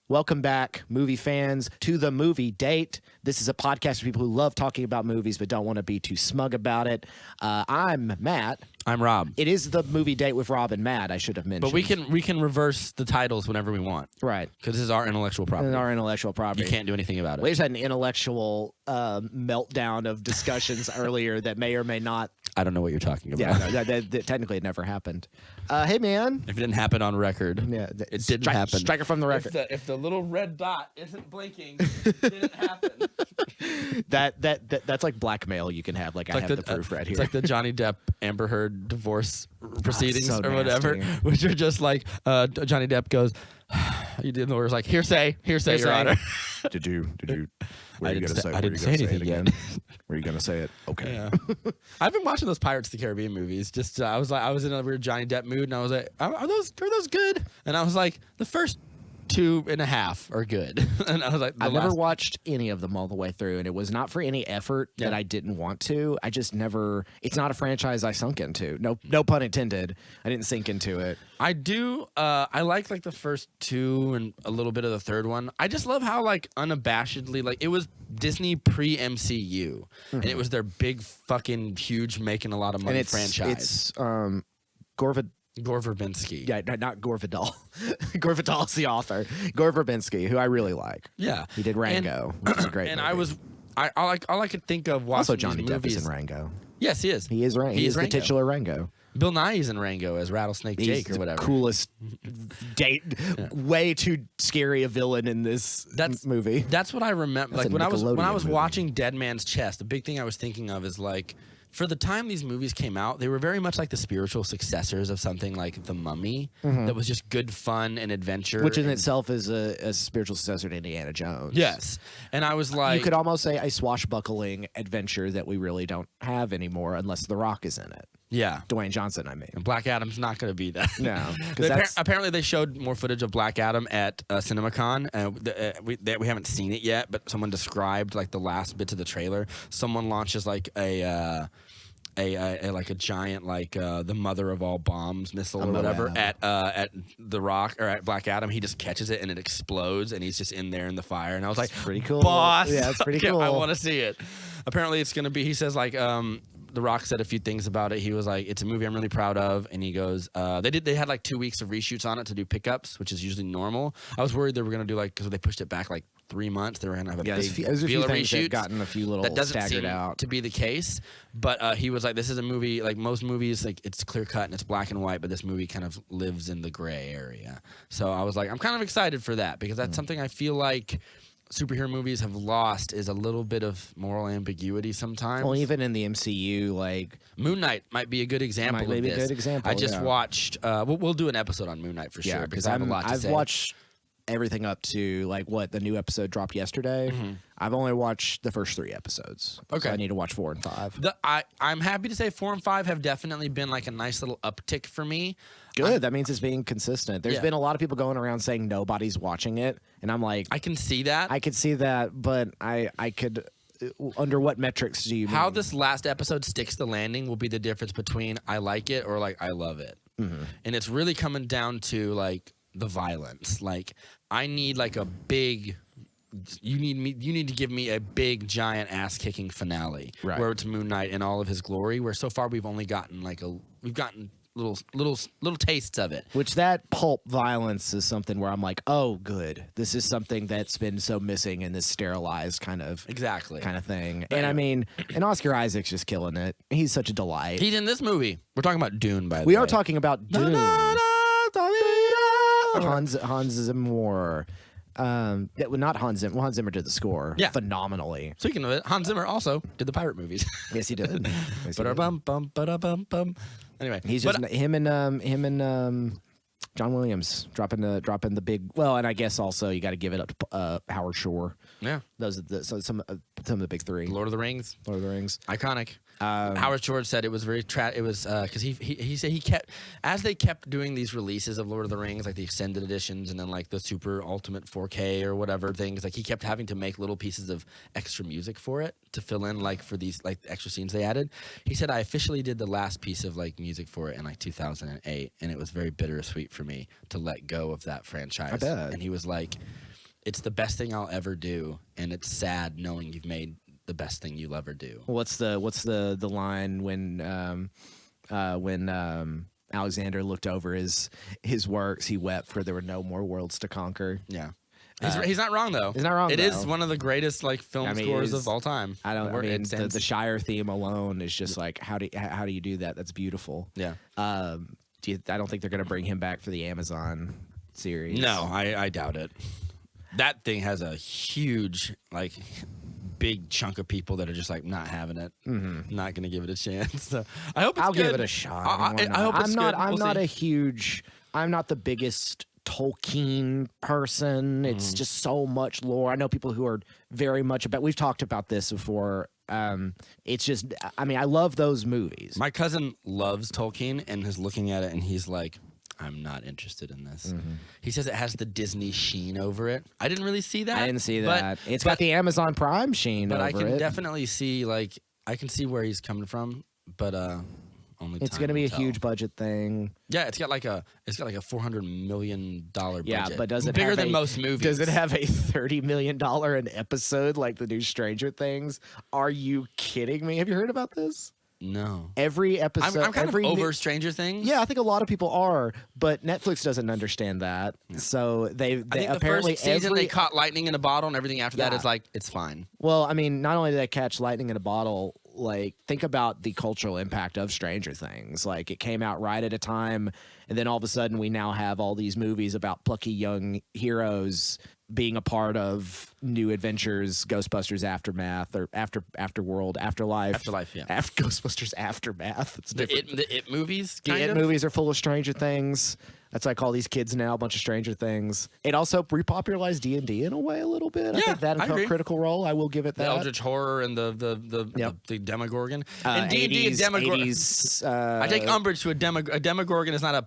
Welcome back, movie fans, to The Movie Date. This is a podcast for people who love talking about movies but don't want to be too smug about it. I'm Matt. I'm Rob. It is The Movie Date with Rob and Matt, I should have mentioned. But we can reverse the titles whenever we want. Right. Because this is our intellectual property. Our intellectual property. You can't do anything about it. We just had an intellectual meltdown of discussions earlier that may or may not. I don't know what you're talking about. Yeah, that technically it never happened. Hey, man. If it didn't happen on record, it didn't happen. Strike it from the record. If the little red dot isn't blinking, it didn't happen. That's like blackmail you can have. Like, I have the proof right here. It's like the Johnny Depp Amber Heard divorce proceedings so or whatever, which are just like Johnny Depp goes, you did the lawyer's like, hearsay, Your Honor. Did you? I didn't say anything yet. Were you gonna say it? Okay. Yeah. I've been watching those Pirates of the Caribbean movies. Just I was in a weird Johnny Depp mood, and I was like, are those good? And I was like, the first 2.5 are good. And I was like, I've never watched any of them all the way through, and it was not for any effort that I didn't want to. I just never. It's not a franchise I sunk into. No pun intended. I didn't sink into it. I do. I like the first 2 and a little bit of the third one. I just love how unabashedly it was Disney pre-MCU, and it was their big fucking huge making a lot of money franchise. It's Gore Verbinski. Yeah, not Gore Vidal. Gore Vidal's the author. Gore Verbinski, who I really like. Yeah, he did Rango, which is a great. And movie. all I could think of watching also Johnny these Depp movies. is in Rango. Yes, he is. He is Rango. He is the titular Rango. Bill Nighy's in Rango as Rattlesnake Jake or whatever. Coolest way too scary a villain in this movie. That's what I remember. When I was watching Dead Man's Chest, the big thing I was thinking of is for the time these movies came out, they were very much like the spiritual successors of something like The Mummy that was just good fun and adventure. Which in itself is a spiritual successor to Indiana Jones. Yes. And I was like... You could almost say a swashbuckling adventure that we really don't have anymore unless The Rock is in it. Yeah. Dwayne Johnson, I mean. And Black Adam's not going to be that. No. Apparently they showed more footage of Black Adam at CinemaCon. We haven't seen it yet, but someone described the last bits of the trailer. Someone launches a giant the mother of all bombs missile or whatever at The Rock or at Black Adam. He just catches it and it explodes and he's just in there in the fire. And I was like, pretty cool. Boss. Yeah, it's pretty cool. I want to see it. Apparently it's going to be, he says The Rock said a few things about it. He was like, it's a movie I'm really proud of. And he goes, they had 2 weeks of reshoots on it to do pickups, which is usually normal. I was worried they were going to do because they pushed it back 3 months. They were going to have a big reshoot. Gotten a few little that doesn't staggered seem out to be the case. But he was like, this is a movie, most movies, it's clear cut and it's black and white, but this movie kind of lives in the gray area. So I was like, I'm kind of excited for that because that's something I feel like superhero movies have lost is a little bit of moral ambiguity sometimes. Well, even in the MCU, Moon Knight might be a good example of this. A good example. I just watched. We'll do an episode on Moon Knight for sure because I have a lot to say. I've watched everything up to the new episode dropped yesterday. I've only watched the first 3 episodes. Okay, so I need to watch 4 and 5. I'm happy to say 4 and 5 have definitely been a nice little uptick for me. Good. That means it's being consistent. There's been a lot of people going around saying nobody's watching it, and I'm like, I can see that. I could see that, but I could. Under what metrics do you mean? How this last episode sticks the landing will be the difference between I like it or I love it, and it's really coming down to the violence. I need a big. You need to give me a big giant ass kicking finale where it's Moon Knight in all of his glory. Where so far we've only gotten little tastes of it. Which that pulp violence is something where I'm like, oh, good. This is something that's been so missing in this sterilized kind of thing. But and I mean, and Oscar Isaac's just killing it. He's such a delight. He's in this movie. We're talking about Dune, by the way. We are talking about Dune. Hans Zimmer. Not Hans Zimmer. Well, Hans Zimmer did the score phenomenally. Speaking of it, Hans Zimmer also did the pirate movies. Yes, he did. Anyway, he's just him and John Williams dropping the big. Well, and I guess also you got to give it up to Howard Shore. Yeah, those are some of the big 3. Lord of the Rings, iconic. Howard Shore said it was very it was because he said he kept as they kept doing these releases of Lord of the Rings, the extended editions and then the super ultimate 4K or whatever things, he kept having to make little pieces of extra music for it to fill in for these extra scenes they added. He said I officially did the last piece of music for it in 2008, and it was very bittersweet for me to let go of that franchise. I bet. And he was like, it's the best thing I'll ever do, and it's sad knowing you've made the best thing you'll ever do. What's the line when Alexander looked over his works, he wept for there were no more worlds to conquer. Yeah. He's not wrong though. He's not wrong. It is one of of the film scores of all time. The Shire theme alone is just like how do you do that? That's beautiful. Yeah. I don't think they're gonna bring him back for the Amazon series. No, I doubt it. That thing has a huge big chunk of people that are just like not having it, not gonna give it a chance. So I hope I'll give it a shot. I hope it's good. I'm not the biggest Tolkien person. It's just so much lore. I know people who are very much about. We've talked about this before. It's just. I mean, I love those movies. My cousin loves Tolkien and is looking at it, and he's like, I'm not interested in this. He says it has the Disney sheen over it. I didn't really see that. I didn't see that. It's got the Amazon Prime sheen over it. But I can definitely see, I can see where he's coming from, but only it's going to be a huge budget thing. Yeah, it's got like a $400 million budget. Yeah, but does it bigger have than most movies? Does it have a $30 million an episode like the new Stranger Things? Are you kidding me? Have you heard about this? No. Every episode. I'm kind of over Stranger Things. Yeah, I think a lot of people are, but Netflix doesn't understand that. Yeah. So they I think apparently the first season they caught lightning in a bottle, and everything after that is like it's fine. Well, I mean, not only did they catch lightning in a bottle, like think about the cultural impact of Stranger Things. Like it came out right at a time, and then all of a sudden we now have all these movies about plucky young heroes being a part of new adventures, Ghostbusters Aftermath, or Afterworld, Afterlife, yeah. Ghostbusters Aftermath. It's different. The It movies. The It movies are full of Stranger Things. That's why I call these kids now a bunch of Stranger Things. It also repopularized D&D in a way a little bit. I think that had a critical role. I will give it that. The Eldritch Horror and the Demogorgon. In D&D, a Demogorgon. I take umbrage to a Demogorgon is not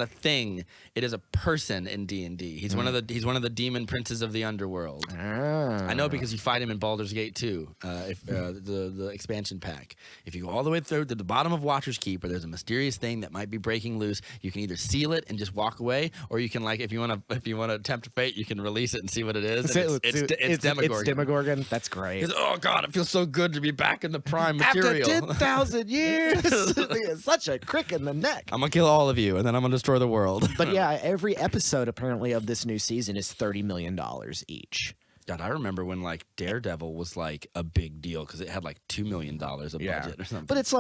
a thing. It is a person in D&D. He's one of the demon princes of the underworld. I know because you fight him in Baldur's Gate 2, the expansion pack. If you go all the way through to the bottom of Watcher's Keep, where there's a mysterious thing that might be breaking loose, you can either seal it and just walk away, or you can if you want to tempt fate, you can release it and see what it is. It's Demogorgon. It's Demogorgon. That's great. Oh God, it feels so good to be back in the prime material. After 10,000 years, it's such a crick in the neck. I'm gonna kill all of you, and then I'm gonna destroy the world. But yeah, every episode apparently of this new season is $30 million each. God, I remember when Daredevil was a big deal because it had $2 million of budget or something. But it's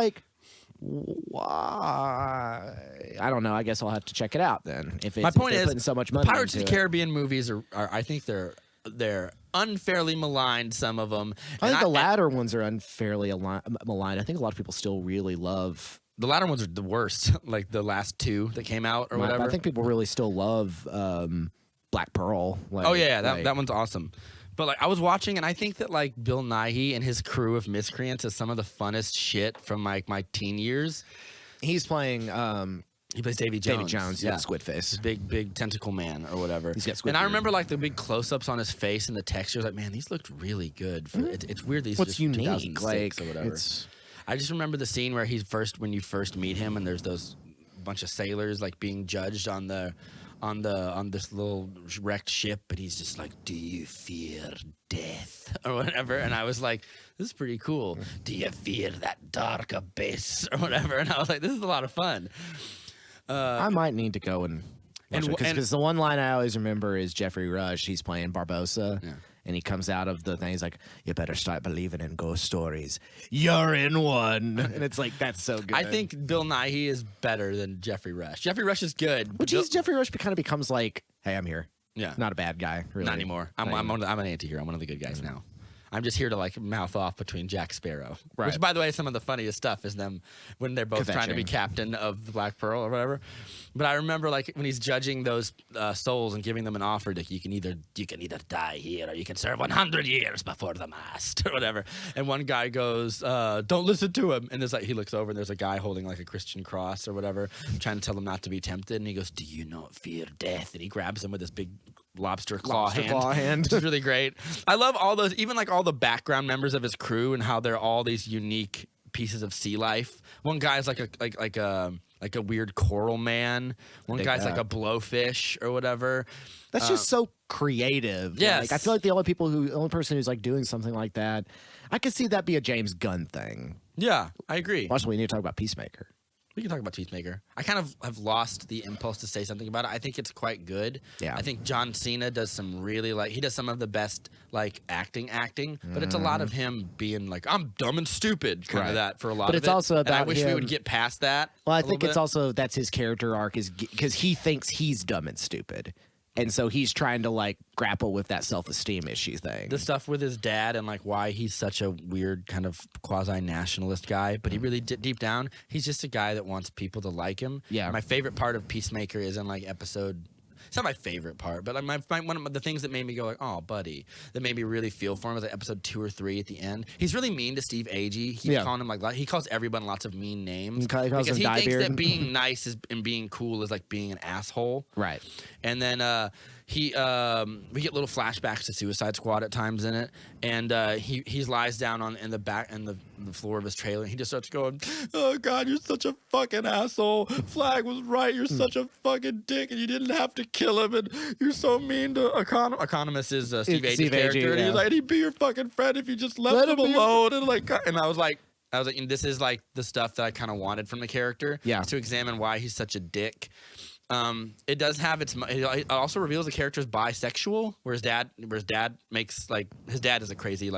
why? I don't know. I guess I'll have to check it out then. My point is, putting so much money Pirates of into the Caribbean movies are I think they're unfairly maligned. Some of them. I think the latter ones are unfairly maligned. I think a lot of people still really love. The latter ones are the worst, like the last two that came out or whatever. I think people really still love Black Pearl. That one's awesome. But I was watching, and I think that Bill Nighy and his crew of miscreants is some of the funnest shit from my teen years. He's playing. He plays Davy Jones. Davy Jones, yeah, Squid Face, big tentacle man or whatever. He's got squid. And I remember the big close-ups on his face and the textures. Man, these looked really good. It's weird. These what's just unique, 2006 or whatever. I just remember the scene where when you first meet him, and there's those bunch of sailors being judged on this little wrecked ship, and he's just like, "Do you fear death?" or whatever. And I was like, "This is pretty cool. Do you fear that dark abyss?" or whatever. And I was like, "This is a lot of fun." I might need to go and watch it because the one line I always remember is Jeffrey Rush. He's playing Barbossa. Yeah. And he comes out of the thing. He's like, "You better start believing in ghost stories. You're in one." And it's that's so good. I think Bill Nighy is better than Jeffrey Rush. Jeffrey Rush is good. Jeffrey Rush kind of becomes "Hey, I'm here." Yeah, not a bad guy. Really, not anymore. I'm an anti-hero. I'm one of the good guys now. I'm just here to mouth off between Jack Sparrow. Right. Which, by the way, some of the funniest stuff is them when they're both trying to be captain of the Black Pearl or whatever. But I remember when he's judging those souls and giving them an offer that you can either die here or you can serve 100 years before the mast or whatever. And one guy goes, "Don't listen to him." And there's he looks over and there's a guy holding a Christian cross or whatever, trying to tell him not to be tempted. And he goes, "Do you not fear death?" And he grabs him with this big lobster claw hand. Which is really great. I love all those, even all the background members of his crew and how they're all these unique pieces of sea life. One guy's like a like a weird coral man. One guy's like a blowfish or whatever. That's just so creative. Yes. Like, I feel like the only person who's like doing something like that, I could see that be a James Gunn thing. Yeah, I agree. Watch, we need to talk about Peacemaker. We can talk about Peacemaker. I kind of have lost the impulse to say something about it. I think it's quite good. Yeah. I think John Cena does some really he does some of the best acting, but it's a lot of him being like, I'm dumb and stupid, kind of that for a lot of it. But it's also about and I wish him. we would get past that. Well, I think it's also that's his character arc is because he thinks he's dumb and stupid. And so he's trying to grapple with that self-esteem issue thing. The stuff with his dad and why he's such a weird kind of quasi-nationalist guy, but he really deep down, he's just a guy that wants people to like him. Yeah. My favorite part of Peacemaker is in episode. It's not my favorite part, but one of the things that made me go oh, buddy, that made me really feel for him was episode 2 or 3 at the end. He's really mean to Steve Agee. He's calling him he calls everyone lots of mean names because he thinks that being nice and being cool is being an asshole. Right. And then we get little flashbacks to Suicide Squad at times in it, and he lies down in the floor of his trailer, and he just starts going, "Oh God, you're such a fucking asshole. Flag was right. You're such a fucking dick, and you didn't have to kill him, and you're so mean to Economist is Steve Agee's character, and he's like, he'd be your fucking friend if you just left him alone." And I was like, this is the stuff that I kind of wanted from the character, to examine why he's such a dick. It does have it also reveals the character is bisexual, where his dad makes his dad is a crazy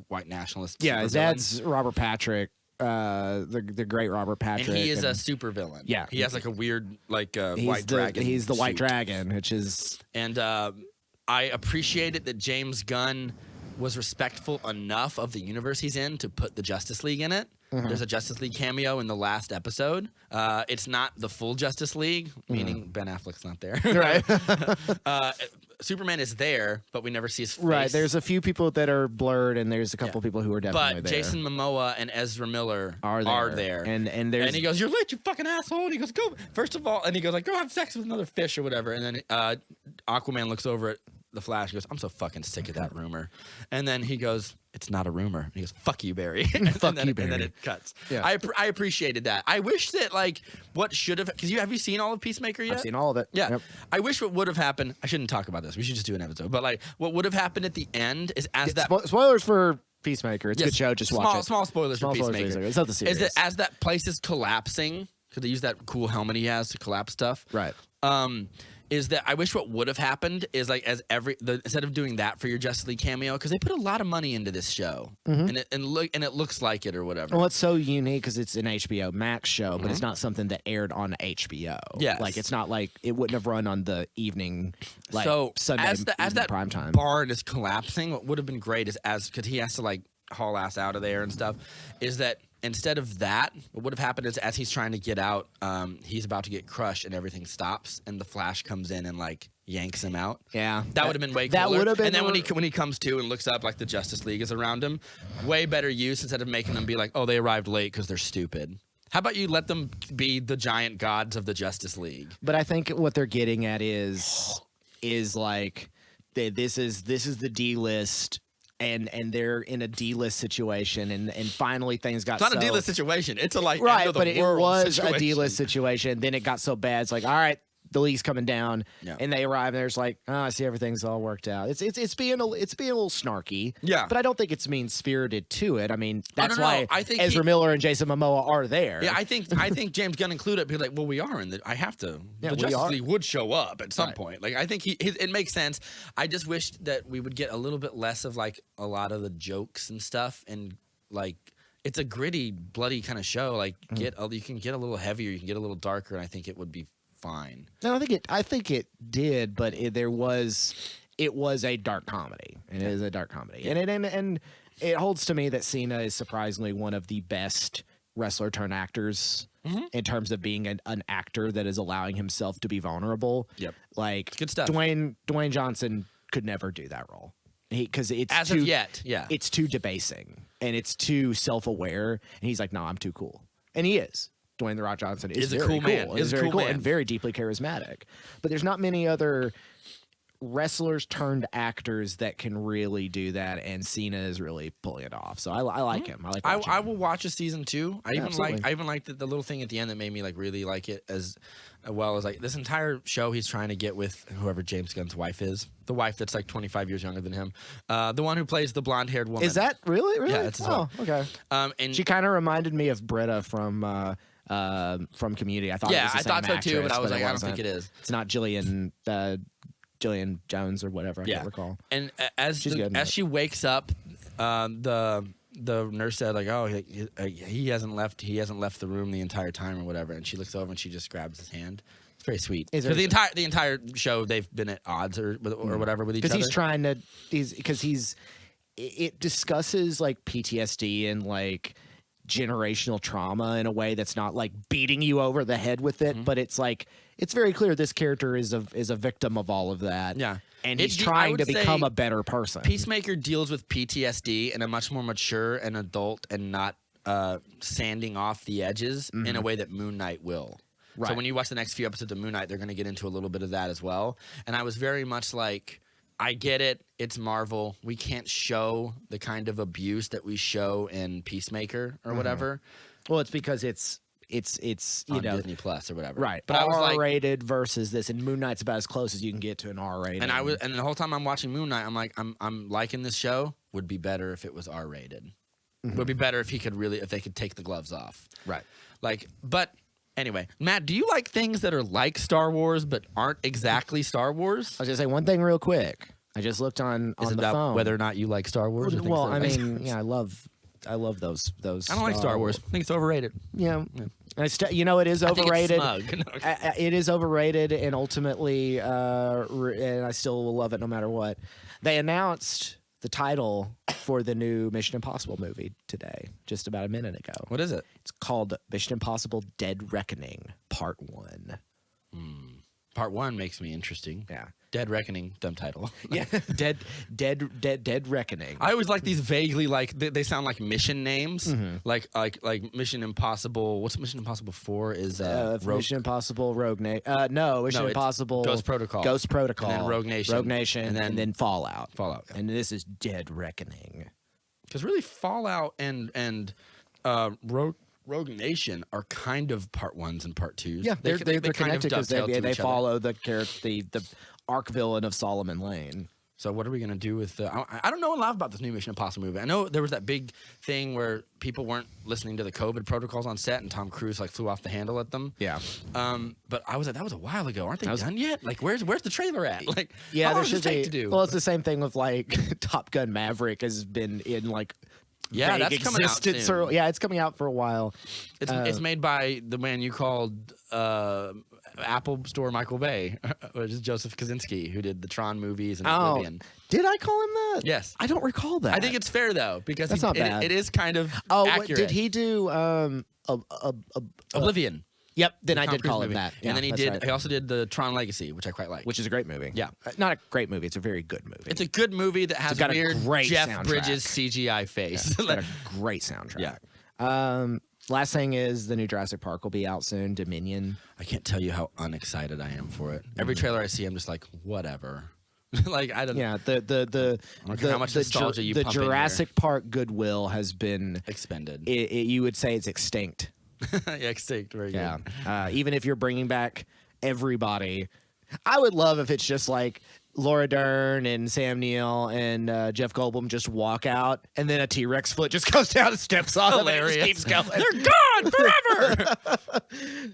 white nationalist. Yeah, his dad's Robert Patrick, the great Robert Patrick, and he is a super villain. Yeah, he has a weird white dragon. He's the suit. White Dragon, which is and I appreciated that James Gunn was respectful enough of the universe he's in to put the Justice League in it. Mm-hmm. There's a Justice League cameo in the last episode. It's not the full Justice League, meaning Ben Affleck's not there. Right. Superman is there, but we never see his face. Right. There's a few people that are blurred, and there's a couple people who are definitely there. But Jason Momoa and Ezra Miller are there. And he goes, "You're late, you fucking asshole." And he goes, "Go." First of all, and he goes go have sex with another fish or whatever. And then Aquaman looks over at the Flash. He goes, "I'm so fucking sick of that rumor." And then he goes, "It's not a rumor." And he goes, "Fuck you, Barry." Fuck you, Barry. And then it cuts. Yeah. I appreciated that. I wish that what should have, because have you seen all of Peacemaker yet? I've seen all of it. Yeah. Yep. I wish what would have happened. I shouldn't talk about this. We should just do an episode. But what would have happened at the end is spoilers for Peacemaker. It's a good show. Just watch it. Small spoilers for Peacemaker. It's not the series. Is that as that place is collapsing, because they use that cool helmet he has to collapse stuff. Right. Is that I wish what would have happened is instead of doing that for your Justice League cameo, because they put a lot of money into this show, and it looks like it or whatever. Well, it's so unique because it's an HBO Max show, but it's not something that aired on HBO. Yes. It's not it wouldn't have run on the evening, Sunday as that prime time. barn is collapsing. What would have been great is because he has to haul ass out of there and stuff, is that instead of that, what would have happened is as he's trying to get out, he's about to get crushed and everything stops and the Flash comes in and yanks him out. Yeah, that would have been way cooler. That would have been. And then when he comes to and looks up, the Justice League is around him, way better use instead of making them be oh, they arrived late because they're stupid. How about you let them be the giant gods of the Justice League? But I think what they're getting at is this is the D-list. And they're in a D-list situation, and finally things got. It's not a D-list situation. It's a right, end of the but it world was situation. A D-list situation. Then it got so bad. It's all right, the league's coming down, and they arrive, and there's I see everything's all worked out. It's being a little snarky, but I don't think it's mean spirited to it. I mean, that's why I think Ezra Miller and Jason Momoa are there. Yeah, I think James Gunn included it. Be well, we are, and I have to. Yeah, the Justice League would show up at some point. I think it makes sense. I just wish that we would get a little bit less of a lot of the jokes and stuff, and it's a gritty, bloody kind of show. You can get a little heavier, you can get a little darker, and I think it would be fine. No, I think it did, but it was a dark comedy, and it is a dark comedy, and it holds to me that Cena is surprisingly one of the best wrestler turned actors in terms of being an actor that is allowing himself to be vulnerable. Yep, it's good stuff. Dwayne Johnson could never do that role because it's too debasing and it's too self-aware, and he's no, I'm too cool, and he is. Dwayne "The Rock" Johnson is very a cool man. Is very cool and very deeply charismatic. But there's not many other wrestlers turned actors that can really do that, and Cena is really pulling it off. So I like him. I like. I will watch a season 2. I even absolutely. liked the little thing at the end that made me like really like it as well as like this entire show he's trying to get with whoever James Gunn's wife is, the wife that's like 25 years younger than him, the one who plays the blonde-haired woman. Is that really? Yeah, that's his wife. Okay. And She kind of reminded me of Britta from Community. I thought. Yeah, it was the I thought same so too, actress, but I was like, I don't wasn't. think it is. It's not Jillian Jones or whatever. I can't recall. And as she wakes up, the nurse said like, "Oh, he hasn't left the room the entire time or whatever." And she looks over and she just grabs his hand. It's very sweet. Because the entire show they've been at odds or whatever with each other. Because he's trying to. It discusses like PTSD and like generational trauma in a way that's not like beating you over the head with it, but it's like it's very clear this character is a victim of all of that. Yeah. And he's trying to become a better person. Peacemaker deals with PTSD in a much more mature and adult and not sanding off the edges in a way that Moon Knight will. Right. So when you watch the next few episodes of Moon Knight, they're going to get into a little bit of that as well. And I was very much like, I get it. It's Marvel. We can't show the kind of abuse that we show in Peacemaker or whatever. Well, it's because it's you on know, Disney Plus or whatever. Right. But I was like, R-rated versus this, and Moon Knight's about as close as you can get to an R-rated. And the whole time I'm watching Moon Knight, I'm like, I'm liking this show. Would be better if it was R-rated. Would be better if they could take the gloves off. Right. Like, but anyway, Matt, do you like things that are like Star Wars but aren't exactly Star Wars? I was gonna say one thing real quick. I just looked on the phone. Whether or not you like Star Wars? Well, I mean, yeah, I love those. I don't like Star Wars. I think it's overrated. Yeah. It is overrated. I think it's smug. It is overrated, and ultimately, and I still will love it no matter what. They announced the title for the new Mission Impossible movie today, just about a minute ago. What is it? It's called Mission Impossible: Dead Reckoning Part 1. Part 1 makes me interesting. Yeah. Dead Reckoning, dumb title. Yeah. Dead Reckoning. I always like these vaguely like they sound like mission names. Like Mission Impossible. What's Mission Impossible 4 is Mission Impossible Rogue Nation. Mission Impossible Ghost Protocol. And then Rogue Nation. And then Fallout. Fallout. And this is Dead Reckoning. Because really Fallout and Rogue Nation are kind of part 1s and part 2s. Yeah, they're connected because they follow the arc villain of Solomon Lane. So what are we gonna do with I don't know a lot about this new Mission Impossible movie. I know there was that big thing where people weren't listening to the COVID protocols on set, and Tom Cruise like flew off the handle at them. Yeah. But I was like, that was a while ago. Aren't they done yet? Like, where's the trailer at? Like, yeah, how long there does should it take be. to do? Well, it's the same thing with like Top Gun Maverick has been in like. Yeah, that's coming out soon. Yeah, it's coming out for a while. It's made by the man you called Apple Store Michael Bay, which is Joseph Kosinski, who did the Tron movies and Oblivion. Did I call him that? Yes. I don't recall that. I think it's fair though, because that's not bad. It is kind of accurate. Did he do Oblivion? Yep, then I did call him that. Yeah, and then he also did the Tron Legacy, which I quite like. Which is a great movie. Yeah. Not a great movie, it's a very good movie. It's a good movie that has a weird Jeff soundtrack. Bridges CGI face. Yeah, it's got a great soundtrack. Yeah. Last thing is the new Jurassic Park will be out soon, Dominion. I can't tell you how unexcited I am for it. Every trailer I see, I'm just like, whatever. Like I don't. Yeah, I don't care how much nostalgia you pump in here. Jurassic Park goodwill has been expended. You would say it's extinct. Yeah, extinct. Very good. Yeah. Even if you're bringing back everybody, I would love if it's just like Laura Dern and Sam Neill and Jeff Goldblum just walk out, and then a T-Rex foot just goes down and steps on them and it just keeps going. They're gone forever.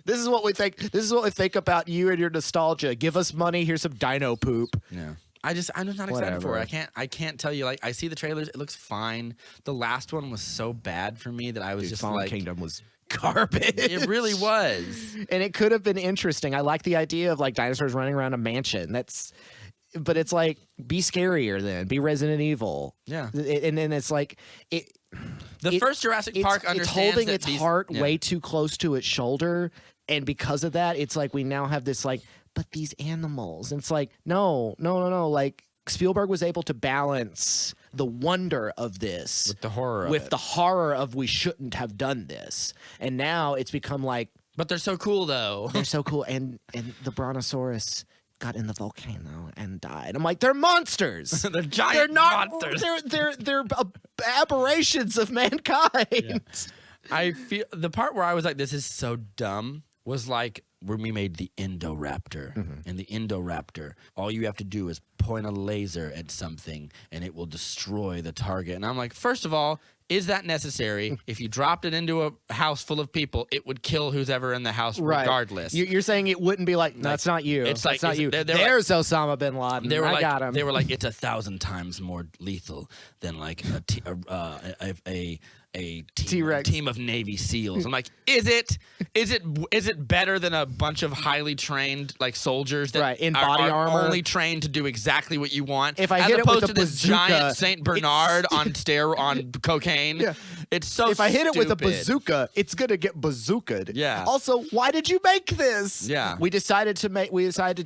This is what we think. This is what we think about you and your nostalgia. Give us money. Here's some dino poop. Yeah. I'm just not excited for it. I can't tell you. Like, I see the trailers. It looks fine. The last one was so bad for me that I was just Fallen like, Kingdom was garbage. It really was. And it could have been interesting. I like the idea of like dinosaurs running around a mansion. But it's like, be scarier then. Be Resident Evil. Yeah. And then it's like the first Jurassic Park understands it's holding that its heart way too close to its shoulder, and because of that, it's like we now have this like, but these animals. And it's like, no. Like Spielberg was able to balance the wonder of this with the horror of we shouldn't have done this, and now it's become like, but they're so cool though. They're so cool, and the Brontosaurus got in the volcano and died. I'm like, they're monsters. They're giant They're not monsters. They're aberrations of mankind. Yeah. I feel the part where I was like, this is so dumb was like when we made the Indoraptor. And the Indoraptor, all you have to do is point a laser at something and it will destroy the target. And I'm like, first of all, is that necessary? If you dropped it into a house full of people, it would kill who's ever in the house regardless. You're saying it wouldn't be like, no, it's not you. It's That's like, not you. they're There's Osama bin Laden. I got him. They were like, it's 1,000 times more lethal than like a T-Rex. team of Navy SEALs. I'm like, is it better than a bunch of highly trained like soldiers that in body are armor, only trained to do exactly what you want? If I as hit it opposed with to a this giant bazooka, Saint Bernard on cocaine. Yeah. It's so. If I hit it with a stupid. bazooka, it's gonna get bazookaed. Yeah. Also, why did you make this? Yeah. We decided to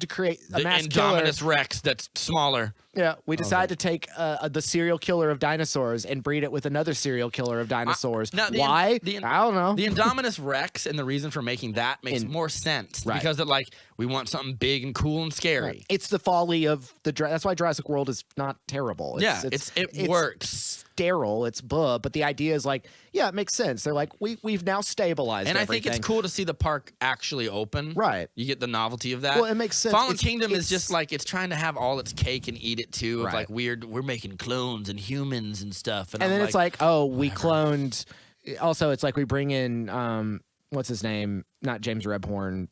create a The mass killer. Indominus Rex that's smaller. Yeah, we decided to take the serial killer of dinosaurs and breed it with another serial killer of dinosaurs. Why? I don't know. The Indominus Rex and the reason for making that makes more sense because that like we want something big and cool and scary. Right. It's the folly of the. That's why Jurassic World is not terrible. It works. Sterile. It's but the idea is like, yeah, it makes sense. They're like, we've now stabilized. And everything. I think it's cool to see the park actually open. Right. You get the novelty of that. Well, it makes sense. Fallen Kingdom is just like it's trying to have all its cake and eat it too. Of Right. like we're making clones and humans and stuff. And then it's like, oh, we cloned. Also, it's like we bring in what's his name? Not James Rebhorn.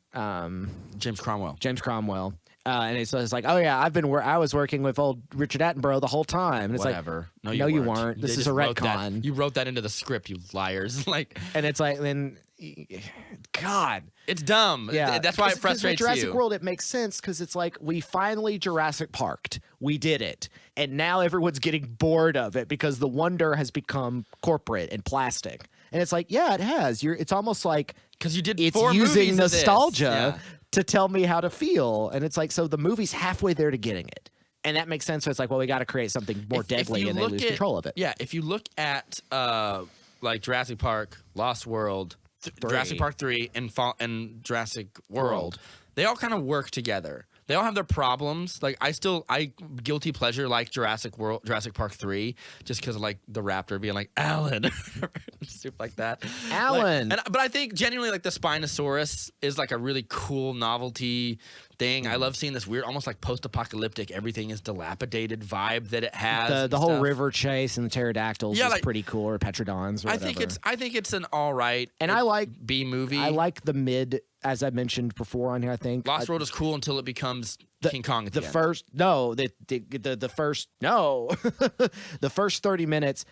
James Cromwell. James Cromwell. And it's like, oh yeah, I was working with old Richard Attenborough the whole time. And it's Whatever. like, no, you weren't. This is a retcon. You wrote that into the script, you liars. Like, and it's like, then, God, it's dumb. Yeah, that's why it frustrates with Jurassic you. World, it makes sense because it's like we finally Jurassic Parked. We did it, and now everyone's getting bored of it because the wonder has become corporate and plastic. And it's like, yeah, it has. It's almost like because you did. It's 4 using movies of this. nostalgia Yeah. to tell me how to feel, and it's like so the movie's halfway there to getting it. And that makes sense. So it's like, well, we got to create something more deadly, and they lose control of it. Yeah, if you look at like Jurassic Park, Lost World, Jurassic Park 3, and Jurassic World, they all kind of work together. They all have their problems. Like I guilty pleasure like Jurassic Park 3, just because of like the raptor being like Alan, stuff like that. Alan. But I think genuinely like the Spinosaurus is like a really cool novelty thing. I love seeing this weird, almost like post-apocalyptic, everything is dilapidated vibe that it has. The whole river chase and the pterodactyls is like, pretty cool, or petrodons. Or I whatever. think it's an all right. And I like B movie. I like the mid, as I mentioned before on here. I think Lost World is cool until it becomes King Kong at the end. The first 30 minutes.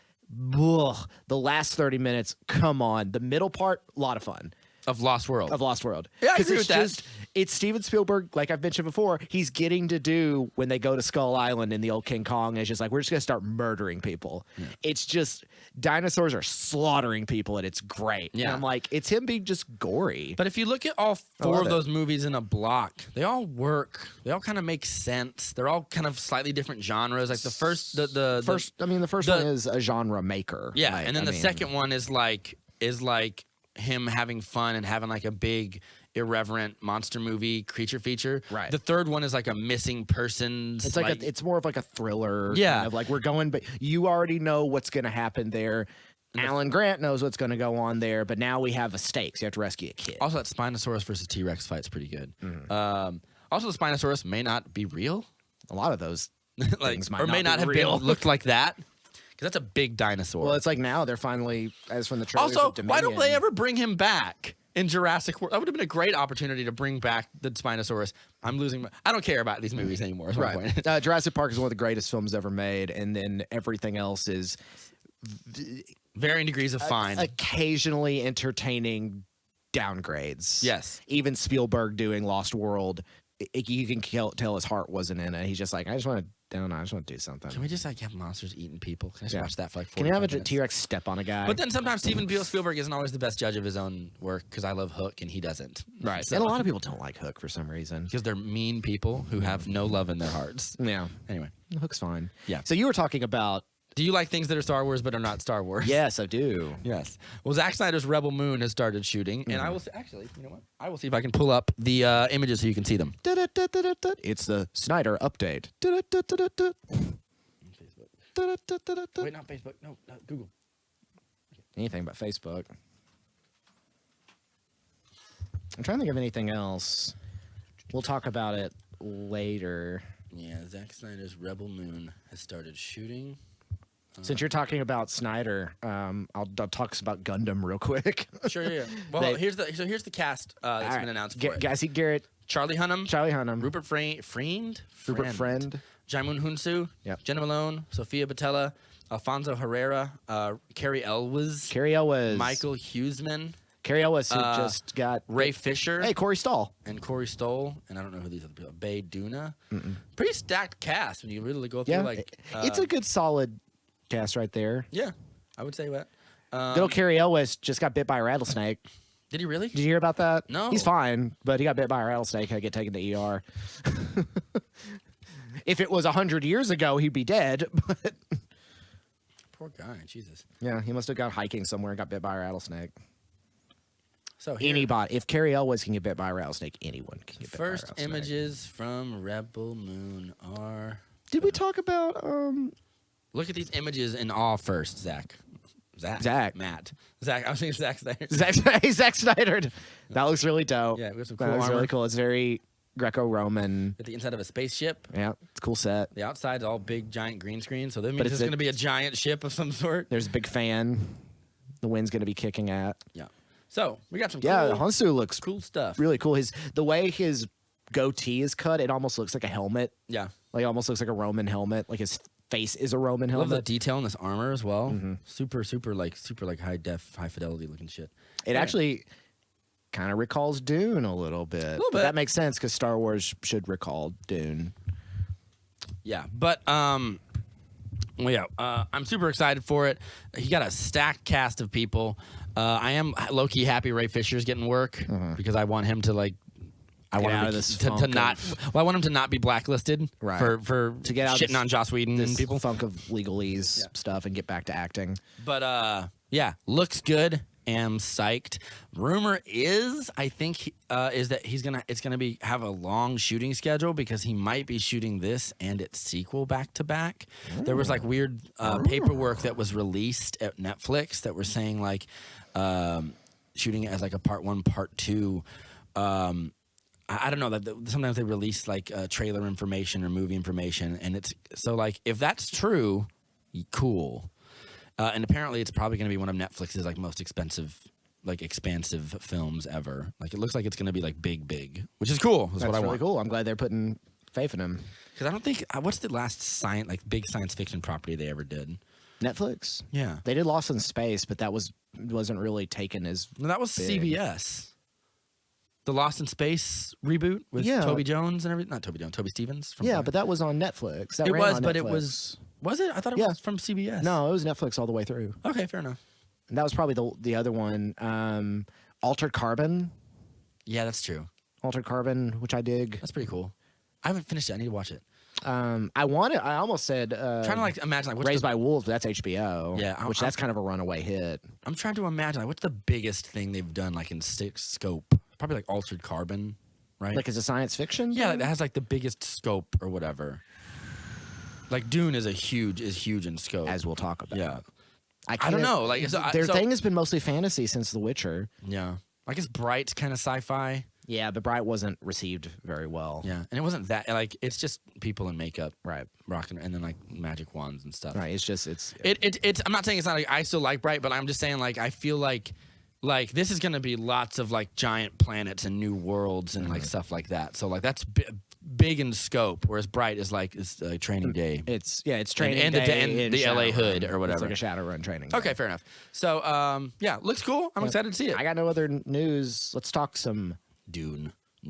Ugh, the last 30 minutes. Come on, the middle part, a lot of fun. Of Lost World. Yeah, I agree with that. It's Steven Spielberg, like I've mentioned before, he's getting to do when they go to Skull Island in the old King Kong. It's just like, we're just going to start murdering people. Yeah. It's just, dinosaurs are slaughtering people, and it's great. Yeah. And I'm like, it's him being just gory. But if you look at all 4 of those movies in a block, they all work. They all kind of make sense. They're all kind of slightly different genres. Like the first one is a genre maker. Yeah, and then the second one is like him having fun and having like a big irreverent monster movie creature feature. Right. The third one is like a missing persons. It's like it's more of like a thriller. Yeah. Kind of like we're going, but you already know what's going to happen there. Alan Grant knows what's going to go on there, but now we have a stakes. You have to rescue a kid. Also, that Spinosaurus versus T-Rex fight's pretty good. Mm-hmm. Also, the Spinosaurus may not be real. A lot of those things might may not have real. been looked like that. Because that's a big dinosaur. Well, it's like now they're finally, as from the trailers also, of Dominion. why don't they ever bring him back in Jurassic World? That would have been a great opportunity to bring back the Spinosaurus. I don't care about these movies anymore. Is my point. Jurassic Park is one of the greatest films ever made, and then everything else is varying degrees of fine. Occasionally entertaining downgrades. Yes. Even Spielberg doing Lost World, you can tell his heart wasn't in it. He's just like, I just want to do something. Can we just like have monsters eating people? Can I just watch that for like 45 Can you have minutes? a T-Rex step on a guy? But then sometimes Steven Spielberg isn't always the best judge of his own work because I love Hook and he doesn't. Right. So, and a lot of people don't like Hook for some reason. Because they're mean people who have no love in their hearts. Yeah. Anyway. Hook's fine. Yeah. So you were talking about Do you like things that are Star Wars but are not Star Wars? Yes, I do. Yes. Well, Zack Snyder's Rebel Moon has started shooting, and I will actually, you know what? I will see if I can pull up the images so you can see them. It's the Snyder update. Wait, not Facebook. No, Google. Anything but Facebook. I'm trying to think of anything else. We'll talk about it later. Yeah, Zack Snyder's Rebel Moon has started shooting. Since you're talking about Snyder, I'll talk about Gundam real quick. Sure, yeah. Well, here's the cast that's been announced for it. I see Garrett. Charlie Hunnam. Rupert Friend. Jaimun Hunsu. Yep. Jenna Malone. Sophia Botella. Alfonso Herrera. Carrie Elwes. Michael Huseman. Carrie Elwes, who just got... Ray Fisher. Hey, Corey Stoll. And Corey Stoll. And I don't know who these other people are. Bae Duna. Pretty stacked cast when you really go through, it's a good, solid cast right there. Yeah, I would say that. Good old Carrie Elwes just got bit by a rattlesnake. Did he really? Did you hear about that? No. He's fine, but he got bit by a rattlesnake. Had to get taken to ER. If it was 100 years ago, he'd be dead. But poor guy, Jesus. Yeah, he must have gone hiking somewhere and got bit by a rattlesnake. So anybody, if Carrie Elwes can get bit by a rattlesnake, anyone can get bit by a rattlesnake. First images from Rebel Moon are... Did we talk about... Look at these images in awe first, Zach. Matt. Zach. I was thinking Zack Snyder. Zack Snyder. That looks really dope. Yeah, we have some cool that looks armor. really cool. It's very Greco-Roman. At the inside of a spaceship. Yeah, it's a cool set. The outside's all big, giant green screen, so that means it's going to be a giant ship of some sort. There's a big fan. The wind's going to be kicking at. Yeah. So we got some Hansu looks cool stuff. Really cool. The way his goatee is cut, it almost looks like a helmet. Yeah. Like it almost looks like a Roman helmet. Like his face is a Roman helmet. I love the detail in this armor as well. Super high fidelity looking shit. It actually kind of recalls Dune a little bit. But that makes sense because Star Wars should recall Dune. Yeah, but I'm super excited for it. He got a stacked cast of people. I am low-key happy Ray Fisher's getting work because I want him to I want him to not be blacklisted for to get out shitting on Joss Whedon and people. Funk of legalese stuff and get back to acting. But looks good. Am psyched. Rumor is, I think, is that it's gonna have a long shooting schedule because he might be shooting this and its sequel back to back. There was weird paperwork that was released at Netflix that were saying shooting it as a part 1, part 2. I don't know that sometimes they release trailer information or movie information, and it's so if that's true, cool. And apparently, it's probably going to be one of Netflix's most expensive, expansive films ever. It looks like it's going to be big, which is cool. That's what I really want. Cool. I'm glad they're putting faith in him. Because I don't think what's the last big science fiction property they ever did? Netflix. Yeah, they did Lost in Space, but that wasn't really taken as. No, that was big. CBS. The Lost in Space reboot with Toby Jones and everything. Not Toby Jones, Toby Stevens. But that was on Netflix. It was. Was it? I thought it was from CBS. No, it was Netflix all the way through. Okay, fair enough. And that was probably the other one. Altered Carbon. Yeah, that's true. Altered Carbon, which I dig. That's pretty cool. I haven't finished it. I need to watch it. I almost said trying to imagine Raised by Wolves, but that's HBO. Yeah, that's kind of a runaway hit. I'm trying to imagine what's the biggest thing they've done in scope. Probably Altered Carbon, right? As a science fiction. Yeah, that has the biggest scope or whatever. Dune is huge in scope, as we'll talk about. Yeah, I don't know. Their thing has been mostly fantasy since The Witcher. Yeah, I guess Bright's kind of sci-fi. Yeah, but Bright wasn't received very well. Yeah, and it wasn't that it's just people in makeup, right? Rocking, and then magic wands and stuff. Right. It's. I'm not saying it's not. I still like Bright, but I'm just saying I feel like this is gonna be lots of giant planets and new worlds and stuff like that. So that's big in scope, whereas Bright is Training Day. It's Training Day and the LA Hood or whatever. It's a Shadowrun Training Day. Okay, fair enough. So looks cool. I'm excited to see it. I got no other news. Let's talk some Dune. I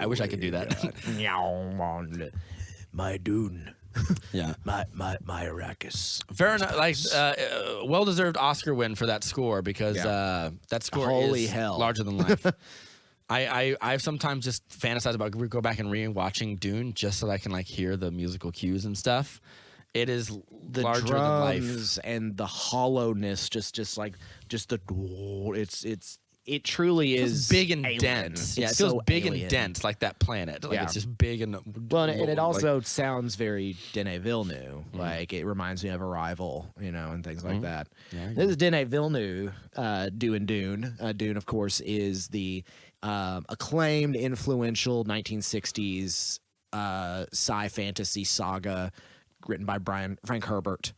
wish I could do that. My Dune. Yeah. My Arrakis. Fair enough. Well-deserved Oscar win for that score because that score is larger than life. I've sometimes just fantasized about go back and re-watching Dune just so that I can hear the musical cues and stuff. It is the larger than life. drums and the hollowness, just the it truly is big and alien. dense. Yeah, it It's feels so big alien. and dense, like that planet. Like it's just big and well, and it also sounds very Denis Villeneuve. Like it reminds me of Arrival, and things like that. Yeah, this is Denis Villeneuve doing Dune. Dune, of course, is the acclaimed, influential 1960s sci fantasy saga written by Frank Herbert.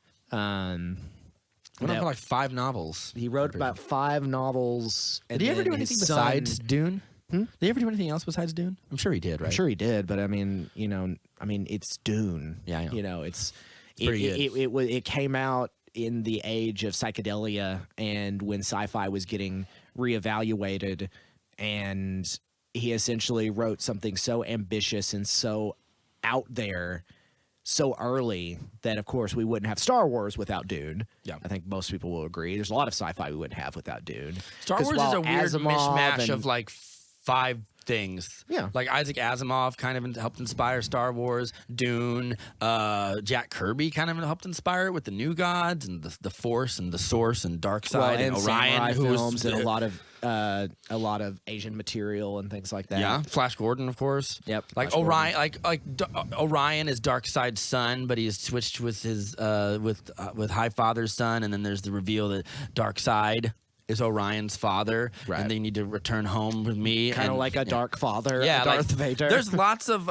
Went on for like 5 novels. He wrote about 5 novels. Did he ever do anything besides Dune? Did he ever do anything else besides Dune? I'm sure he did, right? I'm sure he did, but I mean, it's Dune. Yeah, I know. It's pretty good. It came out in the age of psychedelia and when sci-fi was getting reevaluated, and he essentially wrote something so ambitious and so out there so early that, of course, we wouldn't have Star Wars without Dune. Yeah. I think most people will agree. There's a lot of sci-fi we wouldn't have without Dune. Star Wars is a weird mishmash of like 5 things. Yeah. Like Isaac Asimov kind of helped inspire Star Wars. Dune, Jack Kirby kind of helped inspire it with the New Gods and the Force and the Source and Dark Side and Orion, who films and a lot of Asian material and things like that. Yeah, Flash Gordon, of course. Yep. Like Flash Orion, Orion is Darkseid's son, but he's switched with his with Highfather's son, and then there's the reveal that Darkseid is Orion's father, right. And they need to return home with me. Kind of like a dark father, yeah, Darth Vader. There's lots of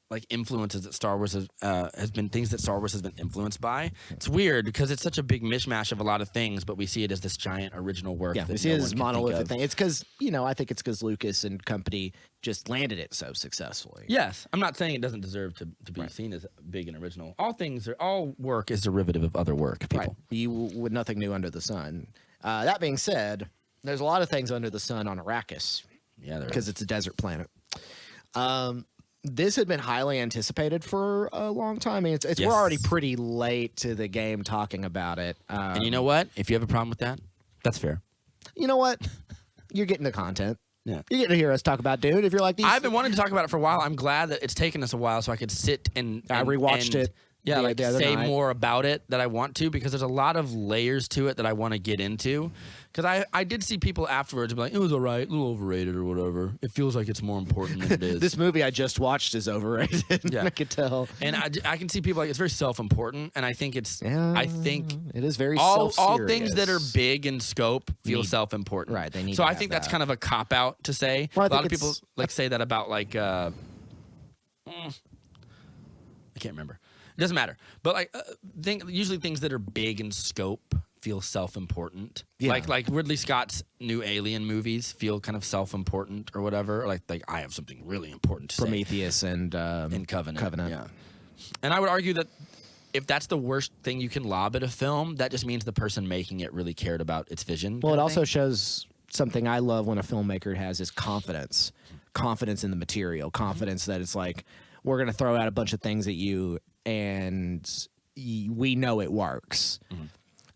like influences that Star Wars has been, things that Star Wars has been influenced by. It's weird because it's such a big mishmash of a lot of things, but we see it as this giant original work. Yeah, we see it as this monolithic thing. It's because I think it's because Lucas and company just landed it so successfully. Yes, I'm not saying it doesn't deserve to be seen as big and original. All work is derivative of other work. People, with nothing new under the sun. That being said, there's a lot of things under the sun on Arrakis. Yeah, because it's a desert planet. This had been highly anticipated for a long time. I mean, we're already pretty late to the game talking about it. And you know what? If you have a problem with that, that's fair. You know what? You're getting the content. Yeah. You're getting to hear us talk about Dune. If you're like these, I've been wanting to talk about it for a while. I'm glad that it's taken us a while so I could sit and I rewatched it. Yeah, the other say night. more about it that I want to, because there's a lot of layers to it that I want to get into. Because I did see people afterwards be like, it was all right, a little overrated or whatever. It feels like it's more important than it is. This movie I just watched is overrated. Yeah. I could tell. And I can see people like, it's very self-important, and I think it's, I think it is very all self-serious. things that are big in scope feel self-important. Right, they need So to I have think that's that. kind of a cop-out to say. Well, a lot of people say that about like, I can't remember. It doesn't matter. But like, usually things that are big in scope feel self-important. Yeah. Like Ridley Scott's new Alien movies feel kind of self-important or whatever. Like I have something really important to say. Prometheus and Covenant. Yeah. And I would argue that if that's the worst thing you can lob at a film, that just means the person making it really cared about its vision. Well, it also shows something I love when a filmmaker has is confidence. Confidence in the material. Confidence that it's like, we're going to throw out a bunch of things at you and we know it works.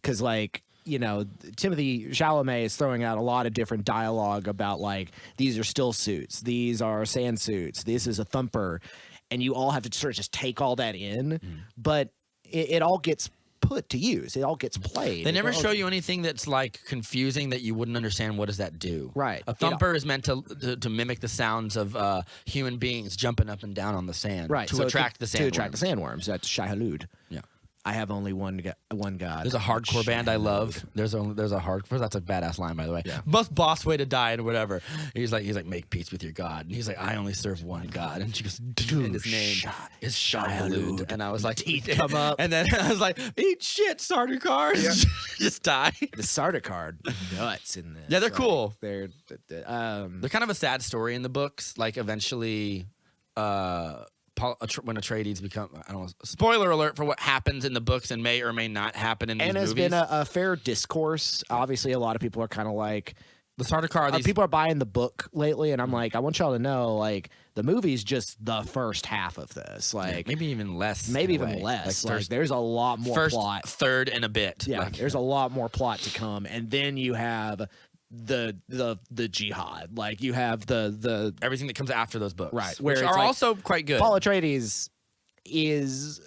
Because, Timothée Chalamet is throwing out a lot of different dialogue about, like, these are still suits, these are sand suits, this is a thumper. And you all have to sort of just take all that in. But it all gets put to use. It all gets played. They never show you anything that's, like, confusing that you wouldn't understand. What does that do? Right. A thumper is meant to mimic the sounds of human beings jumping up and down on the sand. Right. To attract the sandworms. To attract the sandworms. That's Shai-Hulud. Yeah. I have only one God. There's a hardcore band I love. There's a hardcore. That's a badass line, by the way. Yeah. Most boss way to die and whatever. He's like, make peace with your God. And he's like, I only serve one God. And she goes, dude, his name is Shai-Hulud. And I was like, teeth come up. And then I was like, eat shit, starter cars. Yeah. Just die. The starter card, nuts in this. Yeah, they're cool. They're kind of a sad story in the books. Like eventually, when Atreides become, I don't know, spoiler alert for what happens in the books and may or may not happen in these movies. And has been a fair discourse. Obviously, a lot of people are kind of like, the starter car. People are buying the book lately, and I'm like, I want y'all to know, like, the movie's just the first half of this. Like, maybe even less. Maybe even less. Like, there's a lot more plot. Third and a bit. Yeah, there's a lot more plot to come, and then you have the jihad. Like, you have the everything that comes after those books, right, which are also quite good. Paul Atreides is,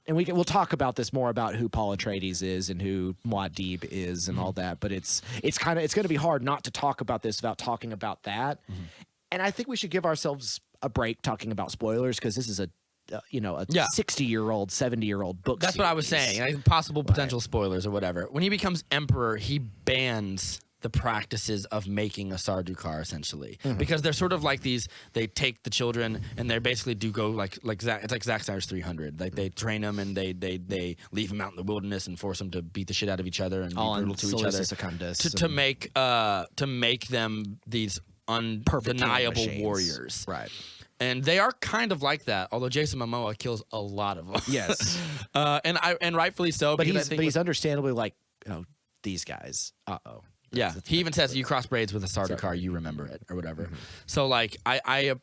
and we'll talk about this more about who Paul Atreides is and who Muad'Dib is and all that. But it's going to be hard not to talk about this without talking about that. And I think we should give ourselves a break talking about spoilers because this is a 60-year-old, 70-year-old book. That's series. what I was saying. Like, possible potential spoilers or whatever. When he becomes emperor, he bans the practices of making a Sardukar, essentially, because they're sort of like these. They take the children and they basically do go like Zack. It's like Zack Snyder's 300. Like they train them and they leave them out in the wilderness and force them to beat the shit out of each other and be brutal to each other to make them these undeniable warriors. Right. And they are kind of like that, although Jason Momoa kills a lot of them. Yes, and rightfully so. But he's understandably like, these guys. Yeah, he even says you cross braids with a Sardukar, you remember it or whatever. So like I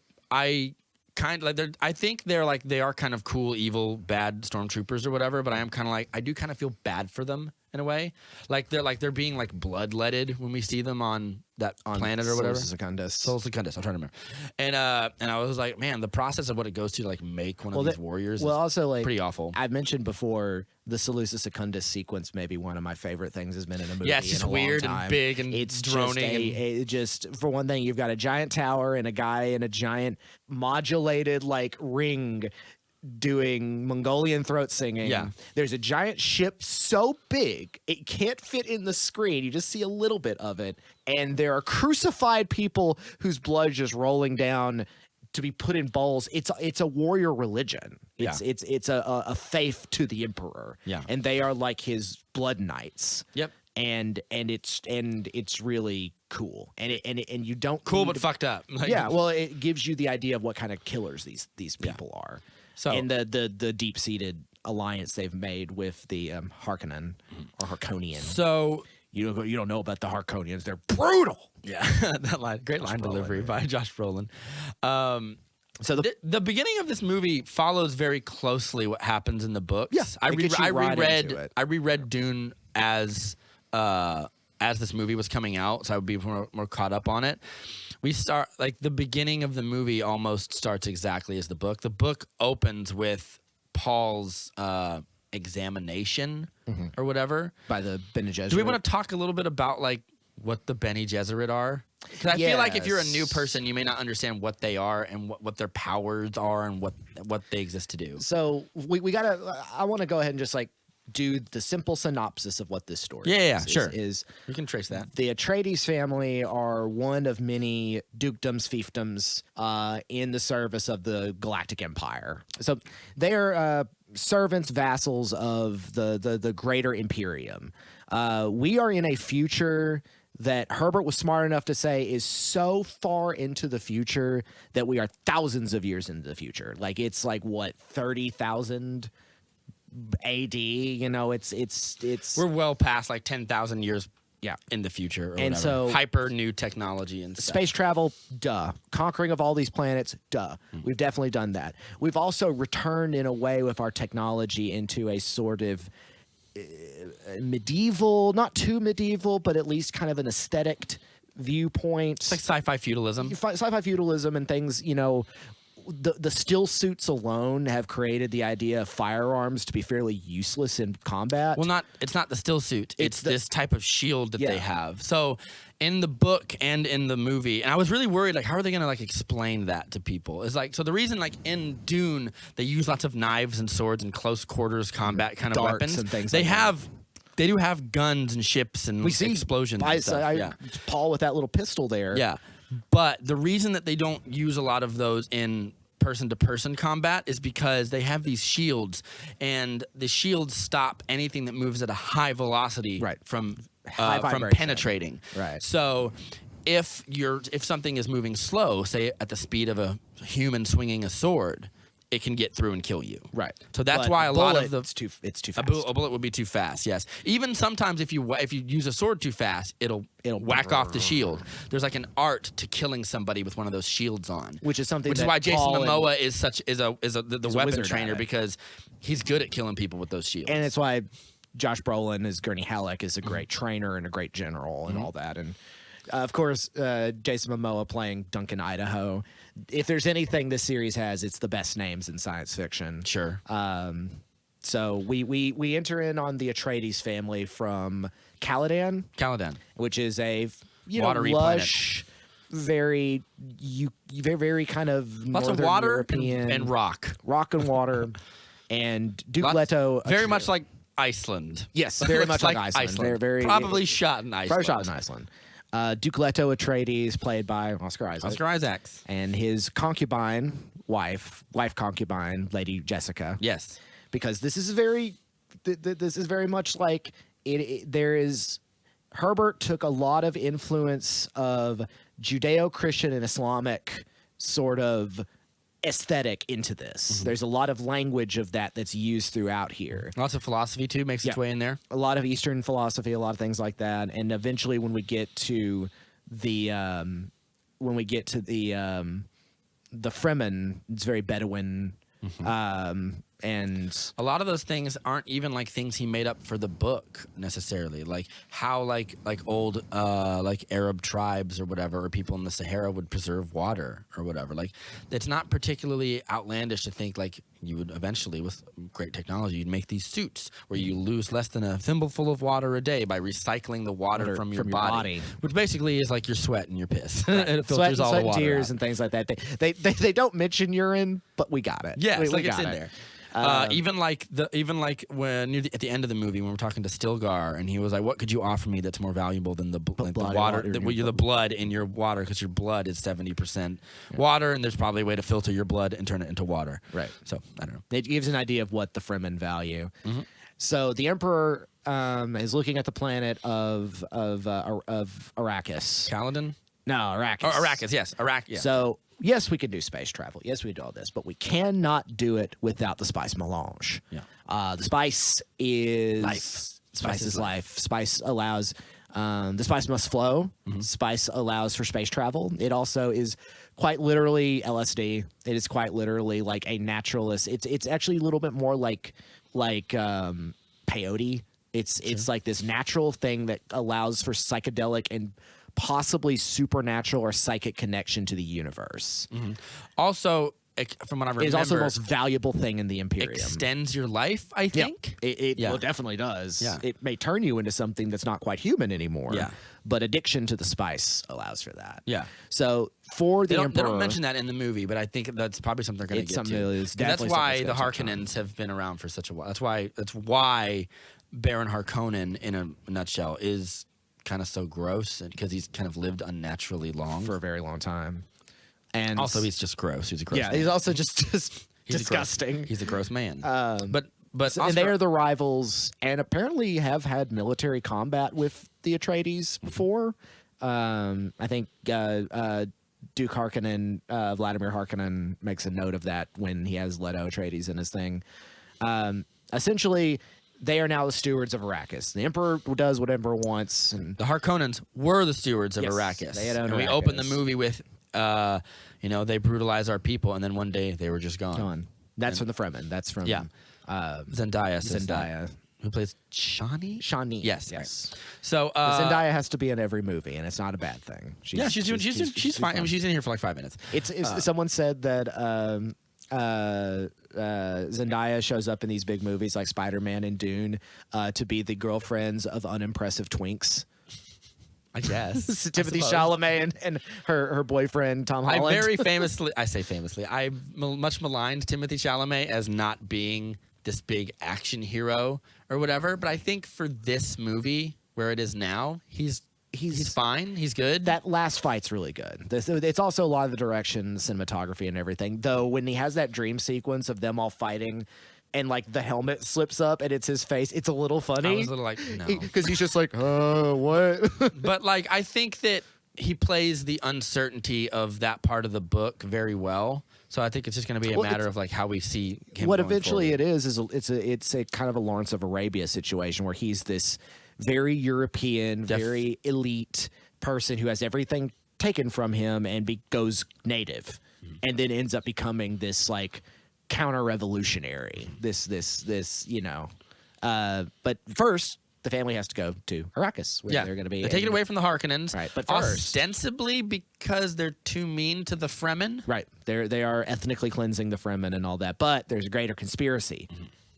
kind of like I think they are kind of cool, evil, bad stormtroopers or whatever. But I am kind of like I do kind of feel bad for them in a way. They're being like bloodletted when we see them on that planet or whatever. Sol Secundus. I'm trying to remember. And I was like, man, the process of what it goes to like make one of these warriors is also like pretty awful. I've mentioned before the Seleucus Secundus sequence may be one of my favorite things has been in a movie. Yeah, it's just weird and big and it's droning. Just for one thing, you've got a giant tower and a guy in a giant modulated like ring doing Mongolian throat singing. Yeah. There's a giant ship so big it can't fit in the screen. You just see a little bit of it. And there are crucified people whose blood is just rolling down to be put in bowls. It's a warrior religion. It's a faith to the emperor. Yeah. And they are like his blood knights. Yep. And it's really cool. And you don't cool but fucked up. Like, yeah, well, it gives you the idea of what kind of killers these people are. So, and the deep-seated alliance they've made with the Harkonnen or Harkonian. So you don't know about the Harkonians. They're brutal. Yeah, great line delivery by Josh Brolin. So the beginning of this movie follows very closely what happens in the books. Yes, I reread Dune as this movie was coming out, so I would be more caught up on it. We start like the beginning of the movie almost starts exactly as the book. The book opens with Paul's examination or whatever by the Bene Gesserit. Do we want to talk a little bit about like what the Bene Gesserit are? Because I feel like if you're a new person, you may not understand what they are and what their powers are and what they exist to do. So we gotta. I want to go ahead and just like do the simple synopsis of what this story is. We can trace that. The Atreides family are one of many dukedoms, fiefdoms in the service of the Galactic Empire. So they are servants, vassals of the greater Imperium. We are in a future that Herbert was smart enough to say is so far into the future that we are thousands of years into the future. Like it's like what 30,000 AD, it's we're well past like 10,000 years in the future or and whatever. So hyper new technology and stuff. Space travel, duh. Conquering of all these planets, duh. We've definitely done that. We've also returned in a way with our technology into a sort of medieval, not too medieval, but at least kind of an aesthetic viewpoint. It's like sci-fi feudalism. Sci-fi feudalism and things, the still suits alone have created the idea of firearms to be fairly useless in combat. Well, it's not the still suit. It's this type of shield that they have. So in the book and in the movie, and I was really worried, like, how are they going to like explain that to people? It's like, so the reason like in Dune, they use lots of knives and swords and close quarters combat kind of darts weapons. And things They do have guns and ships and explosions and stuff. Paul with that little pistol there. Yeah. But the reason that they don't use a lot of those in person-to-person combat is because they have these shields, and the shields stop anything that moves at a high velocity from penetrating. Right. So if something is moving slow, say at the speed of a human swinging a sword, it can get through and kill you. Right. So that's why a lot of the it's too fast. A bullet would be too fast. Yes. Even sometimes if you use a sword too fast, it'll whack off the shield. There's like an art to killing somebody with one of those shields on, which is why Jason Momoa is the weapon trainer, because he's good at killing people with those shields. And it's why Josh Brolin as Gurney Halleck is a great trainer and a great general and all that. And Of course, Jason Momoa playing Duncan Idaho. If there's anything this series has, it's the best names in science fiction. Sure. So we enter in on the Atreides family from Caladan, which is a watery lush, very kind of lots northern of water European and rock, and water, and Duke Leto, very much like Iceland. Yes, very much like Iceland. Very probably shot in Iceland. Probably shot in Iceland. Duke Leto Atreides, played by Oscar Isaacs. And his wife concubine, Lady Jessica. Yes. Because this is very much like there is. Herbert took a lot of influence of Judeo-Christian and Islamic sort of aesthetic into this. Mm-hmm. There's a lot of language of that's used throughout here. Lots of philosophy too makes its way in there. A lot of Eastern philosophy, a lot of things like that. And eventually, when we get to the Fremen, it's very Bedouin. Mm-hmm. And a lot of those things aren't even like things he made up for the book necessarily, like how like old like Arab tribes or whatever, or people in the Sahara would preserve water or whatever. Like it's not particularly outlandish to think like you would eventually, with great technology, you'd make these suits where you lose less than a thimbleful of water a day by recycling the water from your body, which basically is like your sweat and your piss. Right. And it filters all the water tears out. And things like that. They don't mention urine, but we got it. Yeah, we like got it's in there. Even like when at the end of the movie when we're talking to Stilgar and he was like, "What could you offer me that's more valuable than the water? The blood in your water, because your blood is 70% water, and there's probably a way to filter your blood and turn it into water." Right. So I don't know. It gives an idea of what the Fremen value. Mm-hmm. So the Emperor is looking at the planet of Arrakis. Kaladin? No, Arrakis. Oh, Arrakis. Yes, Arrakis. Yeah. So. Yes, we can do space travel. Yes, we do all this, but we cannot do it without the spice melange. Yeah. The spice is life. Spice is life. Spice allows. The spice must flow. Mm-hmm. Spice allows for space travel. It also is quite literally LSD. It is quite literally like a naturalist. It's actually a little bit more like peyote. It's like this natural thing that allows for psychedelic and possibly supernatural or psychic connection to the universe. Mm-hmm. Also, from what I remember, it's also the most valuable thing in the Imperium. Extends your life, I think. Yeah. It definitely does. Yeah. It may turn you into something that's not quite human anymore. Yeah. But addiction to the spice allows for that. Yeah. So for the Emperor, they don't mention that in the movie, but I think that's probably something they're going to get to. That's why the Harkonnens have been around for such a while. That's why Baron Harkonnen, in a nutshell, is kind of so gross, because he's kind of lived unnaturally long for a very long time, and also he's just gross. He's a gross. Yeah, man. He's also just disgusting. He's a gross man. But and they are the rivals, and apparently have had military combat with the Atreides before. I think Duke Harkonnen, Vladimir Harkonnen, makes a note of that when he has Leto Atreides in his thing. Essentially, they are now the stewards of Arrakis. The Emperor does what Emperor wants. And the Harkonnens were the stewards of Arrakis. They had owned and Arrakis. We opened the movie with, they brutalize our people, and then one day they were just gone. That's from the Fremen. That's from Zendaya. Who plays Shani? Shani. Yes. Right. So Zendaya has to be in every movie, and it's not a bad thing. She's fine. I mean, she's in here for like 5 minutes. Someone said that Zendaya shows up in these big movies like Spider-Man and Dune to be the girlfriends of unimpressive twinks. I guess. Timothy Chalamet and her boyfriend Tom Holland. I much maligned Timothy Chalamet as not being this big action hero or whatever, but I think for this movie where it is now, he's fine. He's good. That last fight's really good. It's also a lot of the direction, cinematography, and everything. Though when he has that dream sequence of them all fighting, and like the helmet slips up and it's his face, it's a little funny. I was a little like, no, because he's just like, oh, what? But like, I think that he plays the uncertainty of that part of the book very well. So I think it's just going to be a matter of like how we see him. What eventually forward. It's a kind of a Lawrence of Arabia situation where he's this very European, very elite person who has everything taken from him and goes native, and then ends up becoming this like counter-revolutionary. But first the family has to go to Arrakis, where they're going to be. They take it away from the Harkonnens, right? But first, ostensibly because they're too mean to the Fremen, right? They are ethnically cleansing the Fremen and all that. But there's a greater conspiracy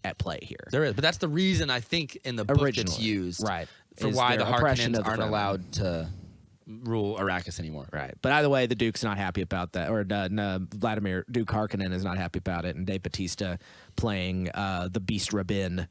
at play here. There is, but that's the reason I think in the book it's used, right, for why the Harkonnens aren't allowed to rule Arrakis anymore. Right. But either way, the Duke's not happy about that, or Vladimir Duke Harkonnen is not happy about it, and Dave Bautista playing the Beast Rabin,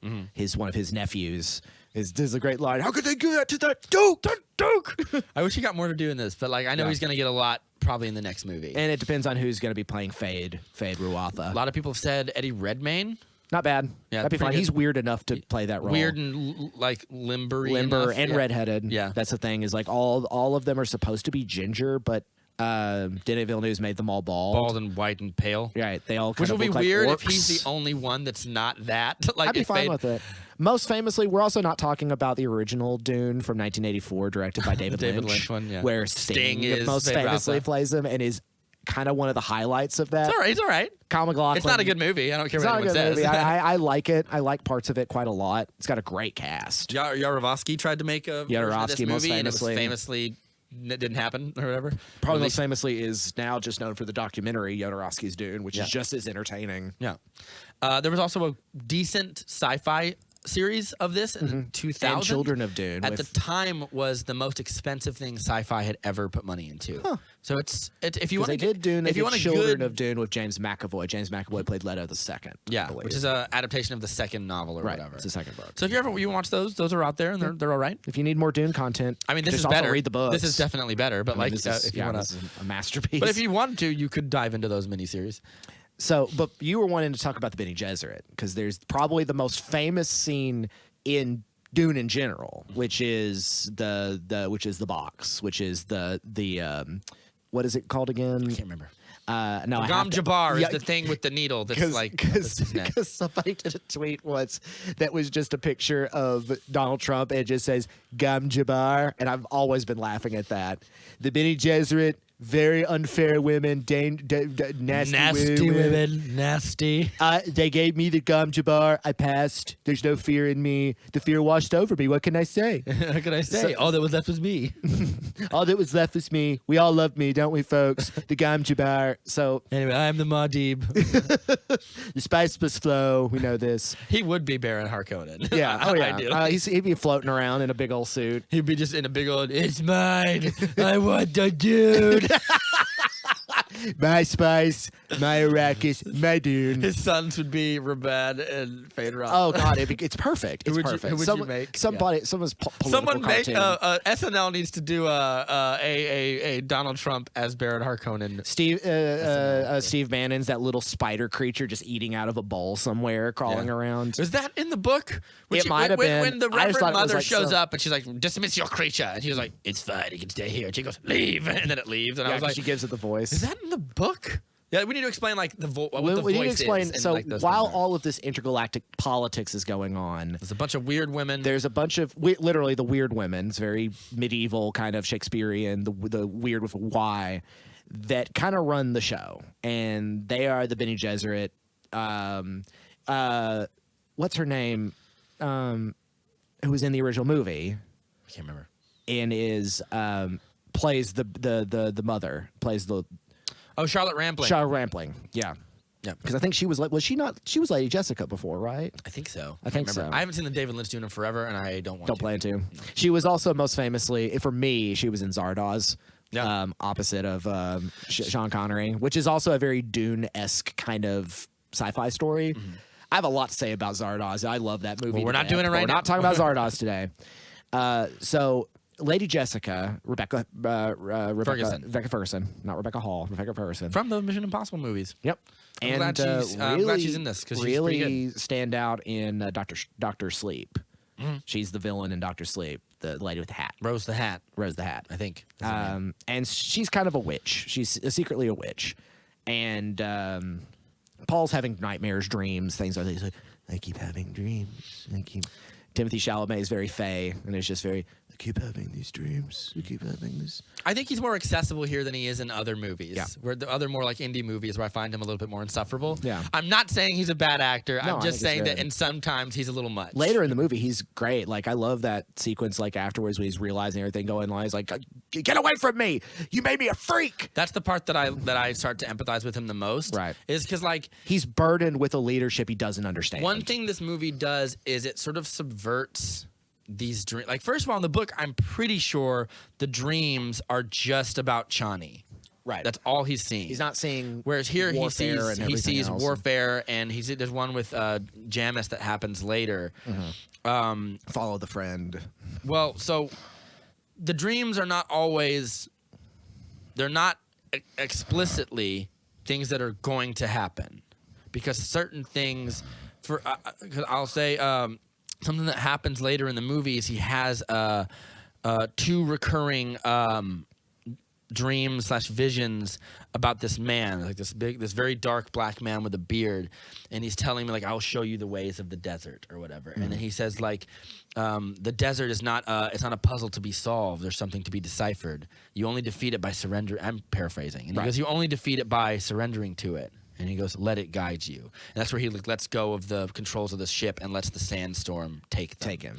one of his nephews, is a great line. How could they do that to that Duke? That Duke! I wish he got more to do in this, but like I know he's going to get a lot probably in the next movie. And it depends on who's going to be playing Fade Ruatha. A lot of people have said Eddie Redmayne. Not bad. Yeah, that'd be fine. He's weird enough to play that role. Weird and like limber and redheaded. Yeah, that's the thing. Is like all of them are supposed to be ginger, but Denis Villeneuve made them all bald and white and pale. Right. They all which kind would of be look weird like if he's the only one that's not that. Like I'd be fine with it. Most famously, we're also not talking about the original Dune from 1984, directed by David Lynch, one, where Sting most famously plays him and is kind of one of the highlights of that. It's all right. It's all right. Kyle MacLachlan. It's not a good movie. I don't care what anyone says. I like it. I like parts of it quite a lot. It's got a great cast. Yarovsky tried to make a version of this movie, most famously, and it was famously it didn't happen or whatever. Probably most famously is now just known for the documentary Jodorowsky's Dune, which is just as entertaining. Yeah. There was also a decent sci-fi series of this in the 2000s. And Children of Dune. At the time was the most expensive thing sci-fi had ever put money into. Huh. So it's if you want they did Dune, they did Children of Dune with James McAvoy. James McAvoy played Leto the Second. Yeah, which is an adaptation of the second novel or whatever. It's the second book. So if you watch those are out there and they're all right. If you need more Dune content, I mean, this is also better. read the books. This is definitely better. But if you want to, a masterpiece. But if you want to, you could dive into those miniseries. So, but you were wanting to talk about the Bene Gesserit because there's probably the most famous scene in Dune in general, which is the box, which is the what is it called again? I can't remember. No, Gom Jabbar is the thing with the needle that's because somebody did a tweet once that was just a picture of Donald Trump and it just says Gom Jabbar, and I've always been laughing at that. The Bene Gesserit. Very unfair women, nasty women. Nasty. They gave me the Gom Jabbar. I passed. There's no fear in me. The fear washed over me. What can I say? What can I say? All that was left was me. All that was left was me. We all love me, don't we, folks? The Gom Jabbar. So anyway, I'm the Muad'Dib. The spice must flow. We know this. He would be Baron Harkonnen. Yeah. Oh yeah. He'd be floating around in a big old suit. He'd be just in a big old. It's mine. I want the dude. My spice, my Arrakis, my Dune. His sons would be Rabad and Phaedra. Oh God, it's perfect. It's perfect. Who would you make? Someone's political make cartoon. SNL needs to do a Donald Trump as Baron Harkonnen. Steve Bannon's that little spider creature just eating out of a bowl somewhere, crawling around. Was that in the book? It might have been. When the Reverend Mother shows up and she's like, "Dismiss your creature," and she's like, "It's fine, you can stay here." And she goes, "Leave," and then it leaves. And I was like, she gives it the voice. Is that in the book? Yeah, we need to explain like the what the we voice need to explain. is. So like, while all of this intergalactic politics is going on, there's a bunch of weird women. There's a bunch of literally the weird women. It's very medieval, kind of Shakespearean. The weird with a Y that kind of run the show, and they are the Bene Gesserit. What's her name? Who was in the original movie? I can't remember. And is plays the mother, plays the. Oh, Charlotte Rampling. Charlotte Rampling, yeah. Yeah. Because I think she was she was Lady Jessica before, right? I think so. I think so. I haven't seen the David Lynch Dune in forever, and I don't plan to. She was also most famously, for me, she was in Zardoz. Yeah. Opposite of Sean Connery, which is also a very Dune-esque kind of sci-fi story. Mm-hmm. I have a lot to say about Zardoz. I love that movie. Well, we're not doing it right now. We're not talking about Zardoz today. So Lady Jessica, Rebecca Ferguson, not Rebecca Hall, Rebecca Ferguson from the Mission Impossible movies. Yep. I'm glad she's in this because she's pretty good. Stand out in Doctor Sleep. Mm-hmm. She's the villain in Doctor Sleep, the lady with the hat. Rose the Hat, I think. And she's kind of a witch. She's secretly a witch, and Paul's having nightmares, dreams, things like that. He's like, I keep having dreams. I keep Timothy Chalamet is very fey, and it's just very, I keep having these dreams. I keep having this. I think he's more accessible here than he is in other movies. Yeah. Where the other more like indie movies where I find him a little bit more insufferable. Yeah. I'm not saying he's a bad actor. No, I'm I just think saying he's that good. and sometimes he's a little much. Later in the movie, he's great. Like, I love that sequence, like, afterwards when he's realizing everything going on. He's like, get away from me. You made me a freak. That's the part that I start to empathize with him the most. Right. Is because, like, He's burdened with a leadership he doesn't understand. one thing this movie does is it sort of subverts these dreams. Like, first of all, in the book, I'm pretty sure the dreams are just about Chani. Right. That's all he's seeing. He's not seeing Whereas here he warfare and everything sees else. warfare, and there's one with Jamis that happens later. Follow the friend. Well, so the dreams are not always, they're not explicitly things that are going to happen, because certain things, I'll say something that happens later in the movie is he has 2 recurring dreams / visions about this man, like this very dark black man with a beard, and he's telling me, like, I'll show you the ways of the desert or whatever. And then he says, like, the desert is not it's not a puzzle to be solved. There's something to be deciphered. You only defeat it by surrender. I'm paraphrasing. And he goes, you only defeat it by surrendering to it. And he goes, let it guide you. And that's where he lets go of the controls of the ship and lets the sandstorm take him.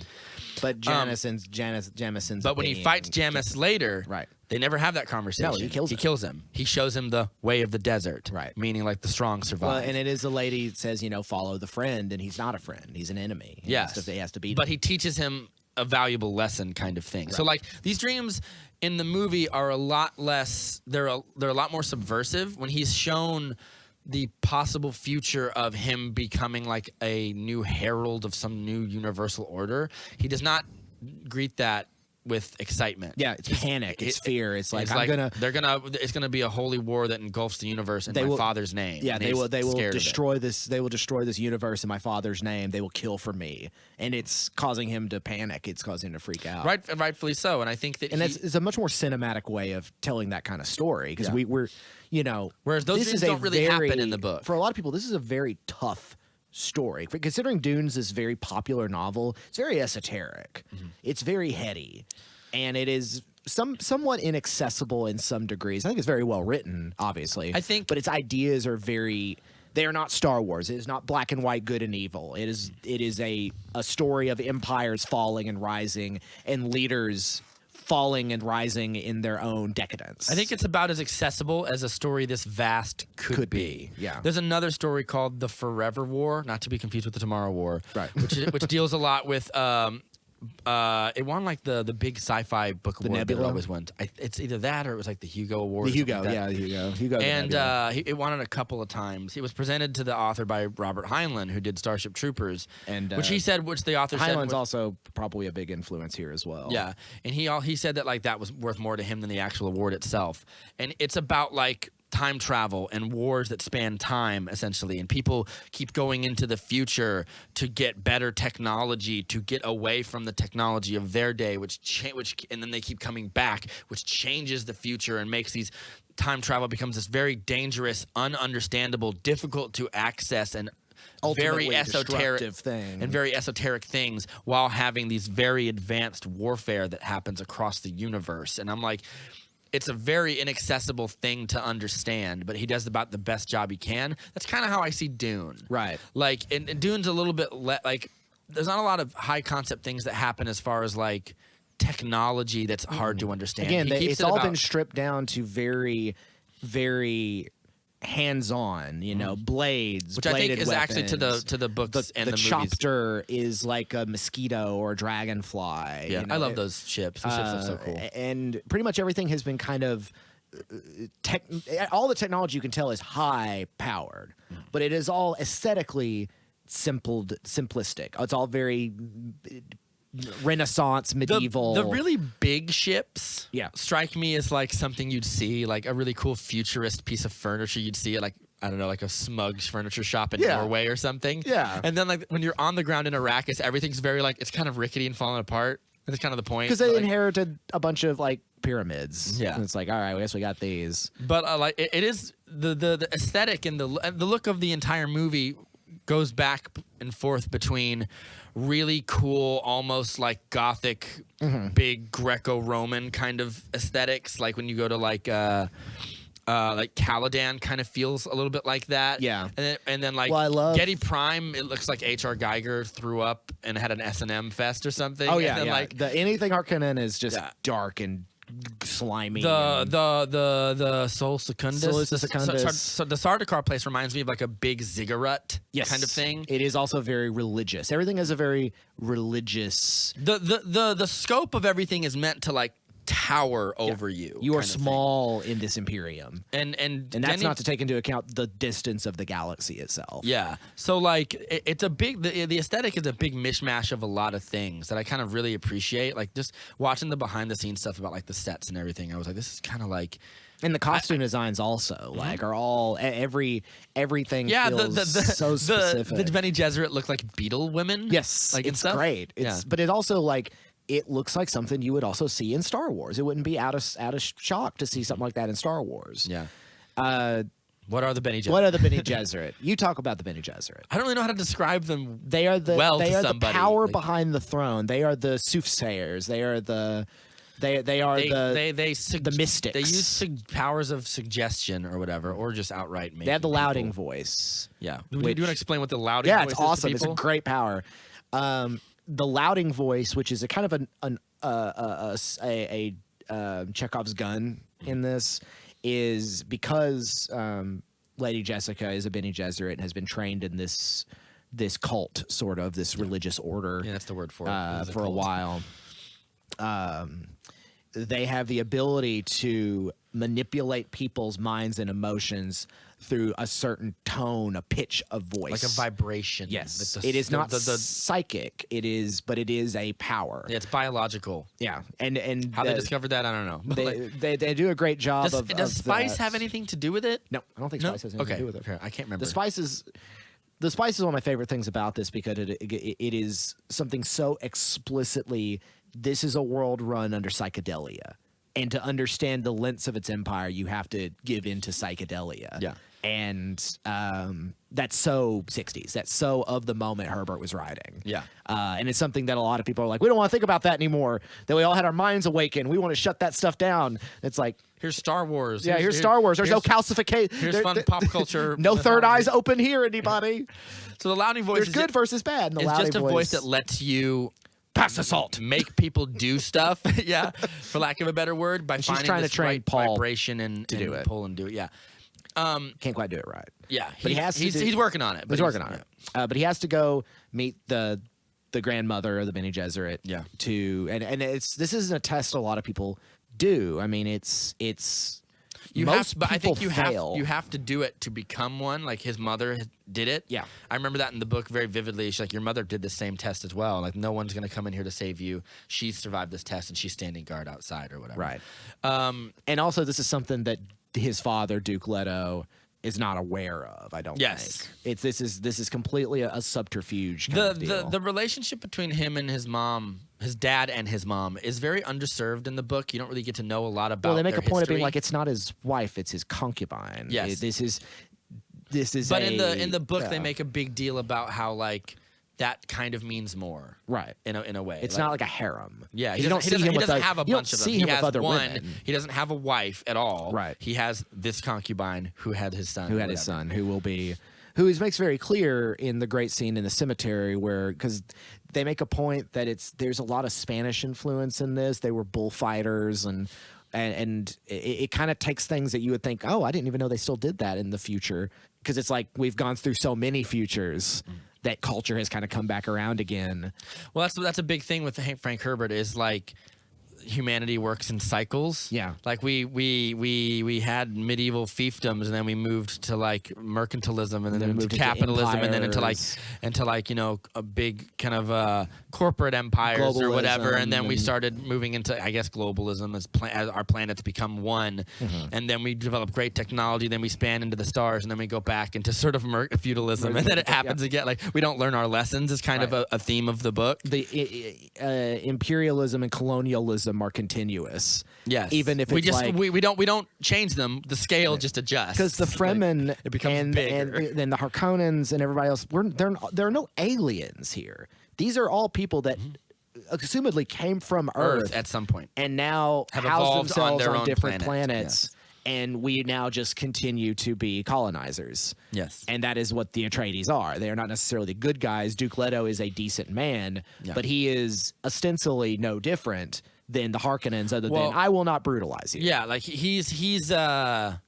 But Jamison's But when he fights Jamis later, right. They never have that conversation. No, he kills him. He kills him. He shows him the way of the desert. Right. Meaning, like, the strong survive. Well, and it is the lady that says, follow the friend, and he's not a friend. He's an enemy. He has to beat him. But he teaches him a valuable lesson kind of thing. Right. So, like, these dreams in the movie are a lot less, they're a lot more subversive. When he's shown the possible future of him becoming like a new herald of some new universal order, he does not greet that with excitement. Yeah, it's panic, it's fear. It's like, it's gonna be a holy war that engulfs the universe in my father's name. Yeah, they will destroy this. They will destroy this universe in my father's name. They will kill for me, and it's causing him to panic. It's causing him to freak out. Right, rightfully so. And I think that it's a much more cinematic way of telling that kind of story, because we're whereas those dreams don't really happen in the book. For a lot of people, this is a very tough story. Considering Dune's this very popular novel, it's very esoteric. It's very heady, and it is somewhat inaccessible in some degrees. I think it's very well written, obviously. But its ideas are they are not Star Wars. It is not black and white, good and evil. It is a story of empires falling and rising, and leaders falling and rising in their own decadence. I think it's about as accessible as a story this vast could be. Yeah. There's another story called The Forever War, not to be confused with The Tomorrow War, right? Which deals a lot with it won like the big sci-fi book award Nebula? that it always wins. It's either that or it was like the Hugo Award. The Hugo, the Hugo. And it won it a couple of times. It was presented to the author by Robert Heinlein, who did Starship Troopers, and which the author said Heinlein's also probably a big influence here as well. Yeah, and he said that, like, that was worth more to him than the actual award itself. And it's about, like, time travel and wars that span time, essentially, and people keep going into the future to get better technology, to get away from the technology of their day, and then they keep coming back, which changes the future and makes these time travel becomes this very dangerous, ununderstandable, difficult to access, and very esoteric thing, and very esoteric things, while having these very advanced warfare that happens across the universe. And I'm like, it's a very inaccessible thing to understand, but he does about the best job he can. That's kind of how I see Dune. Right. Like, and Dune's a little bit like, there's not a lot of high concept things that happen as far as, like, technology that's hard to understand. Again, it's all been stripped down to very, very hands-on, blades, which I think is weapons. actually to the books and the movies. The chopter is like a mosquito or a dragonfly. Yeah, I love those ships. Those ships are so cool. And pretty much everything has been kind of all the technology you can tell is high-powered, but it is all aesthetically simplistic. It's all very Renaissance, medieval. The really big ships strike me as like something you'd see, like a really cool futurist piece of furniture you'd see at, like, I don't know, like a Smug's furniture shop in Norway or something. Yeah. And then, like, when you're on the ground in Arrakis, everything's very, like, it's kind of rickety and falling apart. That's kind of the point. Because they inherited a bunch of, like, pyramids. Yeah. And it's like, all right, I guess we got these. But like, it is the aesthetic and the look of the entire movie goes back and forth between really cool, almost like Gothic, big Greco-Roman kind of aesthetics. Like when you go to like Caladan, kind of feels a little bit like that. Yeah. And then like I love Getty Prime, it looks like H.R. Geiger threw up and had an S&M fest or something. Oh yeah, and then, yeah. like anything Harkonnen is just dark and slimy. The Sol Secundus. Solus Secundus. So the Sardaukar place reminds me of like a big ziggurat kind of thing. It is also very religious. Everything is a very religious. The scope of everything is meant to like tower over you. You are small in this Imperium, and that's not to take into account the distance of the galaxy itself. Yeah, so like it's a big the aesthetic is a big mishmash of a lot of things that I kind of really appreciate. Like just watching the behind the scenes stuff about like the sets and everything, I was like, this is kind of like. And the costume designs also like are all everything. Yeah, feels so specific. The Bene Gesserit look like beetle women. Yes, like it's great. But it also like. It looks like something you would also see in Star Wars. It wouldn't be out of shock to see something like that in Star Wars. Yeah. What are the Bene Gesserit? What are the Bene Gesserit? You talk about the Bene Gesserit. I don't really know how to describe them. They are the the power behind the throne. They are the soothsayers. They are the the mystics. They use powers of suggestion or whatever, or just outright making. They have the louding voice. Yeah. Do you want to explain what the louding voice is? Yeah, it's awesome. To it's a great power. The louding voice, which is a kind of a Chekhov's gun in this, is because Lady Jessica is a Bene Gesserit and has been trained in this cult, sort of this religious order. Yeah, that's the word for it. For a while. They have the ability to manipulate people's minds and emotions through a certain tone, a pitch of voice, like a vibration. Yes, it is not psychic. But it is a power. Yeah, it's biological. Yeah, and how they discovered that, I don't know. They do a great job. Does spice have anything to do with it? No, I don't think spice has anything to do with it. Okay. I can't remember. The spice is one of my favorite things about this because it is something so explicitly. This is a world run under psychedelia. And to understand the lengths of its empire, you have to give in to psychedelia. Yeah. And that's so 60s. That's so of the moment Herbert was writing. Yeah. And it's something that a lot of people are like, we don't want to think about that anymore. That we all had our minds awakened. We want to shut that stuff down. It's like, here's Star Wars. Yeah, here's Star Wars. There's no calcification. Here's fun pop culture. No third eyes open here, anybody. So the louding voice There's good versus bad. And it's just a voice that lets you pass the salt. Make people do stuff, yeah, for lack of a better word, by finding trying this to train right Paul vibration and do it. pull and do it. Yeah, can't quite do it right. Yeah, but he's working on it. He's working on it. But he has to go meet the grandmother of the Bene Gesserit. Yeah. And this isn't a test a lot of people do. I mean, it's. I think you have to do it to become one. Like his mother did it. Yeah, I remember that in the book very vividly. She's like, your mother did the same test as well. Like no one's gonna come in here to save you. She survived this test and she's standing guard outside or whatever. Right. And also, this is something that his father, Duke Leto, is not aware of. I don't think. This is completely a subterfuge. Kind of deal. The relationship between him and his mom. His dad and his mom is very underserved in the book. You don't really get to know a lot about. Well, they make their a point history. of being like it's not his wife; it's his concubine. Yes, this is. But in the book, they make a big deal about how like that kind of means more, right? In a way, it's not like a harem. Yeah, he doesn't have a bunch of them. He has women. He doesn't have a wife at all. Right. He has this concubine who had his son. Who makes very clear in the great scene in the cemetery where, because they make a point that there's a lot of Spanish influence in this. They were bullfighters and it kind of takes things that you would think, oh, I didn't even know they still did that in the future. Because it's like we've gone through so many futures that culture has kind of come back around again. Well, that's a big thing with Frank Herbert is like humanity works in cycles. Yeah. Like we had medieval fiefdoms and then we moved to like mercantilism and then into capitalism and then into like a big kind of corporate empires or whatever, and then we started moving into, I guess, globalism as our planets become one, and then we develop great technology, then we span into the stars, and then we go back into sort of feudalism, and then it happens again. Like we don't learn our lessons is kind of a theme of the book. The imperialism and colonialism them are continuous. Yes, even if it's we don't change them. The scale just adjusts because the Fremen it becomes bigger. and then the Harkonnens and everybody else. There are no aliens here. These are all people that assumedly came from Earth at some point and now have house evolved themselves on their on own different planets. planets. And we now just continue to be colonizers. Yes. And that is what the Atreides are. They are not necessarily good guys. Duke Leto is a decent man, but he is ostensibly no different than the Harkonnens other than I will not brutalize you. Yeah, like he's a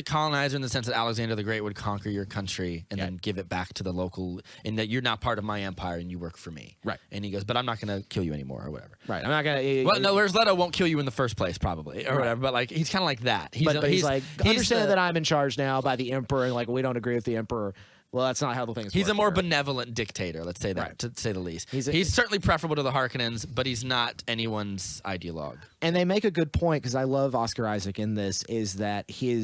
colonizer in the sense that Alexander the Great would conquer your country and then give it back to the local, and that you're not part of my empire and you work for me. Right. And he goes, but I'm not going to kill you anymore or whatever. Right. I'm not going to. Well, no, whereas Leto won't kill you in the first place probably or whatever, but like he's kind of like that. He's like, understand that I'm in charge now by the emperor, and like we don't agree with the emperor. Well, that's not how the things work. He's a more benevolent dictator, let's say that, to say the least. He's certainly preferable to the Harkonnens, but he's not anyone's ideologue. And they make a good point, because I love Oscar Isaac in this, is that he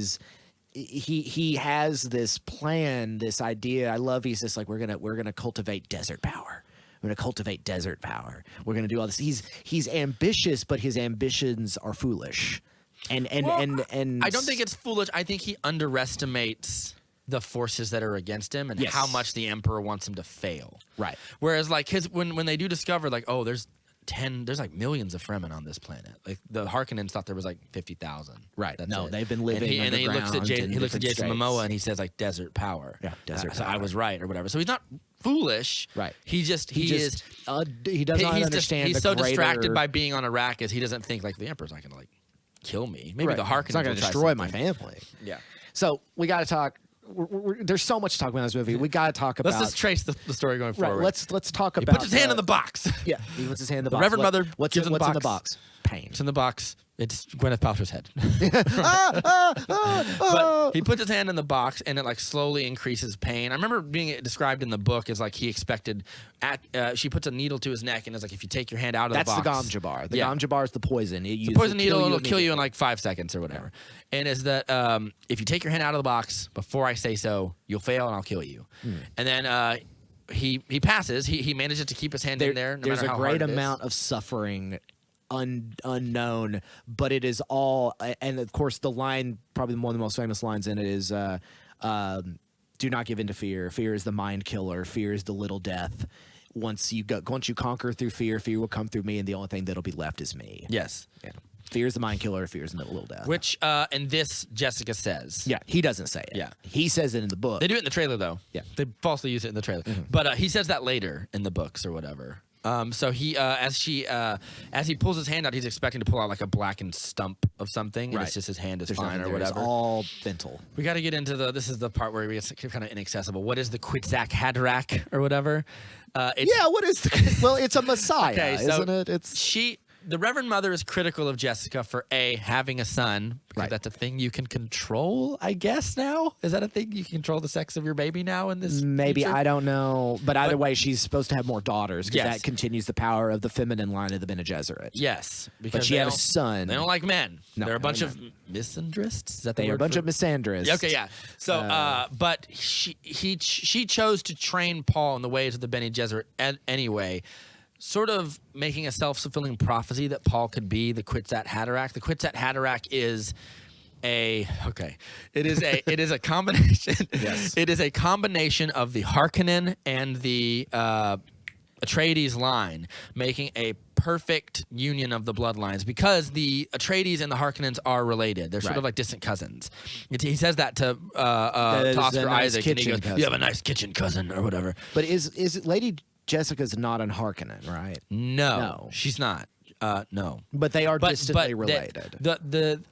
has this plan, this idea. I love he's just like, we're gonna cultivate desert power. We're gonna cultivate desert power. We're gonna do all this. He's ambitious, but his ambitions are foolish. And I don't think it's foolish. I think he underestimates the forces that are against him and how much the emperor wants him to fail. Right. Whereas like when they do discover like, oh, there's like millions of Fremen on this planet. Like the Harkonnens thought there was like 50,000. Right. That's no, it. They've been living and he looks at Jason States. Momoa and he says like desert power. Yeah, desert So power. I was right or whatever. So he's not foolish. Right. He does not understand. the He's so greater... distracted by being on Arrakis, he doesn't think like the emperor's not going to like kill me. Maybe the Harkonnens He's not going to destroy my family. Yeah. So we got to talk. There's so much to talk about in this movie. We got to talk about. Let's just trace the story going forward. Right. Let's talk about. He puts his hand in the box. Yeah, he puts his hand in the box. Reverend Mother what's gives in him the the box? Pain. It's in the box. It's Gwyneth Paltrow's head. But he puts his hand in the box and it like slowly increases pain. I remember being described in the book as like he expected. She puts a needle to his neck and is like, if you take your hand out of the box. That's the Gom Jabbar. The Gom Jabbar is the poison. The poison needle will kill you in like 5 seconds or whatever. Yeah. And is that if you take your hand out of the box before I say so, you'll fail and I'll kill you. And then he passes. He manages to keep his hand in there. No there's matter a how great hard amount of suffering unknown, but it is all, and of course the line, probably one of the most famous lines in it is do not give in to fear. Fear is the mind killer. Fear is the little death. Once you conquer through fear, fear will come through me, and the only thing that'll be left is me. Yes. Yeah. Fear is the mind killer. Fear is the little death. Which and this Jessica says. Yeah, he doesn't say it. Yeah, he says it in the book. They do it in the trailer though. Yeah, they falsely use it in the trailer, but he says that later in the books or whatever. So he, as he pulls his hand out, he's expecting to pull out like a blackened stump of something, and it's just his hand is fine or whatever. It's all dental. We got to get into this is the part where it's kind of inaccessible. What is the Kwitzak Haderach or whatever? What is well, it's a messiah, okay, so isn't it? The Reverend Mother is critical of Jessica for having a son. Because that's a thing you can control, I guess, now? Is that a thing? You can control the sex of your baby now in this Maybe, future? I don't know. But either way, she's supposed to have more daughters because that continues the power of the feminine line of the Bene Gesserit. Yes. But she had a son. They don't like men. No, they're a bunch of misandrists? Is that the word? They're a bunch of misandrists. Okay, yeah. So, but she chose to train Paul in the ways of the Bene Gesserit anyway, sort of making a self-fulfilling prophecy that Paul could be the Kwitzat Haderach. The Kwitzat Haderach is it is a combination. Yes. It is a combination of the Harkonnen and the Atreides line, making a perfect union of the bloodlines because the Atreides and the Harkonnens are related. They're sort of like distant cousins. He says that to Oscar Isaac, and he goes, "You have a nice kitchen cousin," or whatever. But is Lady Jessica's not an Harkonnen, right? No, she's not. No, but they are distantly related.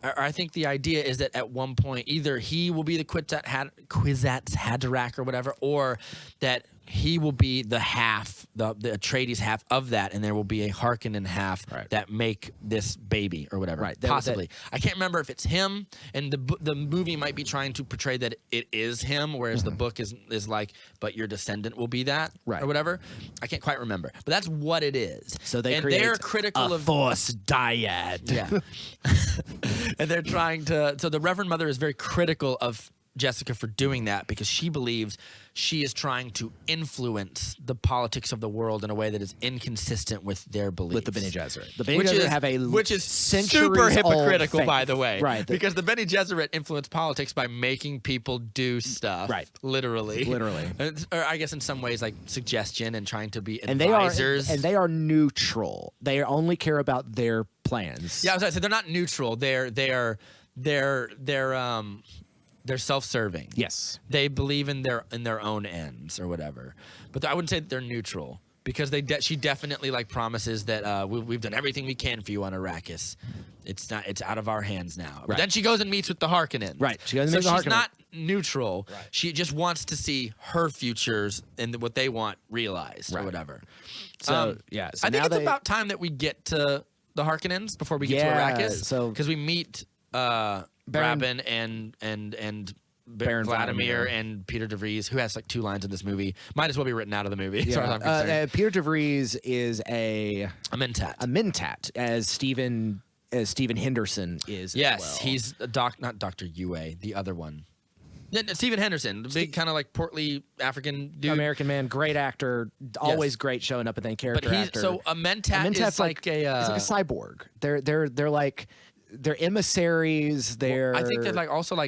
I think the idea is that at one point either he will be the Kwitzat Haderach or whatever, or that he will be the half, the Atreides half of that, and there will be a Harkonnen half that make this baby or whatever. Right, possibly. I can't remember if it's him, and the movie might be trying to portray that it is him, whereas the book is like, but your descendant will be that, or whatever. I can't quite remember, but that's what it is. So they're critical of Force dyad. Yeah, and they're trying to. So the Reverend Mother is very critical of Jessica for doing that because she believes she is trying to influence the politics of the world in a way that is inconsistent with their beliefs. With the Bene Gesserit. The Bene Gesserit have which is super hypocritical, by the way. Right. Because the Bene Gesserit influence politics by making people do stuff. Right. Literally. Or I guess in some ways like suggestion and trying to be advisors. And they are neutral. They only care about their plans. Yeah, I was going to say they're not neutral. They're self-serving. Yes. They believe in their own ends or whatever. But I wouldn't say that they're neutral because she definitely like promises that we've done everything we can for you on Arrakis. It's out of our hands now. But then she goes and meets with the Harkonnen. Right. She goes and meets with the Harkonnen. She's not neutral. Right. She just wants to see her futures and what they want realized or whatever. So yeah. So I think it's about time that we get to the Harkonnens before we get to Arrakis. So because we meet Brabin and Baron Vladimir and Peter DeVries, who has like 2 lines in this movie. Might as well be written out of the movie. As far as I'm concerned. Peter DeVries is a Mentat. A Mentat, as Stephen Henderson is. Yes, as well. he's not Dr. Yue, the other one. Stephen Henderson, the big kind of like portly African dude. American man, great actor, always great showing up and then character actor. So a Mentat is like a cyborg. They're like. They're emissaries. I think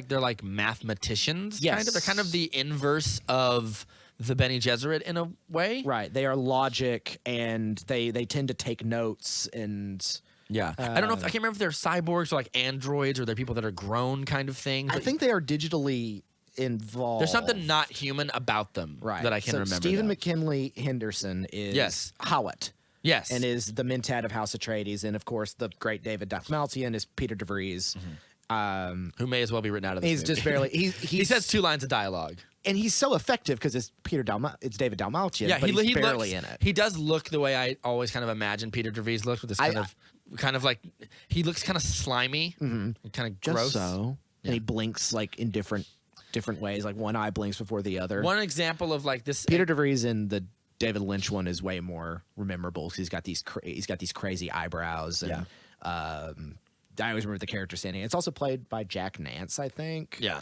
they're like mathematicians. Yes. Kind of. They're kind of the inverse of the Bene Gesserit in a way. Right. They are logic and they tend to take notes and. Yeah. I don't know. I can't remember if they're cyborgs or like androids or they're people that are grown kind of things. I think they are digitally involved. There's something not human about them that I can remember. Stephen McKinley Henderson is Hawat. Yes. And is the Mentat of House Atreides. And, of course, the great David Dastmalchian is Peter DeVries. Who may as well be written out of this movie. Just barely... He says 2 lines of dialogue. And he's so effective because it's David Dalmatian, but he's barely in it. He does look the way I always kind of imagine Peter DeVries looks with this kind of like... He looks kind of slimy, kind of gross. Just so. Yeah. And he blinks like in different ways. Like one eye blinks before the other. One example of like this... Peter DeVries in the David Lynch one is way more memorable because he's got these crazy eyebrows and I always remember the character standing. It's also played by Jack Nance, I think. Yeah.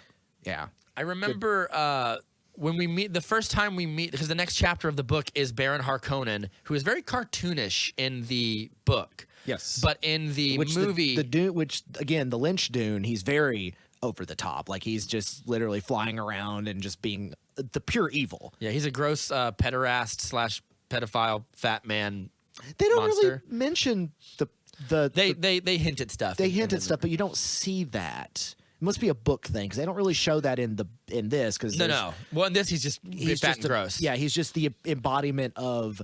I remember when we meet the first time we meet because the next chapter of the book is Baron Harkonnen, who is very cartoonish in the book. Yes, but in the movie, the Dune, which again the Lynch Dune, he's very over the top. Like he's just literally flying around and just being the pure evil. Yeah, he's a gross pederast / pedophile fat man. They don't monster. really mention they hint at stuff. They hint at stuff, but you don't see that. It must be a book thing because they don't really show that in this. Because no. Well, in this he's fat and gross. Yeah, he's just the embodiment of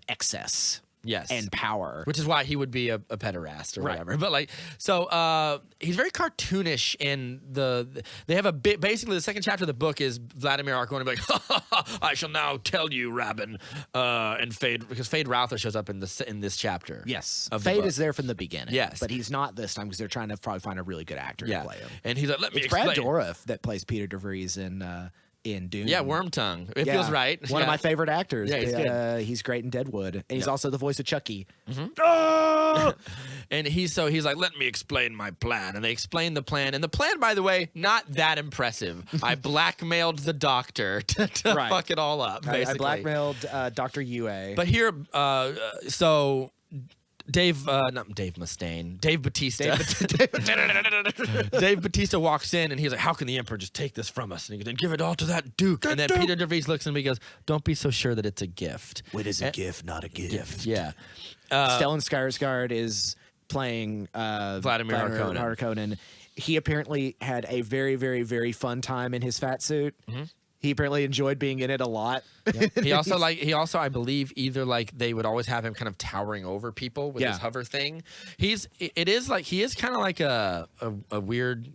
excess. Yes. And power. Which is why he would be a pederast or whatever. But like, so he's very cartoonish in they have a bit, basically the second chapter of the book is Vladimir Harkonnen like, I shall now tell you, Rabin, and Fade, because Fade Routher shows up in this chapter. Yes. Fade is there from the beginning. Yes. But he's not this time because they're trying to probably find a really good actor to play him. And he's like, let me explain. Brad Dourif that plays Peter DeVries in Dune. Yeah, Wormtongue. It feels right. One of my favorite actors. Yeah, he's good. He's great in Deadwood. And he's also the voice of Chucky. And he's like, let me explain my plan. And they explain the plan. And the plan, by the way, not that impressive. I blackmailed the doctor to fuck it all up, basically. I blackmailed Dr. Yue. But here, so... Dave Mustaine. Dave Bautista. Dave Bautista walks in and he's like, how can the Emperor just take this from us? And he goes, then give it all to that Duke. And then Peter DeVries looks at him and he goes, don't be so sure that it's a gift. It is a gift, not a gift. Yeah. Stellan Skarsgård is playing Vladimir Harkonnen. He apparently had a very, very, very fun time in his fat suit. Mm-hmm. He apparently enjoyed being in it a lot. Yeah. He also, I believe, either like they would always have him kind of towering over people with his hover thing. He is kind of like a weird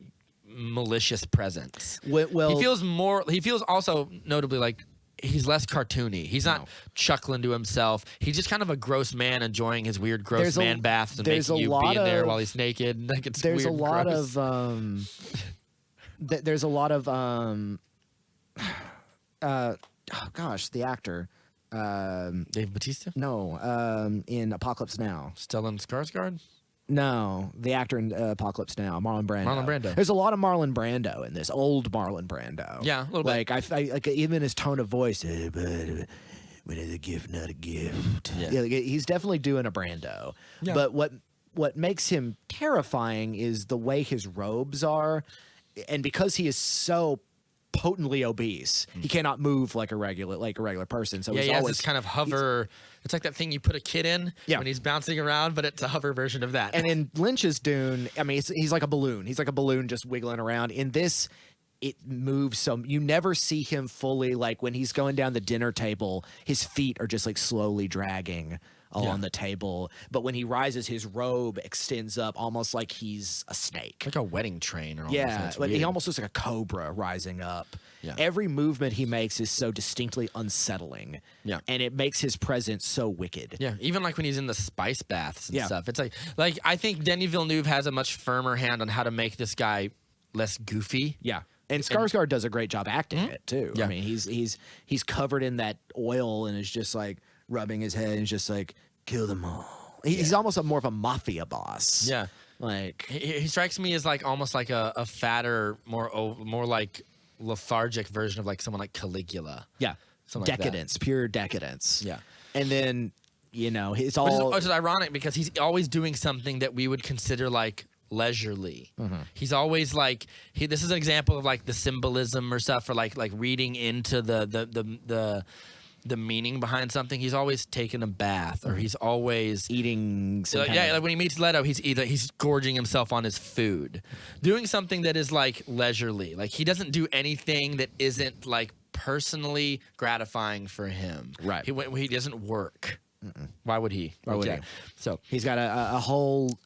malicious presence. Well, he feels also notably like he's less cartoony. He's not chuckling to himself. He's just kind of a gross man enjoying his weird gross man baths and making you be in there while he's naked. Like it's there's weird, a lot gross. There's a lot of the actor. Dave Bautista? No, in Apocalypse Now. Stellan Skarsgård? No, the actor in Apocalypse Now, Marlon Brando. Marlon Brando. There's a lot of Marlon Brando in this, old Marlon Brando. Yeah, a little bit. Like like even his tone of voice. When is a gift, not a gift. Yeah, he's definitely doing a Brando. Yeah. But what makes him terrifying is the way his robes are, and because he is so potently obese, he cannot move like a regular person. So he has this kind of hover. It's like that thing you put a kid in when he's bouncing around, but it's a hover version of that. And in Lynch's Dune, I mean, he's like a balloon. He's like a balloon just wiggling around. In this, it moves so you never see him fully. Like when he's going down the dinner table, his feet are just like slowly dragging along the table. But when he rises, his robe extends up almost like he's a snake, like a wedding train. Or like he almost looks like a cobra rising up. Yeah. Every movement he makes is so distinctly unsettling. Yeah. And it makes his presence so wicked. Yeah. Even like when he's in the spice baths and stuff. It's like I think Denis Villeneuve has a much firmer hand on how to make this guy less goofy. Yeah. And Skarsgård does a great job acting it too. Yeah. I mean, he's covered in that oil and is just like rubbing his head and just like kill them all. He's almost more of a mafia boss. Yeah. Like he strikes me as like almost like a fatter, more like lethargic version of like someone like Caligula. Yeah. Something decadence, like pure decadence. Yeah. And then, it's all which is ironic because he's always doing something that we would consider like leisurely. He's always like this is an example of like the symbolism or stuff, or like reading into the meaning behind something. He's always taking a bath, or he's always eating some like when he meets Leto, he's gorging himself on his food, doing something that is like leisurely. Like he doesn't do anything that isn't like personally gratifying for him. Right. He doesn't work. Why would he? He? So he's got a whole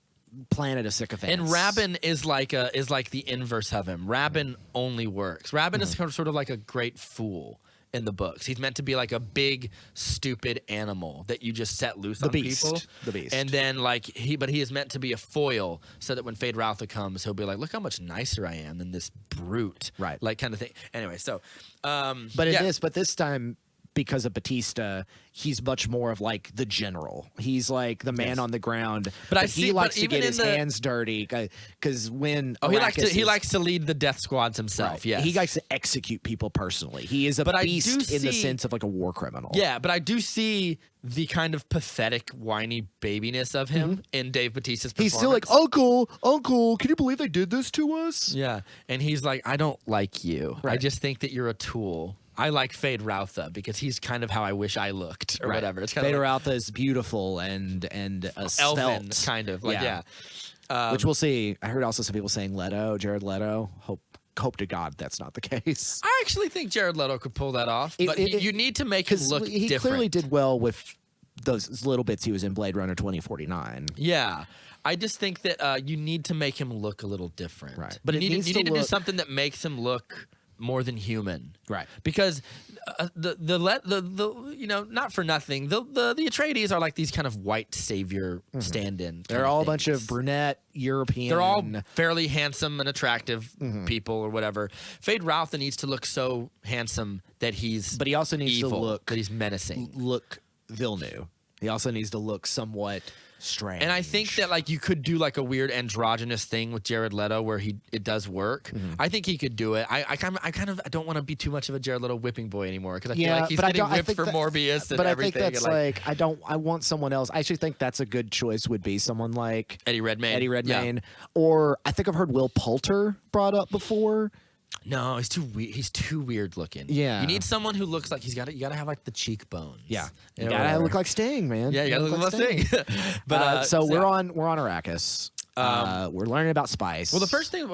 planet of sycophants. And Rabin is like the inverse of him. Rabin only works. Rabin is sort of like a great fool in the books. He's meant to be like a big, stupid animal that you just set loose on people. The beast. And then but he is meant to be a foil, so that when Fade Routha comes, he'll be like, look how much nicer I am than this brute. Right. Like kind of thing. Anyway, so but this time, because of Batista, he's much more of like the general. He's like the man on the ground. But he likes to get his hands dirty because when he likes to lead the death squads himself. Right. Yes, he likes to execute people personally. He is a beast in the sense of like a war criminal. Yeah, but I do see the kind of pathetic, whiny babiness of him in Dave Bautista's performance. He's still like, Uncle, can you believe they did this to us? Yeah, and he's like, I don't like you. Right. I just think that you're a tool. I like Fade Routha because he's kind of how I wish I looked, or whatever. It's kind Fade of Routha is beautiful and elven, svelte, kind of like which we'll see. I heard also some people saying Jared Leto. Hope to God that's not the case. I actually think Jared Leto could pull that off, but you need to make him look different. He clearly did well with those little bits he was in Blade Runner 2049. Yeah. I just think that you need to make him look a little different. Right. But you need to do something that makes him look more than human. Right. Because the not for nothing, the Atreides are like these kind of white savior stand-in. They're all a bunch of brunette European. They're all fairly handsome and attractive people or whatever. Fade Routha needs to look so handsome that he's But he also needs evil, to look that he's menacing. Look Villeneuve. He also needs to look somewhat strange. And I think that like you could do like a weird androgynous thing with Jared Leto where it does work. I think he could do it. I don't want to be too much of a Jared Leto whipping boy anymore because I feel like he's getting whipped for Morbius and everything. But I think that's I want someone else. I actually think that's a good choice would be someone like Eddie Redmayne. Or I think I've heard Will Poulter brought up before. No, he's too weird looking. Yeah, you need someone who looks like you got to have like the cheekbones. Yeah, you gotta look like Sting, man. Yeah, you gotta look like Sting. But we're on Arrakis. We're learning about spice. Well, the first thing,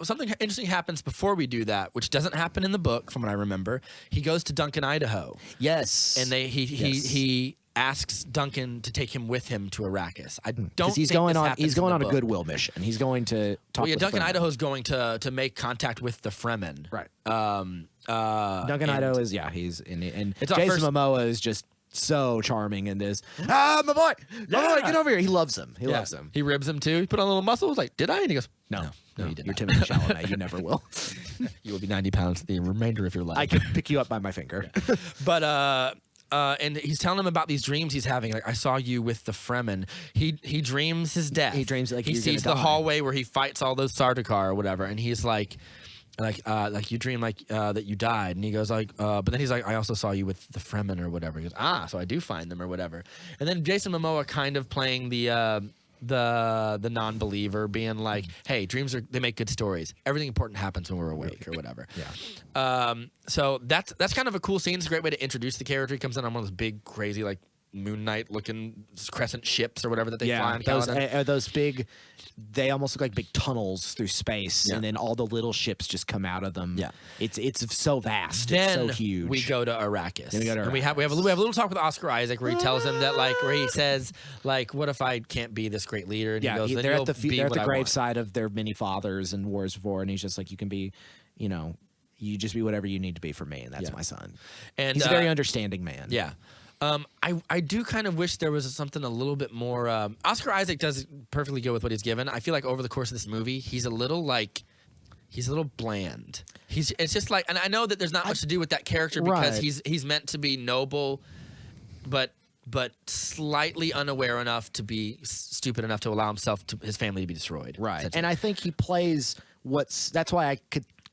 something interesting happens before we do that, which doesn't happen in the book, from what I remember. He goes to Duncan, Idaho. Yes, and he asks Duncan to take him with him to Arrakis. I don't. He's going on a goodwill mission. He's going to talk. Well, yeah, with Duncan Fremen. Idaho's going to make contact with the Fremen. Right. Duncan Idaho is he's in it, and Jason Momoa is just so charming in this. My boy, get over here. He loves him. He loves him. He ribs him too. He put on a little muscle. He's like, did I? And he goes, no, you didn't. You're Timothée Chalamet. You never will. You will be 90 pounds the remainder of your life. I could pick you up by my finger. But and he's telling him about these dreams he's having. Like, I saw you with the Fremen. He dreams his death. He dreams like he you're sees gonna the die. hallway where he fights all those Sardaukar or whatever, and he's like you dream that you died, and he goes like, but then he's like, I also saw you with the Fremen or whatever. He goes, so I do find them or whatever. And then Jason Momoa kind of playing the non-believer, being like, hey, dreams they make good stories. Everything important happens when we're awake or whatever. Yeah. So that's kind of a cool scene. It's a great way to introduce the character. He comes in on one of those big, crazy, like Moon Knight looking crescent ships or whatever that they fly on. Those big, they almost look like big tunnels through space, and then all the little ships just come out of them. Yeah, it's so vast. Then it's so huge. we go to Arrakis. Then we go to Arrakis. And we have a little talk with Oscar Isaac where he tells him that where he says what if I can't be this great leader? And he goes, they're at the they're graveside of their many fathers and wars before, and he's just like, you can be, you just be whatever you need to be for me, and that's my son. And he's a very understanding man. Yeah. I do kind of wish there was something a little bit more. Oscar Isaac does perfectly good with what he's given. I feel like over the course of this movie, he's a little bland. It's just like, and I know that there's not much to do with that character because he's meant to be noble, but slightly unaware enough to be stupid enough to allow his family to be destroyed. Right. And I think he plays that's why I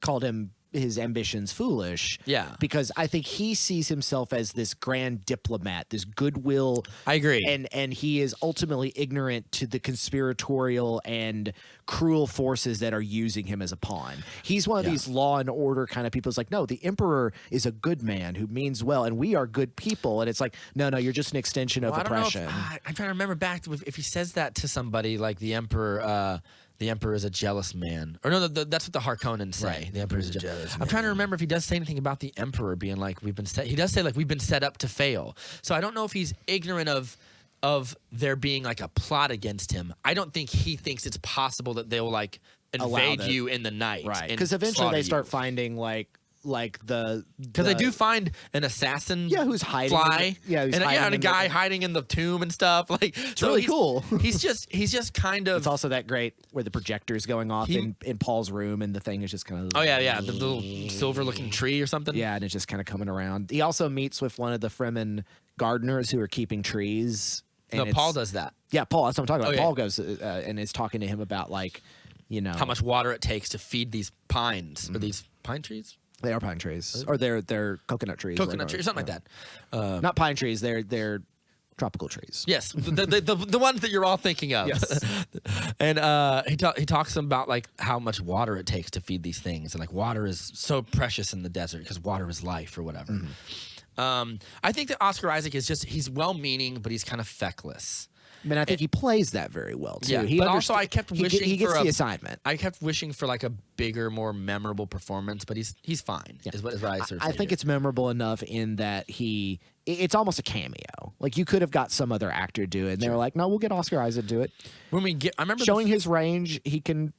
called him his ambitions foolish. Yeah. Because I think he sees himself as this grand diplomat, this goodwill. I agree. And he is ultimately ignorant to the conspiratorial and cruel forces that are using him as a pawn. He's one of these law and order kind of people. It's like, no, the emperor is a good man who means well, and we are good people. And it's like, no, you're just an extension of oppression. I'm trying to remember back to if he says that to somebody like the emperor. The emperor is a jealous man, or no, that's what the Harkonnen say. Right. The emperor is a jealous man. I'm trying to remember if he does say anything about the emperor being like he does say like we've been set up to fail. So I don't know if he's ignorant of there being like a plot against him. I don't think he thinks it's possible that they'll like invade you in the night, right? Because eventually they start finding because they do find an assassin, who's hiding, and a guy hiding in the tomb and stuff. Like, it's really cool. he's just kind of. It's also that great where the projector's going off in Paul's room, and the thing is just kind of. Oh yeah, the little silver-looking tree or something. Yeah, and it's just kind of coming around. He also meets with one of the Fremen gardeners who are keeping trees. No, Paul does that. Yeah, Paul. That's what I'm talking about. Paul goes and is talking to him about how much water it takes to feed these pines or these pine trees. They are pine trees, or they're coconut trees. Coconut trees, something like that. Not pine trees. They're tropical trees. Yes, the ones that you're all thinking of. Yes. And he talks about like how much water it takes to feed these things, and like water is so precious in the desert because water is life or whatever. Mm-hmm. I think that Oscar Isaac he's well-meaning, but he's kind of feckless. I mean, I think he plays that very well too. Yeah, but also I kept wishing he gets the assignment. I kept wishing for like a bigger, more memorable performance, but he's fine. Yeah. Is what I sort of I think it's memorable enough in that it's almost a cameo. Like you could have got some other actor do it, and they were like, "No, we'll get Oscar Isaac to do it." I remember showing his range. He can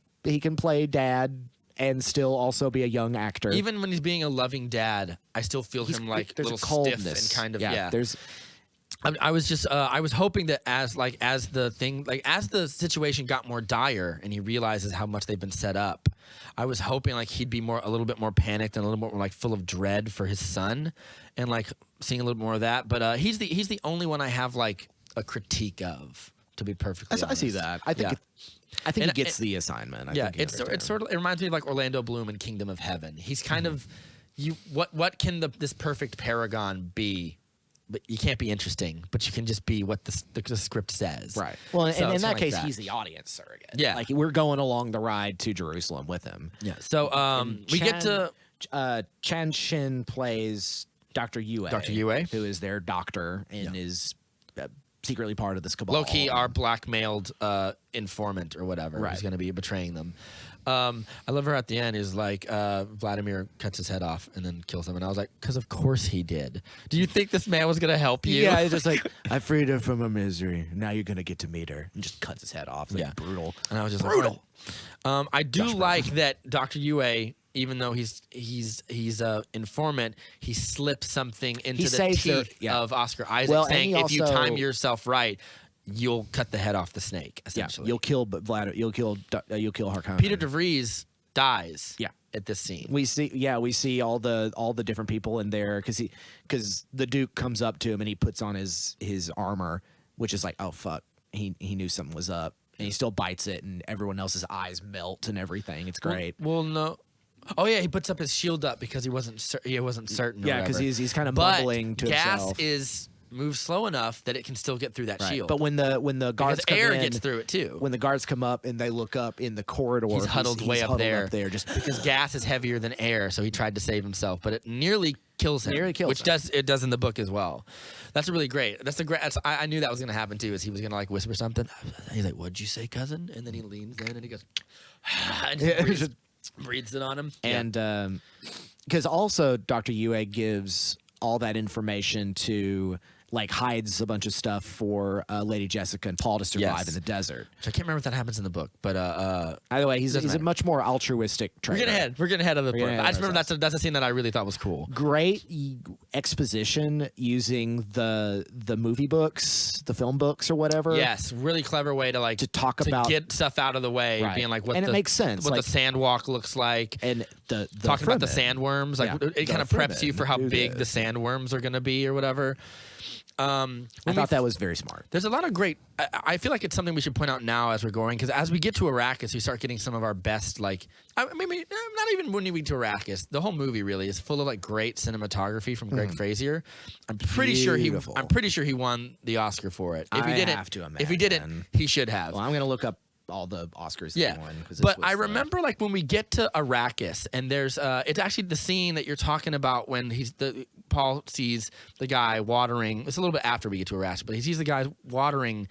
play dad and still also be a young actor. Even when he's being a loving dad, I still feel him like a little stiff and kind of There's. I was just I was hoping that as the situation got more dire and he realizes how much they've been set up, I was hoping like he'd be a little bit more panicked and a little more like full of dread for his son, and like seeing a little more of that. But he's the only one I have like a critique of, to be perfectly honest. I see that. I think he gets the assignment. It's sort of it reminds me of like Orlando Bloom in Kingdom of Heaven. He's kind of what can this perfect paragon be? But you can't be interesting, but you can just be what the script says. Right. Well, and in that case, he's the audience surrogate. Yeah. Like we're going along the ride to Jerusalem with him. Yeah. So we get to Chan Shin plays Dr. Yue. Dr. Yue, who is their doctor and is secretly part of this cabal. Low key, our blackmailed informant or whatever who's going to be betraying them. I love her at the end is like Vladimir cuts his head off and then kills him, and I was like, because of course he did. Do you think this man was gonna help you? Yeah, he's just like, I freed her from her misery. Now you're gonna get to meet her, and just cuts his head off. Like, brutal. And I was just brutal. Like, I do like that Dr. Yue, even though he's informant, he slips something into the teeth of Oscar Isaac, saying if you time yourself right, you'll cut the head off the snake. Essentially, you'll kill Harkonnen. Peter DeVries dies. Yeah. at this scene. We see all the different people in there because the Duke comes up to him and he puts on his armor, which is like, oh fuck, he knew something was up, and he still bites it, and everyone else's eyes melt and everything. It's great. Well, no. Oh yeah, he puts up his shield up because he wasn't certain. Yeah, because he's kind of mumbling to himself. Gas moves slow enough that it can still get through that shield. But when the guards come air in, gets through it too. When the guards come up and they look up in the corridor, he's huddled way up there just because gas is heavier than air, so he tried to save himself, but it nearly kills him. Which does in the book as well. That's really great. I knew that was gonna happen too. Is he was gonna like whisper something? He's like, "What'd you say, cousin?" And then he leans in and he goes, and he breathes it on him. And because also Dr. Yue gives all that information to, like, hides a bunch of stuff for Lady Jessica and Paul to survive in the desert. Which I can't remember if that happens in the book, but either way, he's a much more altruistic trader. We're getting ahead of the book. I just remember that's a scene that I really thought was cool. Great exposition using the movie books, the film books, or whatever. Yes, really clever way to talk about, get stuff out of the way, being like what it makes sense. What the sandwalk looks like, and the talking about the sandworms. Like it kind of preps you for how big the sandworms are going to be or whatever. I thought that was very smart. There's a lot of great. I feel like it's something we should point out now as we're going, because as we get to Arrakis, we start getting some of our best, like, maybe not even when we get to Arrakis. The whole movie really is full of like great cinematography from Greg Frazier. I'm pretty sure he won the Oscar for it. If he didn't, he should have. Well, I'm gonna look up all the Oscars that he won. But I remember like when we get to Arrakis, and there's it's actually the scene that you're talking about when Paul sees the guy watering. It's a little bit after we get to Arrakis, but he sees the guy watering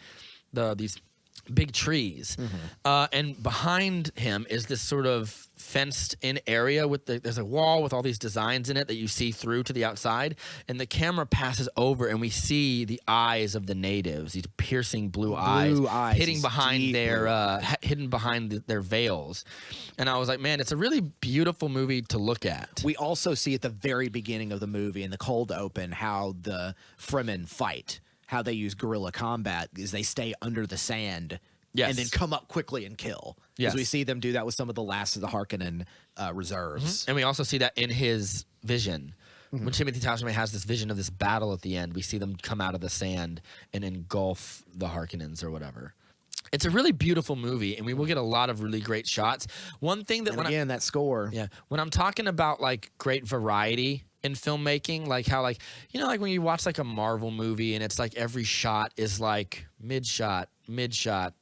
these big trees, and behind him is this sort of fenced-in area with there's a wall with all these designs in it that you see through to the outside, and the camera passes over, and we see the eyes of the natives, these piercing blue eyes hidden behind their veils, and I was like, man, it's a really beautiful movie to look at. We also see at the very beginning of the movie in the cold open how the Fremen fight. How they use guerrilla combat is they stay under the sand and then come up quickly and kill. Because we see them do that with some of the last of the Harkonnen reserves. And we also see that in his vision. When Timothy Chalamet has this vision of this battle at the end, we see them come out of the sand and engulf the Harkonnens or whatever. It's a really beautiful movie, and we will get a lot of really great shots. One thing that that score. Yeah. When I'm talking about like great variety in filmmaking, like how like when you watch like a Marvel movie and it's like every shot is like mid shot, wide shot,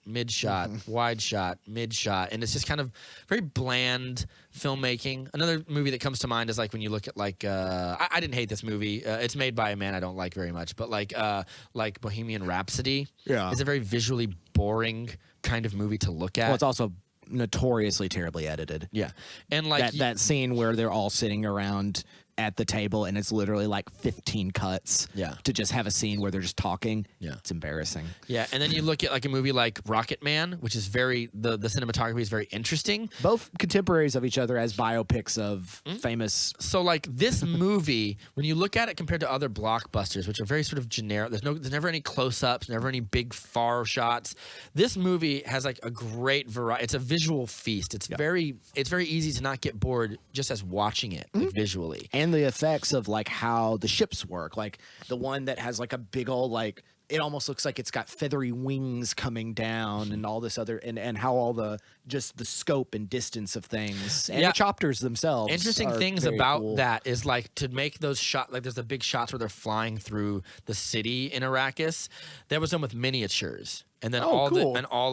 mid shot, and it's just kind of very bland filmmaking. Another movie that comes to mind is like when you look at like I didn't hate this movie. It's made by a man I don't like very much, but like Bohemian Rhapsody is a very visually boring kind of movie to look at. Well, it's also notoriously terribly edited. Yeah, and like that scene where they're all sitting around at the table and it's literally like 15 cuts to just have a scene where they're just talking. Yeah, it's embarrassing. Yeah, and then you look at like a movie like Rocket Man, which is the cinematography is very interesting. Both contemporaries of each other as biopics of famous. So like this movie, when you look at it compared to other blockbusters, which are very sort of generic, there's never any close-ups, never any big far shots. This movie has like a great variety. It's a visual feast. It's very easy to not get bored just as watching it like, visually. And the effects of like how the ships work, like the one that has like a big old like it almost looks like it's got feathery wings coming down and all this other and how all the just the scope and distance of things and the chopters themselves. Interesting things about that is like to make those shots, like there's the big shots where they're flying through the city in Arrakis. That was done with miniatures. And then all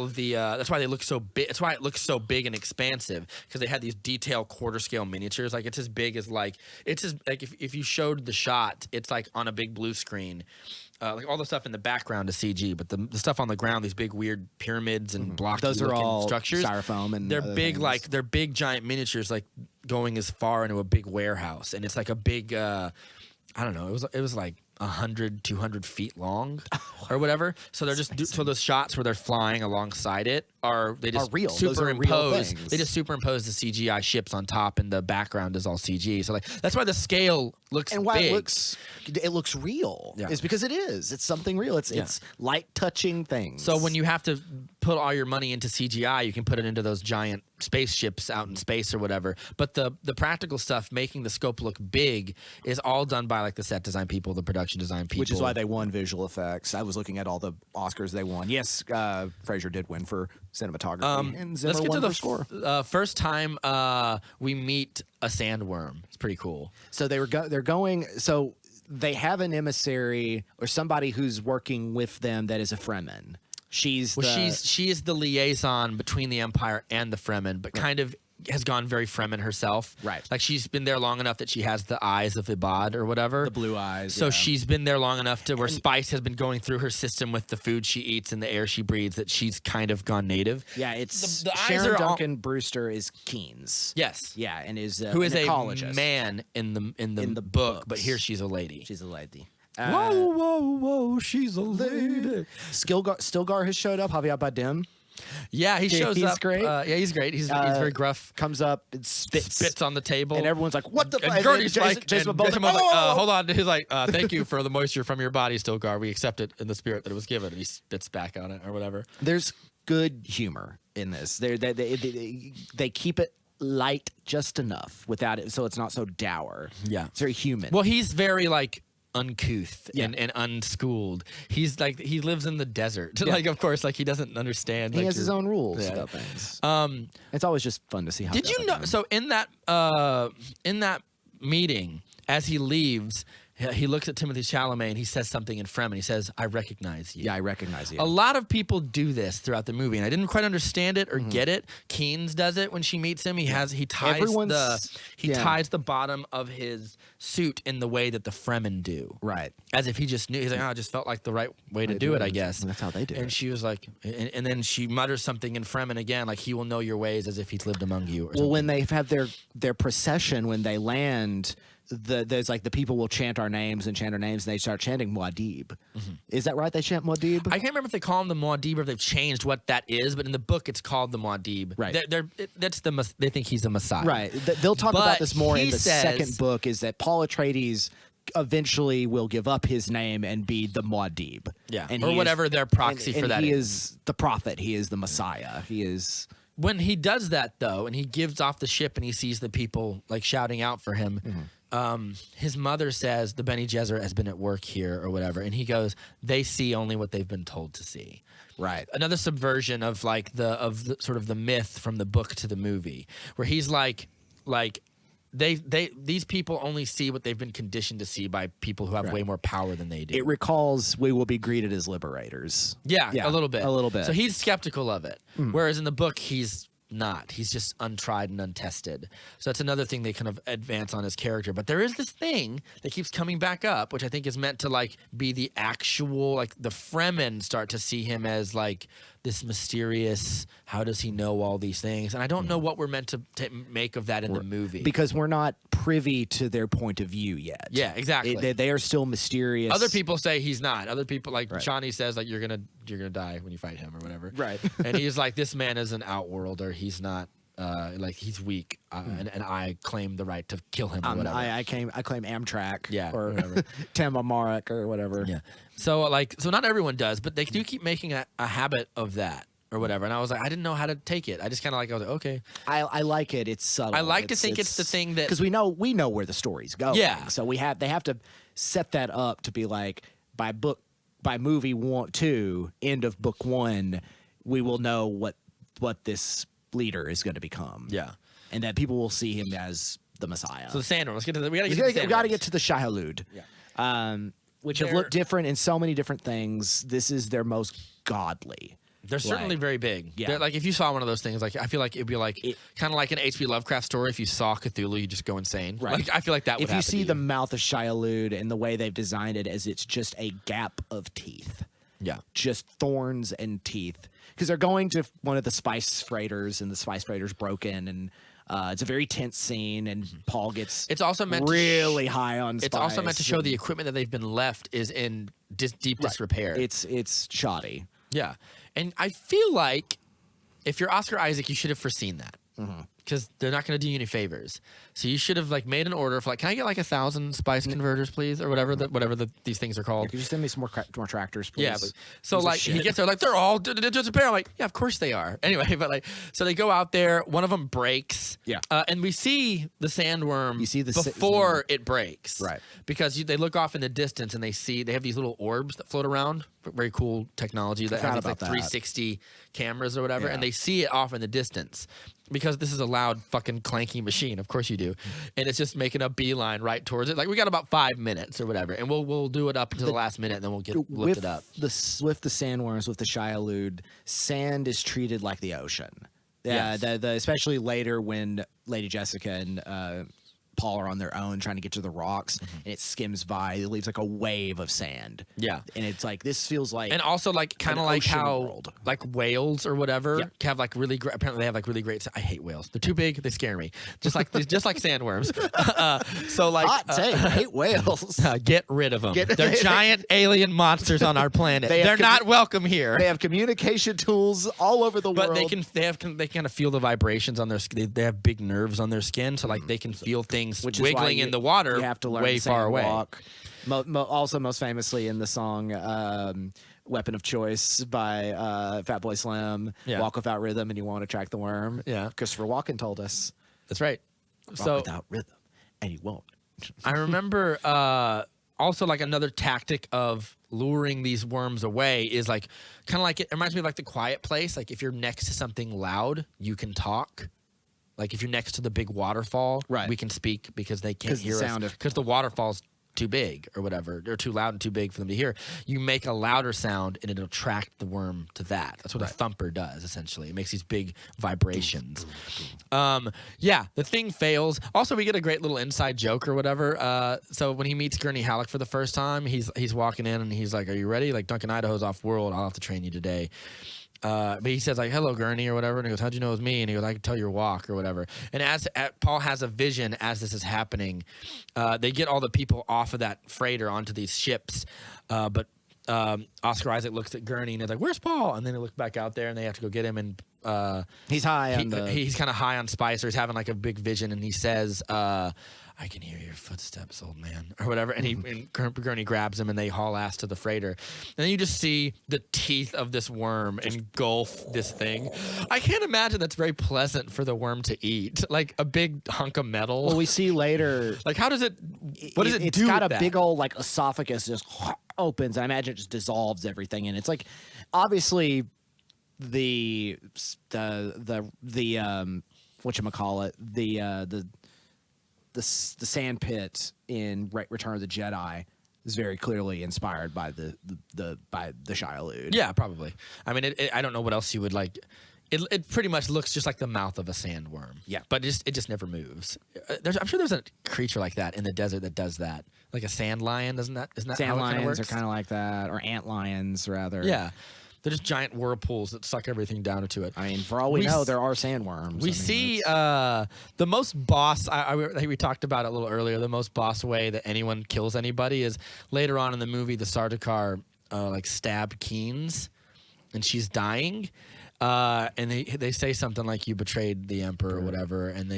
of the that's why they look so big. That's why it looks so big and expansive, because they had these detailed quarter scale miniatures. Like it's as big as like if you showed the shot, it's like on a big blue screen. Like all the stuff in the background is CG, but the stuff on the ground, these big weird pyramids and blocky those are all structures, styrofoam, and they're big things. Like they're big giant miniatures, like going as far into a big warehouse, and it's like a big I don't know, it was like 100, 200 feet long or whatever. So they're just so those shots where they're flying alongside it they just real. Those are real superimpose. things. They just superimpose the CGI ships on top, and the background is all CG. So like that's why the scale looks and why big. it looks real is because it is. It's something real. It's light touching things. So when you have to put all your money into CGI, you can put it into those giant spaceships out in space or whatever. But the practical stuff, making the scope look big, is all done by like the set design people, the production design people. Which is why they won visual effects. I was looking at all the Oscars they won. Yes, Fraser did win for cinematography, and Zimmer let's get won to for score. First time we meet a sandworm. It's pretty cool. So they're going. So they have an emissary or somebody who's working with them that is a Fremen. She is the liaison between the Empire and the Fremen, but kind of has gone very Fremen herself. Right. Like she's been there long enough that she has the eyes of Ibad or whatever. The blue eyes. So she's been there long enough to where spice has been going through her system with the food she eats and the air she breathes that she's kind of gone native. Yeah, it's the eyes Sharon are Duncan Brewster is Keynes. Yes. Yeah, and is who is an a ecologist. man in the book, but here she's a lady. She's a lady. Whoa, she's a lady. Stilgar has showed up. Javier Bardem. Yeah, he shows up. He's great. Yeah, he's great. He's very gruff. Comes up and spits on the table, and everyone's like, "What the?" And Gertie's like, Jason Momoa's like, like, "Hold on." He's like, "Thank you for the moisture from your body, Stilgar. We accept it in the spirit that it was given." And he spits back on it or whatever. There's good humor in this. They keep it light just enough without it, so it's not so dour. Yeah, it's very human. Well, he's very like uncouth and unschooled. He's like he lives in the desert. Like of course, like he doesn't understand. He like, has his own rules Yeah. about things. It's always just fun to see how. Did you know? So in that meeting, as he leaves, he looks at Timothée Chalamet and he says something in Fremen. He says, "I recognize you." Yeah, I recognize you. A lot of people do this throughout the movie, and I didn't quite understand it or get it. Keynes does it when she meets him. He ties the bottom of his suit in the way that the Fremen do. Right. As if he just knew. He's like, "Oh, it just felt like the right way to do it, I guess." And that's how they do it. And she was like, and then she mutters something in Fremen again, like, "He will know your ways as if he's lived among you." Or something. When they have their procession, when they land, there's like the people will chant our names, and they start chanting Muad'Dib. Is that right? They chant Muad'Dib? I can't remember if they call him the Muad'Dib or if they've changed what that is, but in the book it's called the Muad'Dib. Right. They think he's a Messiah. Right. They'll talk But about this more in the says- second book, is that Paul Atreides eventually will give up his name and be the Muad'Dib. Yeah. And Or he whatever their proxy and for that he is. is the prophet. He is the Messiah. He is... When he does that, though, and he gives off the ship and he sees the people like shouting out for him, his mother says the Bene Gesserit has been at work here or whatever, and he goes, "They see only what they've been told to see." Right. Another subversion of like the sort of the myth from the book to the movie, where he's like these people only see what they've been conditioned to see by people who have way more power than they do. It recalls we will be greeted as liberators. Yeah, a little bit. A little bit. So he's skeptical of it, whereas in the book he's not. He's just untried and untested. So that's another thing they kind of advance on his character. But there is this thing that keeps coming back up, which I think is meant to like be the actual, like the Fremen start to see him as like this mysterious, how does he know all these things? And I don't know what we're meant to make of that in the movie. Because we're not privy to their point of view yet. Yeah, exactly. They are still mysterious. Other people say he's not. Other people, like Chani says, like you're gonna die when you fight him or whatever. Right. And he's like, this man is an outworlder. He's not. Like he's weak, and I claim the right to kill him or whatever. I claim Amtrak, or whatever. Tamamarak or whatever. Yeah. So not everyone does, but they do keep making a habit of that or whatever. And I was like, I didn't know how to take it. I just kind of I was like, okay. I like it. It's subtle. I like to think it's the thing that, because we know where the story's going. Yeah. So they have to set that up to be like by movie 2, end of book 1, we will know what this leader is going to become. Yeah. And that people will see him as the Messiah. So the Sandworm. Let's get to we got to get to the Shai-Hulud. Yeah. Which have looked different in so many different things. This is their most godly. They're certainly very big. Yeah. They're, like if you saw one of those things, like I feel like it'd be like kind of like an H.P. Lovecraft story. If you saw Cthulhu, you just go insane. Right. Like I feel like that would if happen you see to the mouth of Shai-Hulud and the way they've designed it as it's just a gap of teeth. Yeah. Just thorns and teeth. Because they're going to one of the spice freighters, and the spice freighter's broken, and it's a very tense scene, and Paul gets really high on spice. It's also meant to show the equipment that they've been left is in deep disrepair. It's shoddy. Yeah. And I feel like if you're Oscar Isaac, you should have foreseen that. Because they're not going to do you any favors. So you should have like made an order for like, can I get like 1,000 spice converters, please, or whatever these things are called. Could you send me some more tractors, please? Yeah. So like he gets there, like they're all disappear. I'm like, yeah, of course they are. Anyway, but like, so they go out there. One of them breaks. Yeah. And we see the sandworm. You see the before it breaks, right? Because they look off in the distance and they have these little orbs that float around. Very cool technology that has like 360 cameras or whatever, and they see it off in the distance. Because this is a loud fucking clanky machine, of course you do, and it's just making a beeline right towards it. Like we got about 5 minutes or whatever, and we'll do it up until the last minute, and then we'll get lifted up. With the sandworms, with the Shia-Lud, sand is treated like the ocean. Yeah, Yes. Especially later when Lady Jessica and Paul are on their own trying to get to the rocks, and it skims by. It leaves like a wave of sand. Yeah, and it's like this feels like, and also like kind of like how world. Like whales or whatever have like really great. Apparently they have like really great. I hate whales. They're too big. They scare me. Just like sandworms. So like hot take. I hate whales. Get rid of them. They're giant alien monsters on our planet. They're not welcome here. They have communication tools all over the world. But they kind of feel the vibrations on their skin. They have big nerves on their skin, so like they can feel things wiggling in the water. You have to learn way far away. Walk. Also, most famously in the song "Weapon of Choice" by Fatboy Slim, "Walk without rhythm and you won't attract the worm." Yeah, Christopher Walken told us. That's right. Walk without rhythm and you won't. I remember also like another tactic of luring these worms away is like kind of like it reminds me of like The Quiet Place. Like if you're next to something loud, you can talk. Like if you're next to the big waterfall, we can speak because they can't hear us because the waterfall's too big or whatever. They're too loud and too big for them to hear. You make a louder sound and it'll attract the worm to that. That's what a thumper does essentially. It makes these big vibrations. The thing fails. Also, we get a great little inside joke or whatever. So when he meets Gurney Halleck for the first time, he's walking in and he's like, "Are you ready? Like Duncan Idaho's off world. I'll have to train you today." But he says like, "Hello, Gurney," or whatever, and he goes, "How'd you know it was me?" And he goes, "I can tell your walk," or whatever. And as Paul has a vision as this is happening, they get all the people off of that freighter onto these ships, but Oscar Isaac looks at Gurney and is like, "Where's Paul?" And then he looks back out there, and they have to go get him. And he's high. He's kind of high on spice, or he's having like a big vision, and he says, "I can hear your footsteps, old man," or whatever. And Gurney grabs him, and they haul ass to the freighter. And then you just see the teeth of this worm engulf this thing. I can't imagine that's very pleasant for the worm to eat, like a big hunk of metal. Well, we see later. Like, how does it? What does it do? It's got a that? big old like esophagus just opens. I imagine it just dissolves everything, and it's like obviously the whatchamacallit, the sand pit in Return of the Jedi is very clearly inspired by the Shia-Lud. Yeah, probably. I mean, I don't know what else you would like. It pretty much looks just like the mouth of a sandworm. Yeah, but it just never moves. I'm sure there's a creature like that in the desert that does that, like a sand lion. Isn't that sand how lions it works? are kind of like that, or ant lions rather. Yeah. They're just giant whirlpools that suck everything down into it. I mean, for all we know, there are sandworms. We see the most boss. I think we talked about it a little earlier. The most boss way that anyone kills anybody is later on in the movie. The Sardaukar like stabbed Keenes, and she's dying. And they say something like, "You betrayed the emperor," or whatever, and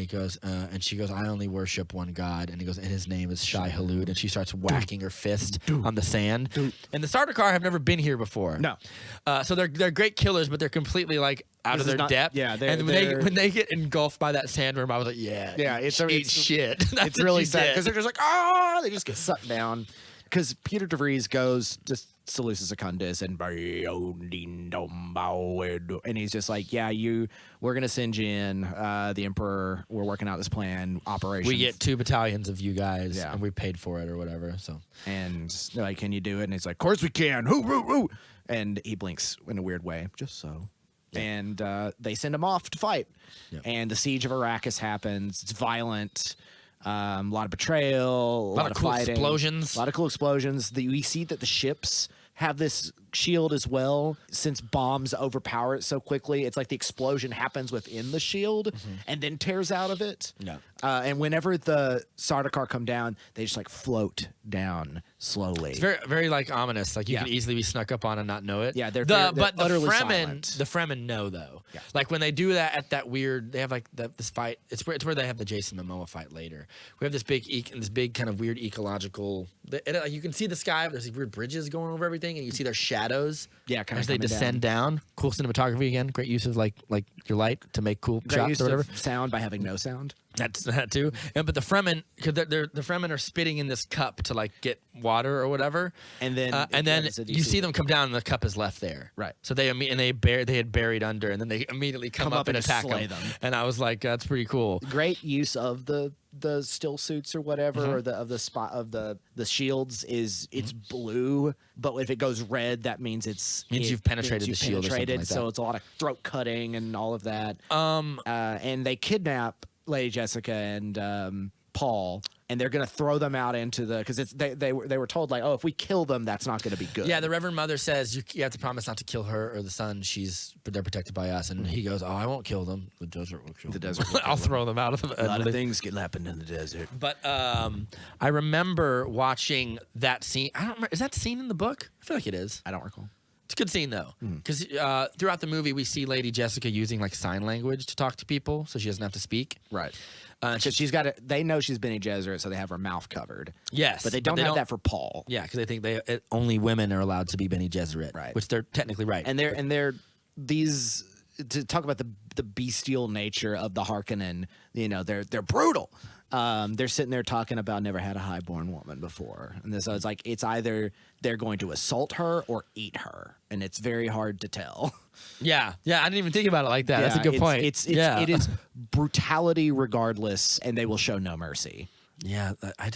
she goes, "I only worship one God," and he goes, "And his name is Shai-Hulud," and she starts whacking her fist on the sand. And the Sardaukar have never been here before. No, so they're great killers, but they're completely like out of their depth. Yeah, and when they get engulfed by that sandworm, I was like, yeah, it's shit. It's really sad because they're just like, they just get sucked down. Because Peter DeVries goes to Seleucus Secundus and he's just like, we're gonna send you in. The Emperor, we're working out this plan, operation. We get 2 battalions of you guys, and we paid for it or whatever. So, and they're like, "Can you do it?" And he's like, "Of course we can." Hoo. And he blinks in a weird way, just so. Yeah. And they send him off to fight. Yeah. And the siege of Arrakis happens. It's violent. A lot of betrayal, a lot of cool fighting, explosions. A lot of cool explosions. We see that the ships have this shield as well. Since bombs overpower it so quickly, it's like the explosion happens within the shield and then tears out of it. Yeah. And whenever the Sardaukar come down, they just like float down slowly. It's very, very like ominous. Like you Yeah. can easily be snuck up on and not know it. Yeah, they're but the utterly Fremen, silent. the Fremen know though. Yeah. Like when they do that at that weird, they have like this fight. It's where they have the Jason Momoa fight later. We have this big kind of weird ecological. You can see the sky. But there's these weird bridges going over everything, and you see their shadows. Yeah, kinda as they coming descend down. Cool cinematography again. Great use of like your light to make cool Great shots use or whatever. of sound by having no sound. That's that too. But the Fremen, because the Fremen are spitting in this cup to like get water or whatever, And then you see them come down and the cup is left there. Right. So they had buried under, and then they immediately come up and and attack slay them. them. And I was like, that's pretty cool. Great use of the still suits or whatever, or the spot of the shields is it's blue, but if it goes red, that means you've penetrated the shield or something penetrated, like that. so it's a lot of throat cutting and all of that. And they kidnap Lady Jessica and Paul, and they're gonna throw them out into the because they were told like, oh, if we kill them, that's not gonna be good. Yeah, the Reverend Mother says you have to promise not to kill her or the son. They're protected by us, and he goes, "Oh, I won't kill them. The desert will kill them. desert will I'll throw them out of the." a lot of things can happen in the desert. But I remember watching that scene. I don't remember. Is that scene in the book? I feel like it is. I don't recall. It's a good scene though, because throughout the movie we see Lady Jessica using like sign language to talk to people, so she doesn't have to speak. Right. Because she's got it. They know she's Bene Gesserit, so they have her mouth covered. Yes, but they don't have that for Paul. Yeah, because they think only women are allowed to be Bene Gesserit, Right. Which they're technically right. And they're these to talk about the bestial nature of the Harkonnen. You know, they're brutal. They're sitting there talking about never had a highborn woman before, and so it's like it's either they're going to assault her or eat her, and it's very hard to tell. Yeah, I didn't even think about it like that. That's a good point. It is brutality regardless, and they will show no mercy. Yeah, I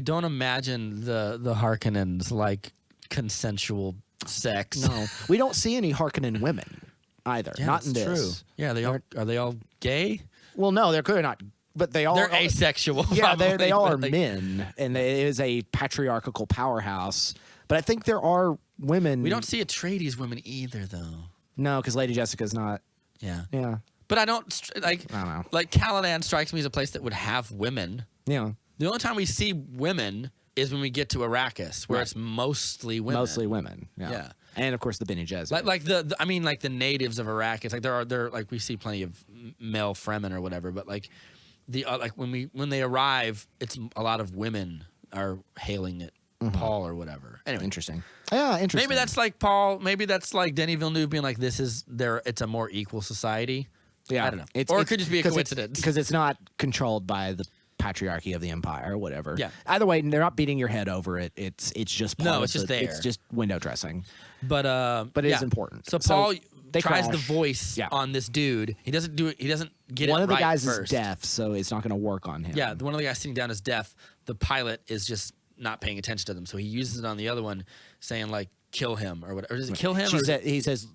don't imagine the Harkonnens like consensual sex. No, we don't see any Harkonnen women either. Yeah, not in that's this. true. Yeah, are they all gay? Well, no, they're clearly not. But they're asexual. Yeah, probably, they all are but men, and it is a patriarchal powerhouse. But I think there are women. We don't see Atreides women either, though. No, because Lady Jessica's not. Yeah. Yeah. But I don't like. I don't know. Like Caladan strikes me as a place that would have women. Yeah. The only time we see women is when we get to Arrakis, where it's mostly women. Mostly women. Yeah. Yeah. And of course the Bene Gesserit. Like the natives of Arrakis. Like there like we see plenty of male Fremen or whatever, but like like when they arrive, it's a lot of women are hailing it. Paul or whatever. Anyway, Interesting. Yeah, interesting. maybe that's like Paul. Maybe that's like Denis Villeneuve being like, "This is it's a more equal society." Yeah. I don't know. Or it could just be a coincidence. Because it's not controlled by the patriarchy of the empire or whatever. Yeah. Either way, they're not beating your head over it. It's just part No, of it's just there. It's just window dressing. But it is important. So Paul they tries crash. the voice Yeah. on this dude. He doesn't do it. He doesn't get One it of the right guys first. is deaf, so it's not going to work on him. Yeah, one of the guys sitting down is deaf. The pilot is just not paying attention to them, so he uses it on the other one, saying like, "Kill him" or whatever. Or does it kill him? He says,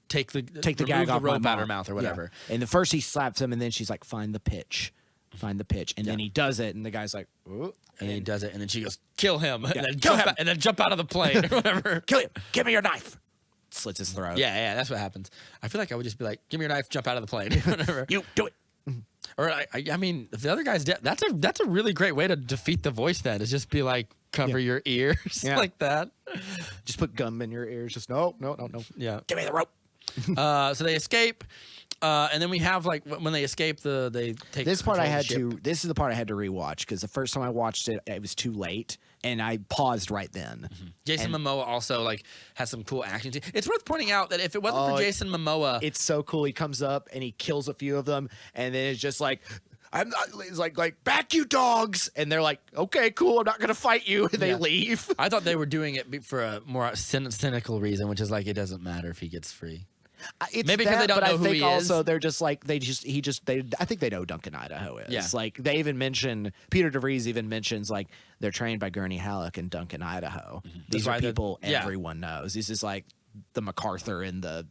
take the gag off rope my out her mouth or whatever. Yeah. And the first he slaps him, and then she's like, find the pitch. And then he does it, and the guy's like, ooh. And then he does it, and then she goes, "Kill him," and then Kill him. and then jump out of the plane or whatever. Kill him. Give me your knife. Slits his throat. Yeah, that's what happens. I feel like I would just be like, "Give me your knife, jump out of the plane," whatever. You do it. Or I mean, if the other guy's dead, that's a really great way to defeat the voice. Then is just be like, cover your ears like that. Just put gum in your ears. Just no. Yeah. Give me the rope. So they escape, and then we have like when they escape, they take This part control I of had the ship. to. This is the part I had to rewatch because the first time I watched it, it was too late, and I paused right then. Jason Momoa also like has some cool action. It's worth pointing out that if it wasn't for Jason Momoa, It's so cool. He comes up and he kills a few of them, and then it's just like, I'm not. It's like back you dogs, and they're like, okay, cool, I'm not gonna fight you, and they leave. I thought they were doing it for a more cynical reason, which is like it doesn't matter if he gets free. It's Maybe because they don't but know I who think he also is. they're just like I think they know Duncan Idaho is. Yeah. Like they even mention Peter DeVries even mentions like they're trained by Gurney Halleck and Duncan Idaho. These are why people everyone knows. This is like the MacArthur and the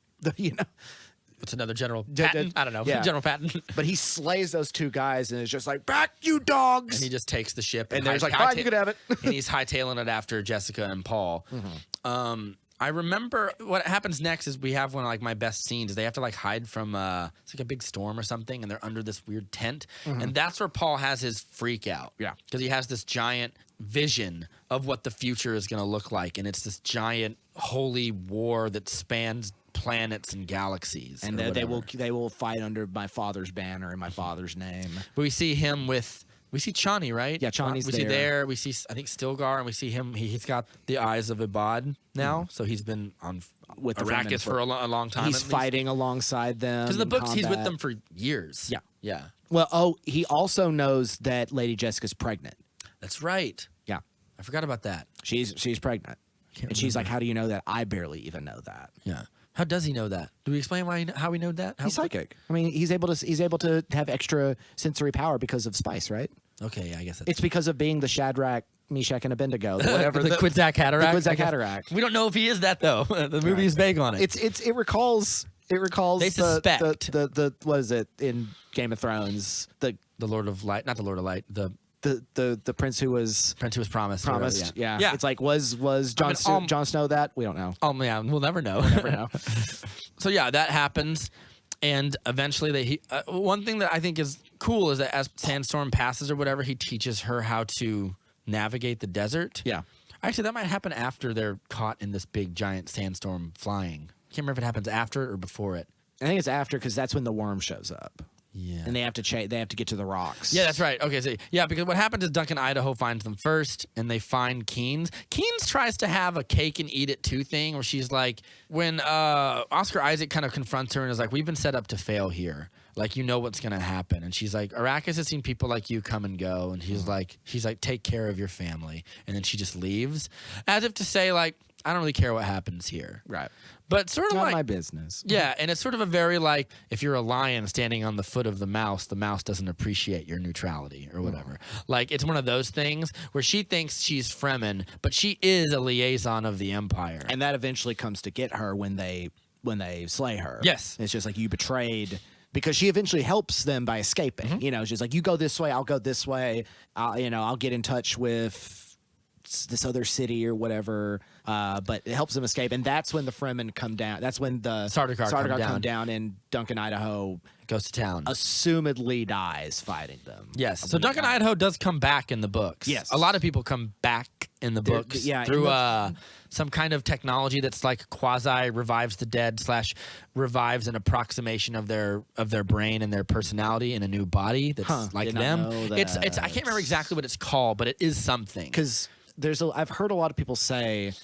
What's another General Patton? I don't know. Yeah. General Patton. But he slays those two guys and is just like, back you dogs. And he just takes the ship. And there's like, fine, you can have it. And he's hightailing it after Jessica and Paul. I remember what happens next is we have one of like my best scenes is they have to like hide from it's like a big storm or something, and they're under this weird tent. And that's where Paul has his freak out. Yeah. Because he has this giant vision of what the future is going to look like, and it's this giant holy war that spans planets and galaxies. And they will fight under my father's banner in my father's name. But we see him with. We see Chani, right? Yeah, Chani's we see there. We see, I think, Stilgar, and we see him. He's got the eyes of Ibad now, so he's been on with Arrakis for a long time. He's fighting alongside them. Because in the books, he's with them for years. Yeah. Yeah. Well, he also knows that Lady Jessica's pregnant. That's right. Yeah. I forgot about that. She's pregnant. And she's like, how do you know that? I barely even know that. Yeah. How does he know that? Do we explain how we know that? He's psychic. I mean, he's able to have extra sensory power because of spice, right? Okay, yeah, I guess it's because of being the Shadrach, Meshach, and Abednego, whatever the Kwisatz Haderach. The Kwisatz Haderach. We don't know if he is that though. The movie is vague on it. It recalls. They suspect the what is it in Game of Thrones? The Lord of Light, not the Lord of Light. The prince who was promised. Yeah. It's like was Jon Snow that? We don't know. Yeah, we'll never know. We'll never know. So yeah, that happens, and eventually one thing that I think is cool is that as Sandstorm passes or whatever, he teaches her how to navigate the desert. Yeah. Actually, that might happen after they're caught in this big giant sandstorm flying. I can't remember if it happens after it or before it. I think it's after because that's when the worm shows up. Yeah. And they have to get to the rocks. Yeah, that's right. Okay, so yeah, because what happens is Duncan Idaho finds them first, and they find Keenes. Keenes tries to have a cake and eat it too thing, where she's like, when Oscar Isaac kind of confronts her and is like, we've been set up to fail here. Like, you know what's going to happen. And she's like, Arrakis has seen people like you come and go. And she's like, take care of your family. And then she just leaves, as if to say, like, I don't really care what happens here. Right. But sort of not like my business. Yeah, and it's sort of a very like, if you're a lion standing on the foot of the mouse doesn't appreciate your neutrality or whatever. Like, it's one of those things where she thinks she's Fremen, but she is a liaison of the Empire. And that eventually comes to get her when they slay her. Yes. It's just like, you betrayed, because she eventually helps them by escaping. Mm-hmm. You know, she's like, you go this way, I'll go this way. I'll get in touch with this other city or whatever, but it helps them escape, and that's when the Fremen come down. That's when the Sardaukar come down, and Duncan Idaho goes to town, assumedly dies fighting them. Yes, so Duncan Idaho does come back in the books. Yes, a lot of people come back in the books through some kind of technology that's like quasi revives the dead / revives an approximation of their brain and their personality in a new body that's like them. It's I can't remember exactly what it's called, but it is something. Because I've heard a lot of people say,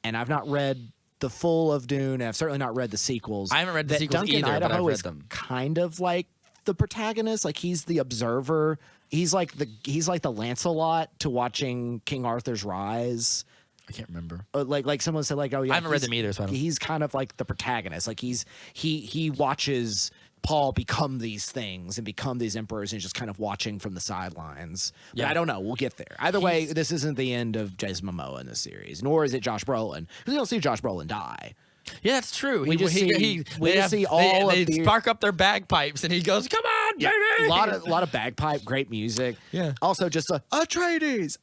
and I've not read the full of Dune, and I've certainly not read the sequels. I haven't read the sequels Duncan either, Idaho but I've read is them. Kind of like the protagonist, like he's the observer. He's like the Lancelot to watching King Arthur's rise. I can't remember. Like someone said, like, oh yeah, I haven't read them either. So he's kind of like the protagonist. Like he watches Paul become these things and become these emperors, and just kind of watching from the sidelines. But yeah, I don't know. We'll get there. Either way, this isn't the end of Jason Momoa in this series, nor is it Josh Brolin. We don't see Josh Brolin die. Yeah, that's true. We just see all they of the spark up their bagpipes, and he goes, "Come on, baby!" A lot of bagpipe, great music. Yeah. Also, just Atreides.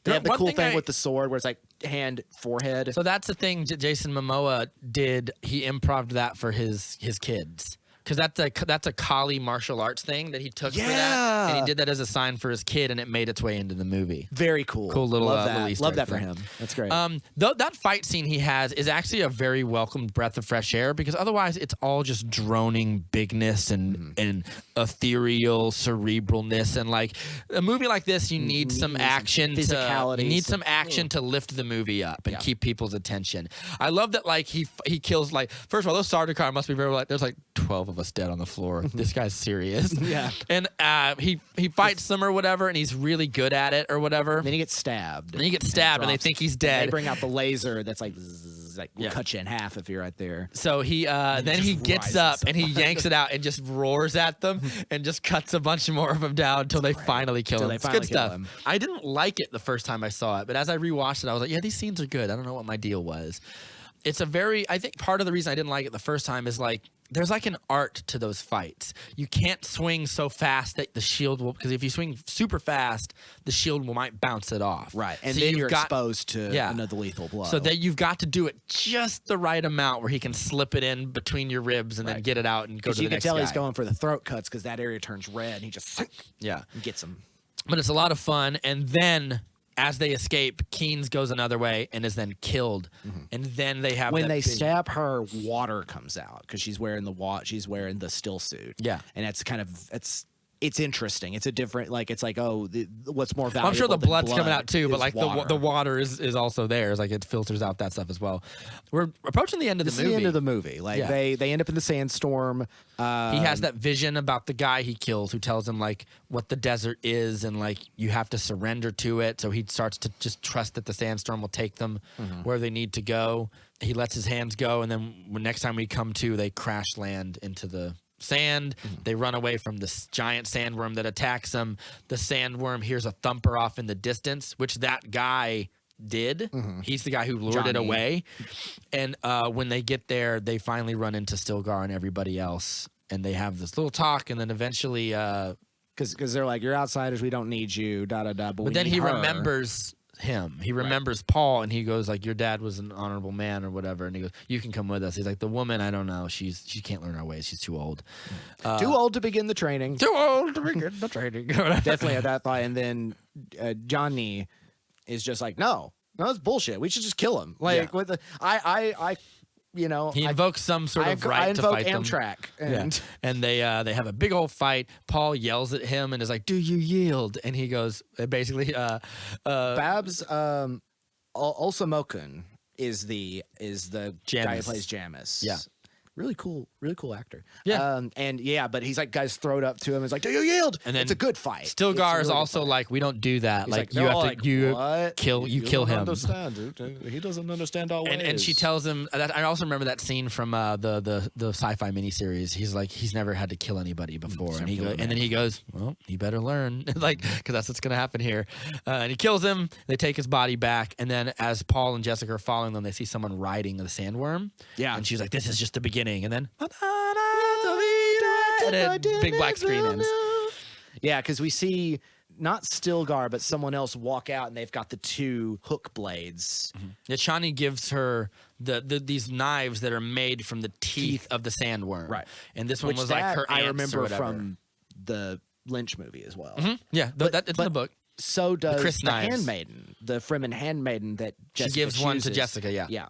They have the cool thing with the sword, where it's like hand, forehead. So that's the thing Jason Momoa did. He improv'd that for his kids. Because that's a Kali martial arts thing that he took for that, and he did that as a sign for his kid, and it made its way into the movie. Very cool. Cool little Love that for him. That's great. Though that fight scene he has is actually a very welcomed breath of fresh air, because otherwise it's all just droning bigness and ethereal cerebralness, and like a movie like this, you need some action, physicality. You need some action to lift the movie up and keep people's attention. I love that like he kills, like, first of all, those Sardaukar must be very like, there's like 12 of us dead on the floor. This guy's serious. Yeah. And he fights them or whatever, and he's really good at it or whatever. Then he gets stabbed. And they think he's dead. They bring out the laser that's like, we'll cut you in half if you're right there. So he then he gets up and he yanks it out and just roars at them and just cuts a bunch more of them down until they finally kill him. It's good stuff. I didn't like it the first time I saw it, but as I rewatched it, I was like, yeah, these scenes are good. I don't know what my deal was. It's I think part of the reason I didn't like it the first time is like, there's like an art to those fights. You can't swing so fast that the shield will, because if you swing super fast, the shield might bounce it off. Right. And so then you're exposed to another lethal blow. So that you've got to do it just the right amount where he can slip it in between your ribs and then get it out and go to the next guy. You can tell he's going for the throat cuts, because that area turns red, and he just gets him. But it's a lot of fun. And then as they escape, Keynes goes another way and is then killed. And then they have when they stab her, water comes out because she's wearing she's wearing the still suit. Yeah, and it's kind of it's interesting. It's a different what's more valuable. I'm sure the than blood's blood coming out too, but like water. the water is also there. It's like it filters out that stuff as well. We're approaching the end of the movie. The end of the movie. Like they end up in the sandstorm. He has that vision about the guy he kills who tells him like what the desert is and like you have to surrender to it. So he starts to just trust that the sandstorm will take them where they need to go. He lets his hands go, and then when next time we come to, they crash land into the sand. They run away from this giant sandworm that attacks them. The sandworm hears a thumper off in the distance, which that guy did. He's the guy who lured it away. And when they get there, they finally run into Stilgar and everybody else, and they have this little talk, and then eventually because they're like, you're outsiders, we don't need you, da da da. But then he her. remembers him. He remembers Paul, and he goes like, your dad was an honorable man or whatever, and he goes, you can come with us. He's like, the woman, I don't know, she can't learn our ways, she's too old. Too old to begin the training. Too old to begin the training. Definitely at that thought. And then Johnny is just like, no, it's bullshit, we should just kill him. Like with the he invokes some sort of right to fight them. Amtrak, and they have a big old fight. Paul yells at him and is like, "Do you yield?" And he goes, basically, Babs Olsamokun is the guy who plays Jamis. Yeah. Really cool actor. Yeah. But he's like, guys throw it up to him. He's like, do you yield? And then it's a good fight. Stilgar is also like, we don't do that. He's like you have to what? kill him. Understand. He doesn't understand our ways. And she tells him that. I also remember that scene from the sci-fi miniseries. He's like, he's never had to kill anybody before, and then he goes, well, you better learn, like, because that's what's gonna happen here. And he kills him. They take his body back, and then as Paul and Jessica are following them, they see someone riding the sandworm. Yeah, and she's like, this is just the beginning. And then big black screen ends. Yeah, because we see not Stilgar, but someone else walk out, and they've got the two hook blades. Yeah, Chani gives her these knives that are made from the teeth of the sandworm. Right. And this one was like her I aunts remember or whatever. from the Lynch movie as well. Yeah, it's in the book. So does Chris the knives. Handmaiden, the Fremen Handmaiden that Jessica she gives one to chooses. Jessica. Yeah. Yeah.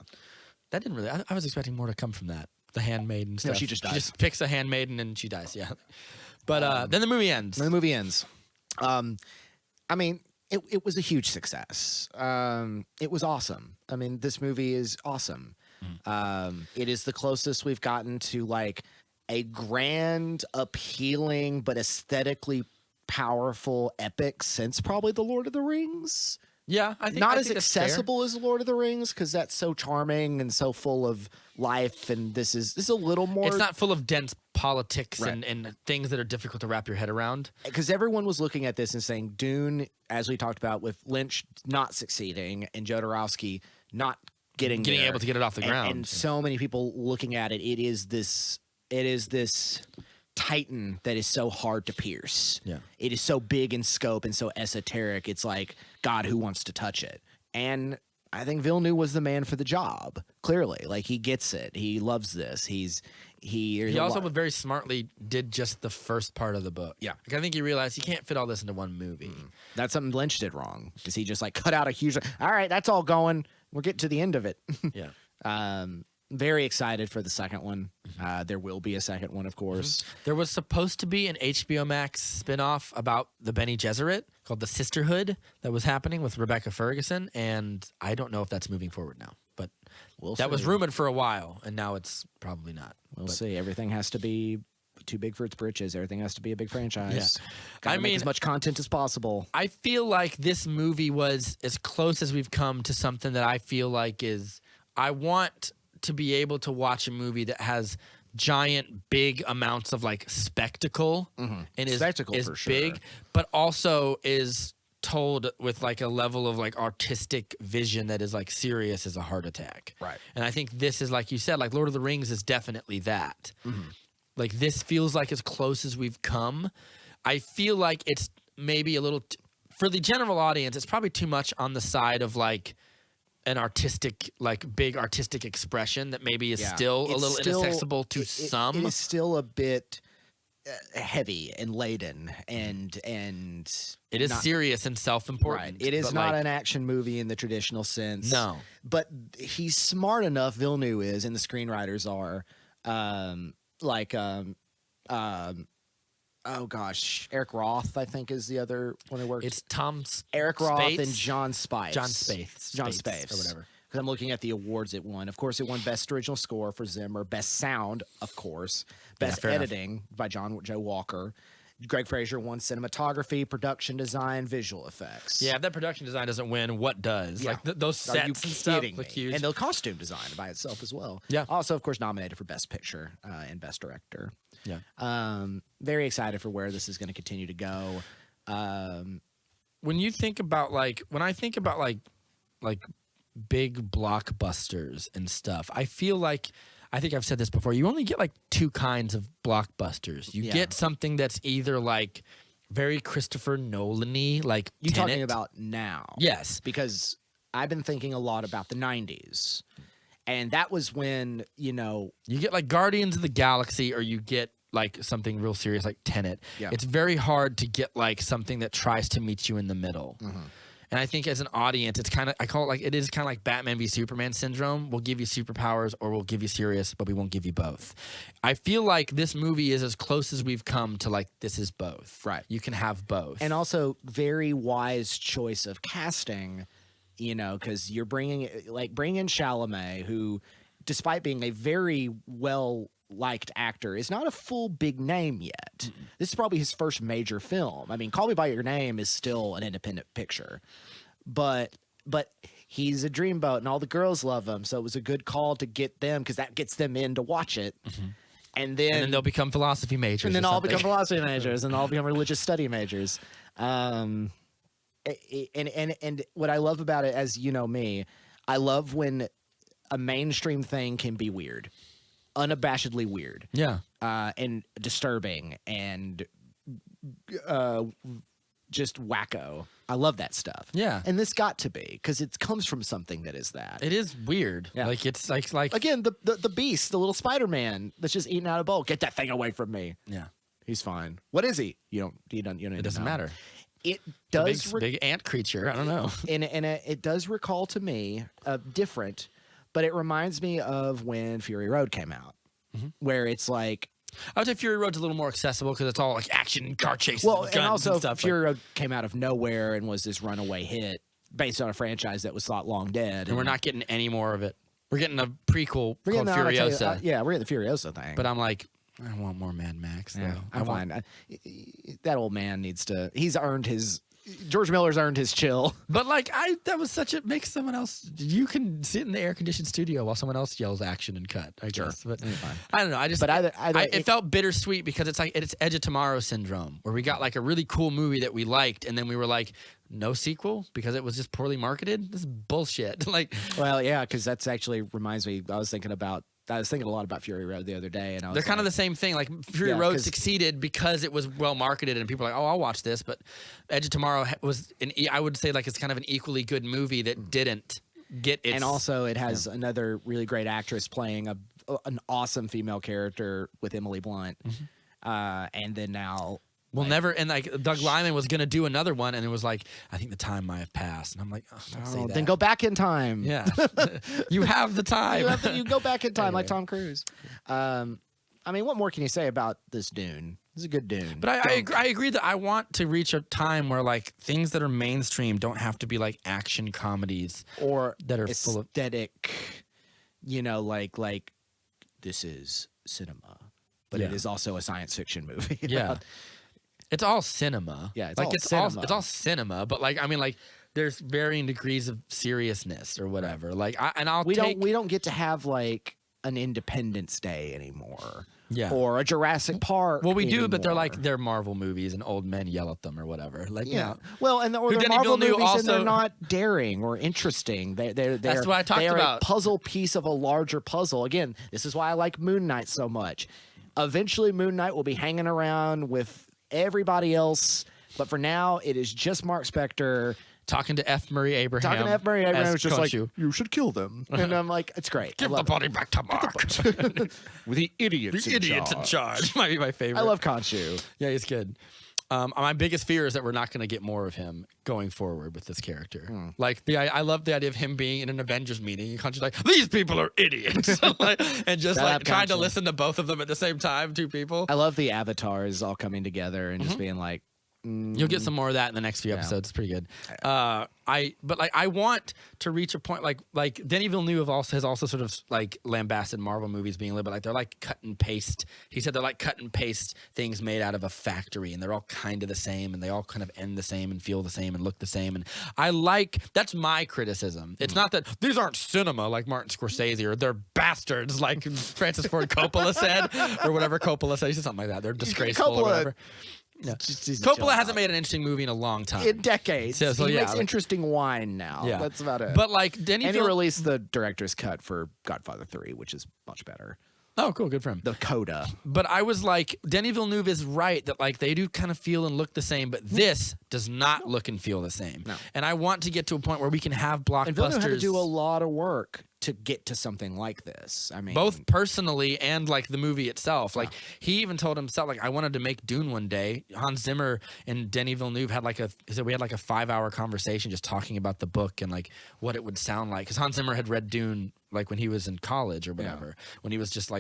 That didn't really. I was expecting more to come from that. The handmaiden stuff. No, she just dies. She just picks a handmaiden and she dies. Yeah. But then the movie ends. I mean, it was a huge success. It was awesome. I mean, this movie is awesome. It is the closest we've gotten to like a grand, appealing, but aesthetically powerful epic since probably The Lord of the Rings. Yeah, I think not I as think that's accessible as Lord of the Rings because that's so charming and so full of life, and this is a little more. It's not full of dense politics Right. and things that are difficult to wrap your head around. Because everyone was looking at this and saying Dune, as we talked about with Lynch not succeeding and Jodorowsky not getting able to get it off the ground, and so many people looking at it. It is this titan that is so hard to pierce. Yeah. It is so big in scope and so esoteric. It's like, God, who wants to touch it? And I think Villeneuve was the man for the job. Clearly, like he gets it. He loves this. He also very smartly did just the first part of the book. Yeah. Like, I think he realized he can't fit all this into one movie. That's something Lynch did wrong. Because he just like cut out a huge. All right, that's all going. We're getting to the end of it. Yeah. Very excited for the second one. There will be a second one, of course. There was supposed to be an HBO Max spinoff about the Bene Gesserit called The Sisterhood that was happening with Rebecca Ferguson, and I don't know if that's moving forward now. But that was rumored for a while, and now it's probably not. We'll see. Everything has to be too big for its britches. Everything has to be a big franchise. Yeah. Gotta make as much content as possible. I feel like this movie was as close as we've come to something that I feel like is I want to be able to watch a movie that has giant, big amounts of like spectacle and is for sure. big, but also is told with like a level of like artistic vision that is like serious as a heart attack. Right. And I think this is, like you said, like Lord of the Rings is definitely that. Like this feels like as close as we've come. I feel like it's maybe a little for the general audience, it's probably too much on the side of like an artistic, like big artistic expression that maybe is still a little inaccessible to some. It is still a bit. heavy and laden and it is serious and self-important. Right. It is not an action movie in the traditional sense. No. But he's smart enough, Villeneuve is, and the screenwriters are, oh gosh, Eric Roth, I think, is the other one who works. It's Tom Eric Roth Spates? and John Spice. John Space or whatever. Because I'm looking at the awards it won. Of course, it won Best Original Score for Zimmer, Best Sound, of course, Best Editing by Joe Walker. Greg Fraser won Cinematography, Production Design, Visual Effects. Yeah, if that production design doesn't win, what does? Yeah. Like those sets and stuff look huge. And the costume design by itself as well. Yeah. Also, of course, nominated for Best Picture and Best Director. Yeah. Very excited for where this is going to continue to go. When you think about when I think about big blockbusters and stuff, I feel like, I think I've said this before, you only get like two kinds of blockbusters. You get something that's either like very Christopher Nolan-y, like You Tenet. talking about now? Yes. Because I've been thinking a lot about the 90s. And that was when, you get like Guardians of the Galaxy, or you get like something real serious like Tenet. Yeah. It's very hard to get like something that tries to meet you in the middle. Mm-hmm. And I think as an audience, it's kind of, I call it like, it is kind of like Batman v Superman syndrome. We'll give you superpowers or we'll give you serious, but we won't give you both. I feel like this movie is as close as we've come to like, this is both. Right. You can have both. And also very wise choice of casting, because you're bringing in Chalamet, who, despite being a very well-liked actor, is not a full big name yet. Mm-hmm. This is probably his first major film. I mean, Call Me By Your Name is still an independent picture. But he's a dreamboat, and all the girls love him, so it was a good call to get them, because that gets them in to watch it. Mm-hmm. And then they'll become philosophy majors. And then all become philosophy majors, and all become religious study majors. And what I love about it, as you know me, I love when a mainstream thing can be weird, unabashedly weird, and disturbing, and just wacko. I love that stuff. Yeah, and this got to be, because it comes from something that is that. It is weird. Yeah. Like it's like again, the beast, the little Spider-Man that's just eating out of a bowl. Get that thing away from me. Yeah, he's fine. What is he? You don't. It doesn't matter. It does big ant creature. I don't know. and it does recall to me different, but it reminds me of when Fury Road came out, where it's like, I would say Fury Road's a little more accessible because it's all like action, car chases, guns and also and stuff. Fury Road came out of nowhere and was this runaway hit based on a franchise that was thought long dead, and we're not getting any more of it. We're getting a prequel called Furiosa. We're getting the Furiosa thing. But I'm like, I want more Mad Max. Though. Yeah, I'm fine. That old man needs to. George Miller's earned his chill. But like, that was such a, makes someone else. You can sit in the air conditioned studio while someone else yells action and cut. I guess, but I don't know. It felt bittersweet because it's like it's Edge of Tomorrow syndrome, where we got like a really cool movie that we liked, and then we were like, no sequel because it was just poorly marketed. This is bullshit. Like, well, yeah, because that's actually reminds me. I was thinking a lot about Fury Road the other day, and they're kind of the same thing. Like Fury Road succeeded because it was well marketed, and people were like, "Oh, I'll watch this." But Edge of Tomorrow was, I would say, like it's kind of an equally good movie that didn't get its. And also, it has another really great actress playing an awesome female character with Emily Blunt, and then now. We'll never, and like Doug Liman was going to do another one, and it was like, I think the time might have passed. And I'm like, don't say that. Then go back in time. Yeah. You have the time. You go back in time like Tom Cruise. I mean, what more can you say about this Dune? It's a good Dune. But I agree that I want to reach a time where like things that are mainstream don't have to be like action comedies or that are aesthetic, like this is cinema, but it is also a science fiction movie. Yeah. It's all cinema. Yeah, it's all cinema. But like, I mean, like, there's varying degrees of seriousness or whatever. Like, we don't get to have like an Independence Day anymore. Yeah. Or a Jurassic Park. Well, we do, but they're Marvel movies, and old men yell at them or whatever. Like, yeah. Well, and they're Marvel movies, and they're not daring or interesting. That's what I talked about. A puzzle piece of a larger puzzle. Again, this is why I like Moon Knight so much. Eventually, Moon Knight will be hanging around with everybody else, but for now it is just Mark Spector talking to F. Murray Abraham. Talking to F. Murray Abraham was just like, Khonshu. you should kill them. And I'm like, it's great. Give the body back to Mark. With the idiots The idiots in charge might be my favorite. I love Khonshu. Yeah, he's good. My biggest fear is that we're not going to get more of him going forward with this character. Like I love the idea of him being in an Avengers meeting and Khonshu's like, these people are idiots, and just like trying to listen to both of them at the same time, two people. I love the avatars all coming together and just being like, You'll get some more of that in the next few episodes. It's pretty good. I want to reach a point like Denis Villeneuve has also sort of like lambasted Marvel movies being a little bit like they're like cut and paste. He said they're like cut and paste things made out of a factory, and they're all kind of the same, and they all kind of end the same and feel the same and look the same. And that's my criticism. It's not that these aren't cinema like Martin Scorsese, or they're bastards like Francis Ford Coppola said, or whatever Coppola said. He said something like that. They're disgraceful or whatever. Yeah. Coppola hasn't made an interesting movie in a long time. In decades. So he yeah, makes interesting wine now. Yeah. That's about it. But like he released the director's cut for Godfather 3, which is much better. Oh, cool. Good for him. The coda. But I was like, Denis Villeneuve is right that like they do kind of feel and look the same, but this does not look and feel the same. No. And I want to get to a point where we can have blockbusters. And Villeneuve had to do a lot of work to get to something like this. I mean, both personally and like the movie itself. Like he even told himself, like, I wanted to make Dune one day. Hans Zimmer and Denis Villeneuve had like we had like a 5-hour conversation just talking about the book and like what it would sound like. Because Hans Zimmer had read Dune like when he was in college or whatever, when he was just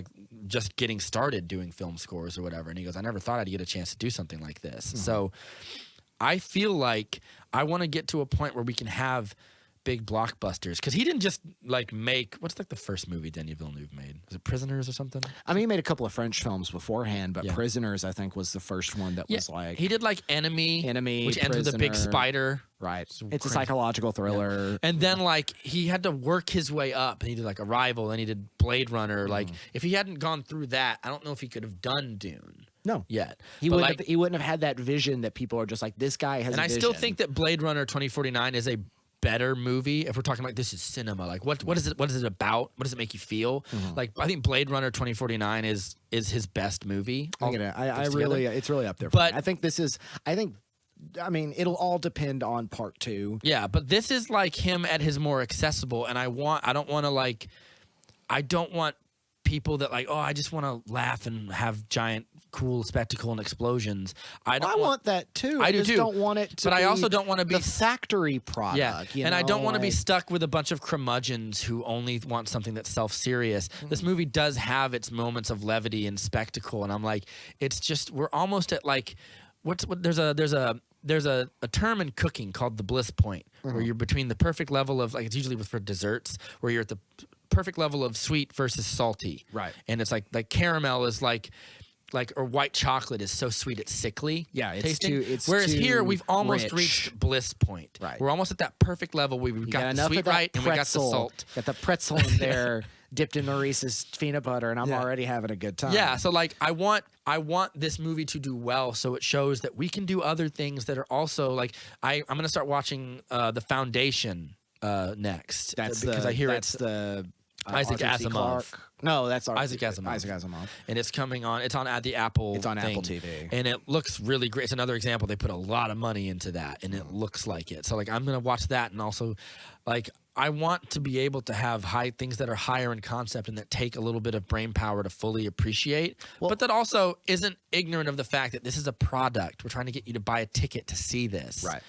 getting started doing film scores or whatever. And he goes, I never thought I'd get a chance to do something like this. Mm-hmm. So I feel like I want to get to a point where we can have big blockbusters, because he didn't just like make what's like the first movie Denis Villeneuve made? Was it Prisoners or something? I mean, he made a couple of French films beforehand, but Prisoners I think was the first one that was like he did like Enemy, which ends with a big spider. Right, it's a psychological thriller. Yeah. And then like he had to work his way up, and he did like Arrival, and he did Blade Runner. Like if he hadn't gone through that, I don't know if he could have done Dune. No, yet he wouldn't have had that vision that people are just like, this guy has. And I still think that Blade Runner 2049 is a better movie if we're talking like this is cinema. Like what is it about? What does it make you feel? Like I think Blade Runner 2049 is his best movie. It's really up there. But I mean, it'll all depend on part 2. Yeah, but this is like him at his more accessible, and I don't want people that like, oh, I just want to laugh and have giant cool spectacle and explosions. I want that too. I do just too. Don't want it to. But I also don't want to be the factory product. Yeah, I don't want to be stuck with a bunch of curmudgeons who only want something that's self-serious. This movie does have its moments of levity and spectacle, and I'm like, it's just we're almost at like, there's a term in cooking called the bliss point, where you're between the perfect level of like, it's usually for desserts, where you're at the perfect level of sweet versus salty. Right. And it's like caramel is like or white chocolate is so sweet it's sickly. Yeah, whereas here we've almost reached bliss point. Right. We're almost at that perfect level where we've got the sweet right and we got the salt. Got the pretzel in there dipped in Maurice's peanut butter, and I'm already having a good time. Yeah, so like I want this movie to do well, so it shows that we can do other things that are also like I'm gonna start watching The Foundation next. Because I hear it's the Isaac Asimov. No, that's Isaac Asimov. Isaac Asimov. And it's coming on. It's on at the Apple. It's on thing, Apple TV, and it looks really great. It's another example. They put a lot of money into that, and it looks like it. So like I'm gonna watch that, and also like I want to be able to have things that are higher in concept and that take a little bit of brain power to fully appreciate, but that also isn't ignorant of the fact that this is a product. We're trying to get you to buy a ticket to see this. Right.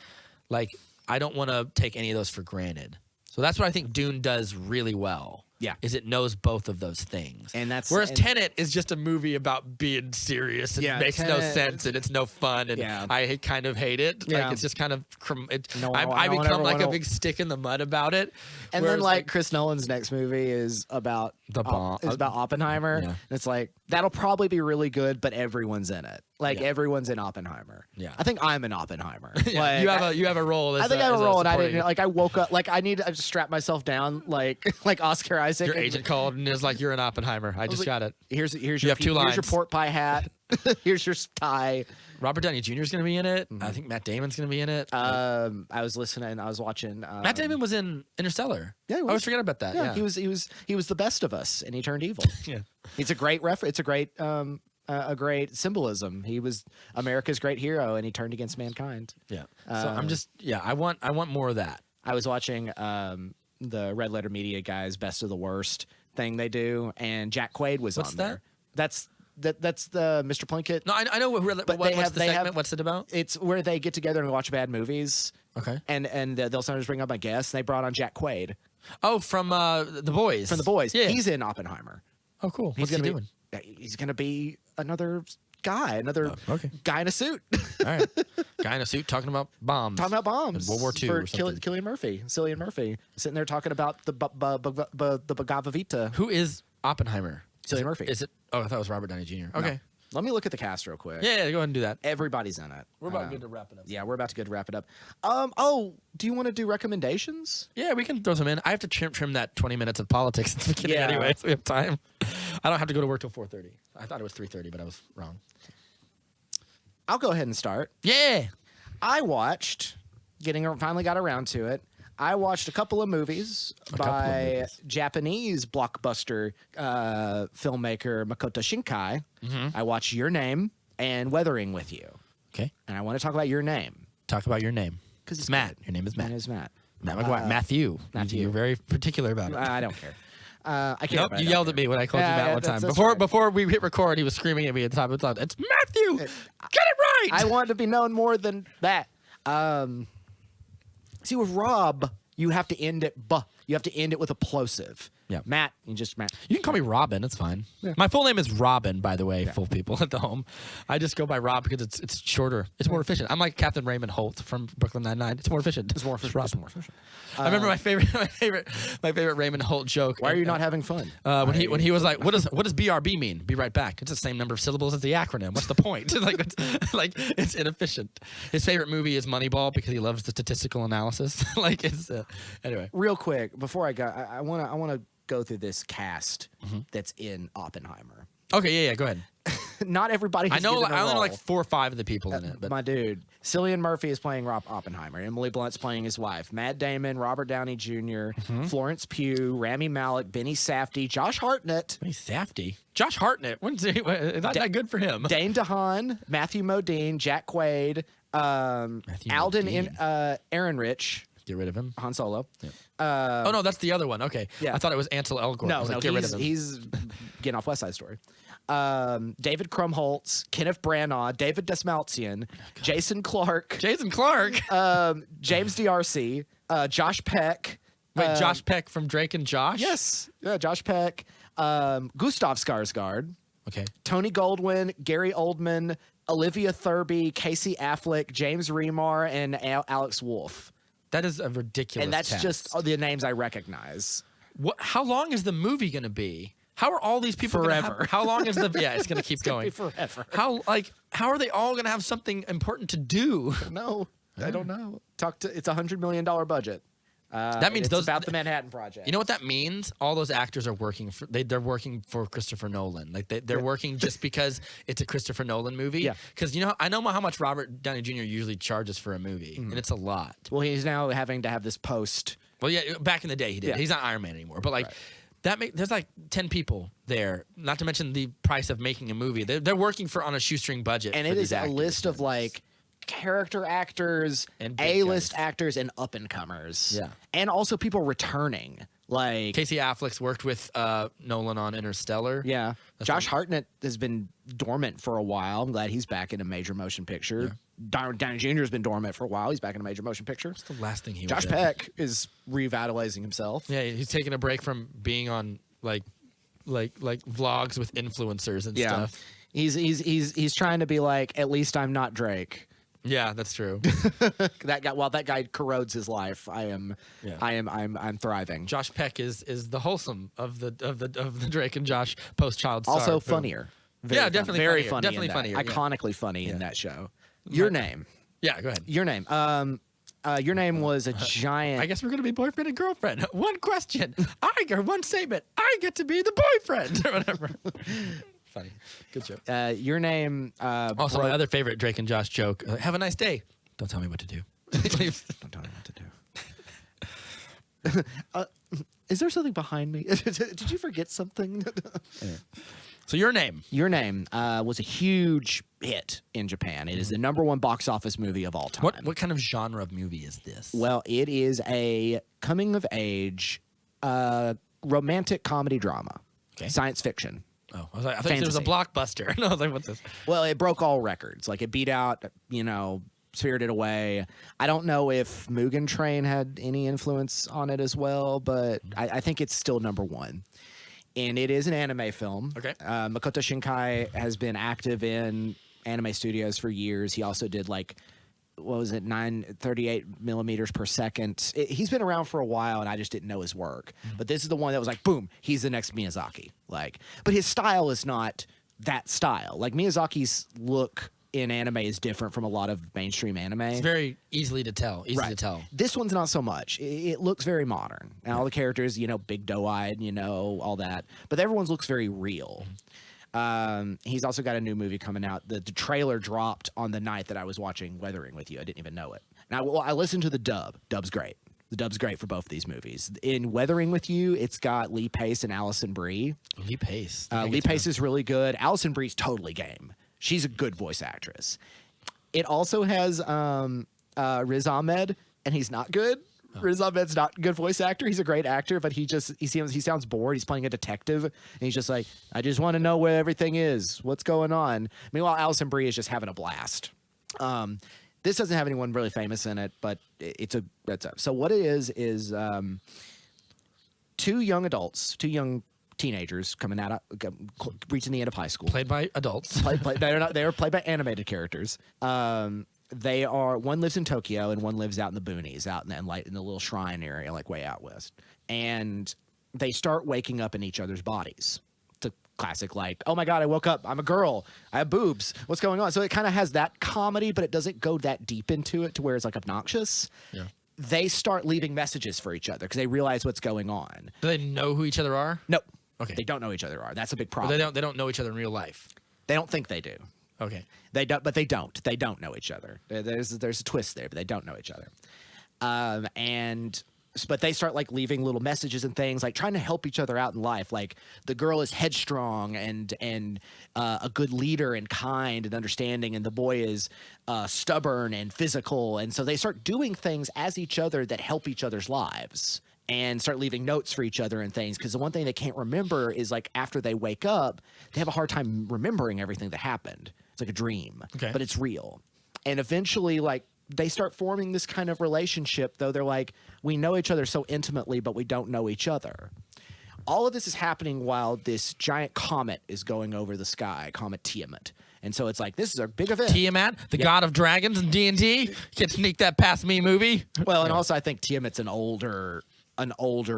Like I don't want to take any of those for granted. So that's what I think Dune does really well. Yeah. Is it knows both of those things. And whereas Tenet is just a movie about being serious and makes no sense and it's no fun and I kind of hate it. Yeah. Like it's just kind of I become like a big stick in the mud about it. And then like Chris Nolan's next movie is about Oppenheimer. Yeah. And it's like that'll probably be really good, but everyone's in it. Like everyone's in Oppenheimer. Yeah. I think I'm in Oppenheimer. Like, you have a role. I think I have a role, and I didn't like. I woke up like I just strap myself down like Oscar Isaac. Your agent called and is like, "You're in Oppenheimer. I just got it. Here's your have 2 lines. Here's your pork pie hat. Here's your tie." Robert Downey Jr. is going to be in it. I think Matt Damon's going to be in it. I was listening. I was watching. Matt Damon was in Interstellar. Yeah, I always forget about that. Yeah, he was the best of us, and he turned evil. Yeah, it's a great reference. It's a great a great symbolism. He was America's great hero, and he turned against mankind. Yeah. So I'm just I want more of that. I was watching the Red Letter Media guys' Best of the Worst thing they do, and Jack Quaid was What's on that? there. That's the Mr. Plinkett. No, I know what's the segment. What's it about? It's where they get together and watch bad movies. Okay. And they'll sometimes bring up a guest. They brought on Jack Quaid Oh, from The Boys. from The Boys. Yeah. He's in Oppenheimer. Oh, cool. What's he doing? He's gonna be another guy okay. guy in a suit. All right. Guy in a suit talking about bombs. Talking about bombs. World War II for or something. Cillian Murphy, sitting there talking about the Bhagavad Gita. Who is Oppenheimer? Cillian Murphy. Is it? Oh, I thought it was Robert Downey Jr. Okay. Let me look at the cast real quick. Yeah, go ahead and do that. Everybody's in it. We're about good to wrap it up. Yeah, we're about to good to wrap it up. Oh, do you want to do recommendations? Yeah, we can throw some in. I have to trim that 20 minutes of politics at the beginning Yeah. anyway, so we have time. I don't have to go to work till 4:30. I thought it was 3:30, but I was wrong. I'll go ahead and start. Yeah. I watched, finally got around to it. I watched a couple of movies by Japanese blockbuster filmmaker Makoto Shinkai. I watched Your Name and Weathering with You. Okay. And I want to talk about Your Name. Talk about your name. 'Cause It's Matt. Your name is Matt. My name is Matt. Matt McGuire. Matthew. Matthew. You're very particular about it. I don't care. I can't. Nope, you yelled at me when I called you Matt one time. That's Before we hit record, he was screaming at me at the top of the time. It's Matthew! Get it right! I want to be known more than that. See, with Rob, you have to end it. You have to end it with a plosive. Yeah. Matt, you just Matt. You can call me Robin. It's fine. Yeah. My full name is Robin, by the way, full people at the home. I just go by Rob because it's shorter. It's more efficient. I'm like Captain Raymond Holt from Brooklyn Nine-Nine. It's more efficient. It's more efficient. It's more efficient. I remember my favorite Raymond Holt joke. Why are you not having fun? When he was like, what does BRB mean? Be right back. It's the same number of syllables as the acronym. What's the point? It's inefficient. His favorite movie is Moneyball because he loves the statistical analysis. Anyway. Real quick before I go, I want to go through this cast that's in Oppenheimer. Okay, yeah, go ahead. Not everybody. I know. I I only know like 4 or 5 of the people in it. But my dude, Cillian Murphy is playing Rob Oppenheimer. Emily Blunt's playing his wife. Matt Damon, Robert Downey Jr., Florence Pugh, Rami Malek, Benny Safdie, Josh Hartnett. Benny Safdie. Josh Hartnett. Not that good for him. Dane DeHaan, Matthew Modine, Jack Quaid, Alden Ehrenreich. Get rid of him. Han Solo. Yeah. Oh no, that's the other one. Okay. Yeah. I thought it was Ansel Elgort. No, get rid of him. He's getting off West Side Story. David Krumholtz, Kenneth Branagh, David Desmalchian, Jason Clarke, James D'Arcy, Josh Peck. Wait, Josh Peck from Drake and Josh? Yes. Yeah, Josh Peck. Gustav Skarsgård. Okay. Tony Goldwyn, Gary Oldman, Olivia Thirlby, Casey Affleck, James Remar, and Alex Wolff. That is a ridiculous And that's cast. just the names I recognize. How long is the movie going to be? How are all these people Forever. How long is the? Yeah, it's going to keep going forever. How are they all going to have something important to do? No, I don't know. It's $100 million budget. That means it's about the Manhattan Project. You know what that means? All those actors are working for they're working for Christopher Nolan. Like they're working just because it's a Christopher Nolan movie. Yeah. Because I know how much Robert Downey Jr. usually charges for a movie, and it's a lot. Well, he's now having to have this post. Well, yeah, back in the day he did. Yeah. He's not Iron Man anymore, but there's like 10 people there. Not to mention the price of making a movie. They're working on a shoestring budget, And for it these is a actors. list of character actors, And big A-list guys. actors, and up-and-comers. Yeah. And also people returning. Casey Affleck's worked with Nolan on Interstellar. Yeah. Josh Hartnett has been dormant for a while. I'm glad he's back in a major motion picture. Downey Jr. has been dormant for a while. He's back in a major motion picture. What's the last thing he Josh was in? Peck is revitalizing himself. Yeah, he's taking a break from being on like vlogs with influencers and stuff. He's trying to be like, at least I'm not Drake. Yeah, that's true. That guy corrodes his life. I'm thriving. Josh Peck is the wholesome of the Drake and Josh post Child Star. Also film. funnier. Definitely very funnier. funny. Definitely in that. funnier. Yeah. Iconically funny in that show. Your name. Yeah, go ahead. Your name. Your name was a giant. I guess we're gonna be boyfriend and girlfriend. One question. One statement. I get to be the boyfriend or whatever. Funny. Good joke. Your name. Also, my other favorite Drake and Josh joke. Have a nice day. Don't tell me what to do. Please. Don't tell me what to do. Is there something behind me? Did you forget something? So Your Name. Your Name was a huge hit in Japan. It is the #1 box office movie of all time. What kind of genre of movie is this? Well, it is a coming-of-age romantic comedy drama. Okay. Science fiction. Oh, I thought there was a blockbuster. No, I was like, what's this? Well, it broke all records. Like, it beat out, Spirited Away. I don't know if Mugen Train had any influence on it as well, but I think it's still #1. And it is an anime film. Okay. Makoto Shinkai has been active in anime studios for years. He also did 38 millimeters per second. He's been around for a while, and I just didn't know his work. But this is the one that was like, boom, he's the next Miyazaki. But his style is not that style. Like, Miyazaki's look in anime is different from a lot of mainstream anime. It's very easy to tell. This one's not so much. It looks very modern. And all the characters, big doe-eyed, all that. But everyone's looks very real. He's also got a new movie coming out. The trailer dropped on the night that I was watching Weathering with You. I didn't even know it. Now, I listened to the dub. Dub's great. The dub's great for both of these movies. In Weathering with You, it's got Lee Pace and Allison Brie. Lee Pace. Lee Pace is really good. Allison Brie's totally game. She's a good voice actress. It also has Riz Ahmed, and he's not good. Riz Ahmed's not a good voice actor. He's a great actor, but he sounds bored. He's playing a detective, and he's just like, I just want to know where everything is. What's going on? Meanwhile, Allison Brie is just having a blast. This doesn't have anyone really famous in it, but so what it is two young teenagers coming out, reaching the end of high school. Played by adults. They are played by animated characters. They are, one lives in Tokyo and one lives out in the boonies, out in the little shrine area, like way out west. And they start waking up in each other's bodies. It's a classic, like, oh my God, I woke up. I'm a girl. I have boobs. What's going on? So it kind of has that comedy, but it doesn't go that deep into it to where it's like obnoxious. Yeah. They start leaving messages for each other because they realize what's going on. Do they know who each other are? No. Okay. They don't know each other are. That's a big problem. But they don't know each other in real life. They don't think they do. Okay. They don't, but they don't. They don't know each other. There's a twist there, but they don't know each other. But they start like leaving little messages and things, like trying to help each other out in life. Like the girl is headstrong and a good leader and kind and understanding, and the boy is stubborn and physical. And so they start doing things as each other that help each other's lives, and start leaving notes for each other and things. Because the one thing they can't remember is, like, after they wake up, they have a hard time remembering everything that happened. It's like a dream, but it's real. And eventually, like, they start forming this kind of relationship, though they're like, we know each other so intimately, but we don't know each other. All of this is happening while this giant comet is going over the sky, Comet Tiamat. And so it's like, this is a big event. Tiamat, the god of dragons in D&D? Can't sneak that past me movie? Well, and also I think Tiamat's an older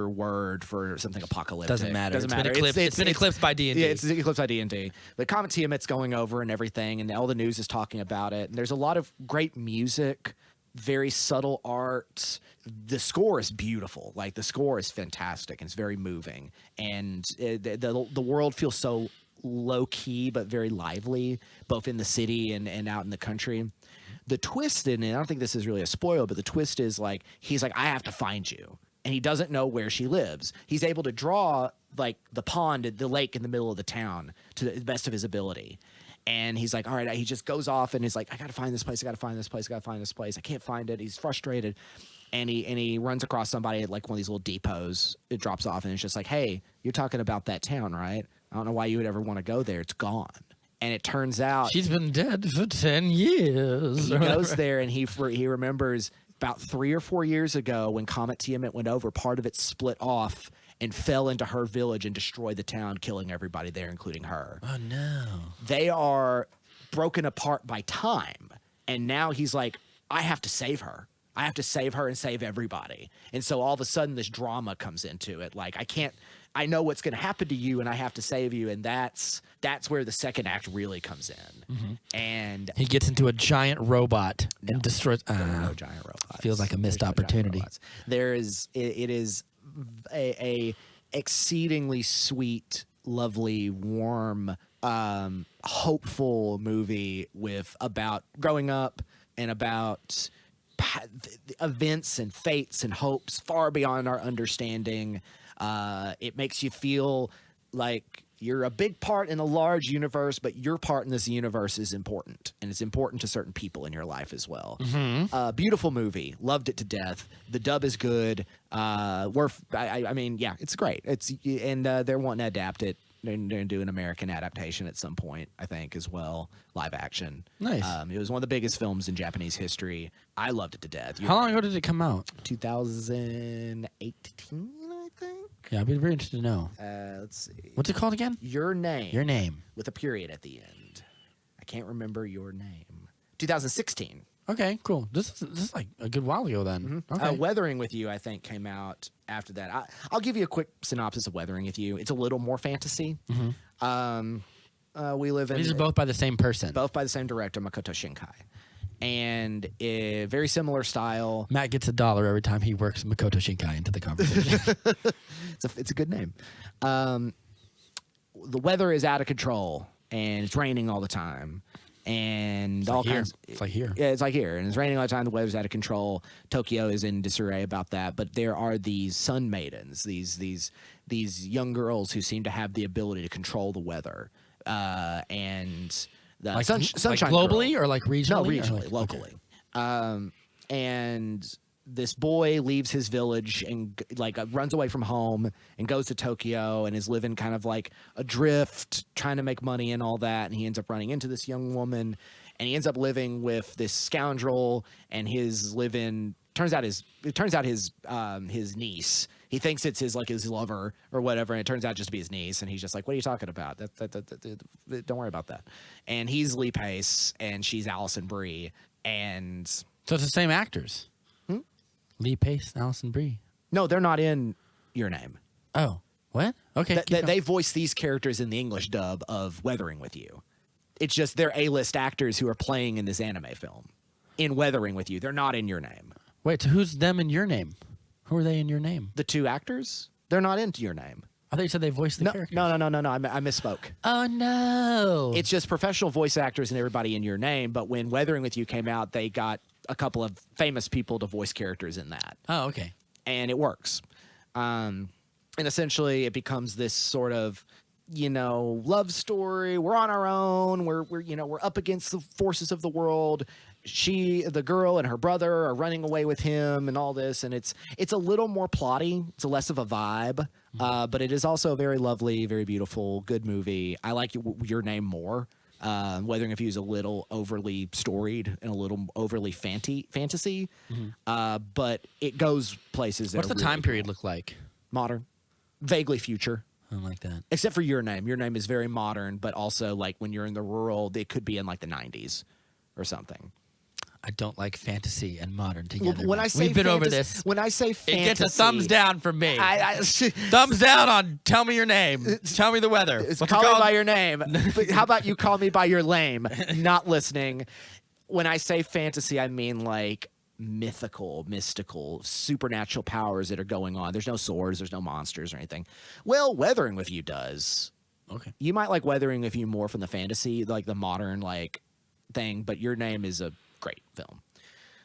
word for something apocalyptic. Doesn't matter. Doesn't matter. It's been eclipsed by D&D. Yeah, it's eclipsed by D&D. But Comet Tiamat's going over and everything, and all the news is talking about it. And there's a lot of great music, very subtle art. The score is beautiful. Like, the score is fantastic, and it's very moving. And the world feels so low-key but very lively, both in the city and out in the country. The twist in it, I don't think this is really a spoiler, but the twist is, like, he's like, I have to find you. And he doesn't know where she lives. He's able to draw, like, the pond, the lake in the middle of the town to the best of his ability. And he's like, all right, he just goes off and he's like, I got to find this place. I got to find this place. I got to find this place. I can't find it. He's frustrated. And he runs across somebody at, like, one of these little depots. It drops off and it's just like, hey, you're talking about that town, right? I don't know why you would ever want to go there. It's gone. And it turns out she's been dead for 10 years. He goes there and he remembers about 3 or 4 years ago when Comet Tiamat went over, part of it split off and fell into her village and destroyed the town, killing everybody there, including her. Oh, no. They are broken apart by time. And now he's like, I have to save her. I have to save her and save everybody. And so all of a sudden this drama comes into it. Like, I know what's going to happen to you and I have to save you. And that's where the second act really comes in. Mm-hmm. And he gets into a giant robot and destroys. No giant robots. Feels like a missed opportunity. It is a exceedingly sweet, lovely, warm, hopeful movie about growing up and about events and fates and hopes far beyond our understanding. It makes you feel like You're a big part in a large universe, but your part in this universe is important, and it's important to certain people in your life as well. Beautiful movie, loved it to death. The dub is good. I mean, yeah, it's great. They're wanting to adapt it. They're going to do an American adaptation at some point, I think, as well, live action. Nice. It was one of the biggest films in Japanese history. I loved it to death. How long ago did it come out? 2018, I think. Yeah, I'd be very interested to know. Let's see. What's it called again? Your Name. Your Name. With a period at the end. I can't remember your name. 2016. Okay, cool. This is like a good while ago then. Okay. Weathering with You, I think, came out after that. I'll give you a quick synopsis of Weathering with You. It's a little more fantasy. We live in... These are both by the same person. Both by the same director, Makoto Shinkai. And a very similar style. Matt gets $1 every time he works Makoto Shinkai into the conversation. It's a good name. The weather is out of control, and it's raining all the time. And it's all like here. kinds. It's like here. Yeah, it's like here, and it's raining all the time. The weather's out of control. Tokyo is in disarray about that. But there are these sun maidens, these young girls who seem to have the ability to control the weather. And the like sunshine globally girl. or like regionally? No, regionally, like, locally. Okay. And this boy leaves his village and runs away from home and goes to Tokyo and is living kind of like adrift, trying to make money and all that. And he ends up running into this young woman, and he ends up living with this scoundrel. And turns out his niece. He thinks it's his lover or whatever, and it turns out just to be his niece. And he's just like, "What are you talking about? Don't worry about that." And he's Lee Pace, and she's Alison Brie, and So it's the same actors. Lee Pace, Alison Brie. no, they're not in Your Name. Oh, what? Okay. They voice these characters in the English dub of Weathering with You. It's just they're A-list actors who are playing in this anime film. In Weathering with You, they're not in Your Name. Wait, so who's them in Your Name? Who are they in Your Name? The two actors, they're not into Your Name. I thought you said they voiced the characters. No. I misspoke. Oh, no. It's just professional voice actors and everybody in Your Name. But when Weathering with You came out, they got a couple of famous people to voice characters in that. Oh, okay. And it works. And essentially it becomes this sort of, love story. We're on our own. We're up against the forces of the world. The girl and her brother are running away with him and all this. And it's a little more plotty. It's less of a vibe. But it is also a very lovely, very beautiful, good movie. I like Your Name more. Weathering with You is a little overly storied and a little overly fantasy. But it goes places. What's the time period look like? Modern, vaguely future. I don't like that. Except for Your Name. Your Name is very modern, but also like when you're in the rural, it could be in like the 90s or something. I don't like fantasy and modern together. When I say We've been over this. When I say fantasy, it gets a thumbs down from me. Thumbs down on Tell Me Your Name. Tell me the weather. Call me by your name. But how about you call me by your lame? Not listening. When I say fantasy, I mean like mystical, supernatural powers that are going on. There's no swords, there's no monsters or anything. Well, Weathering with You does. Okay. You might like Weathering with You more from the fantasy, like the modern thing, but Your Name is a great film.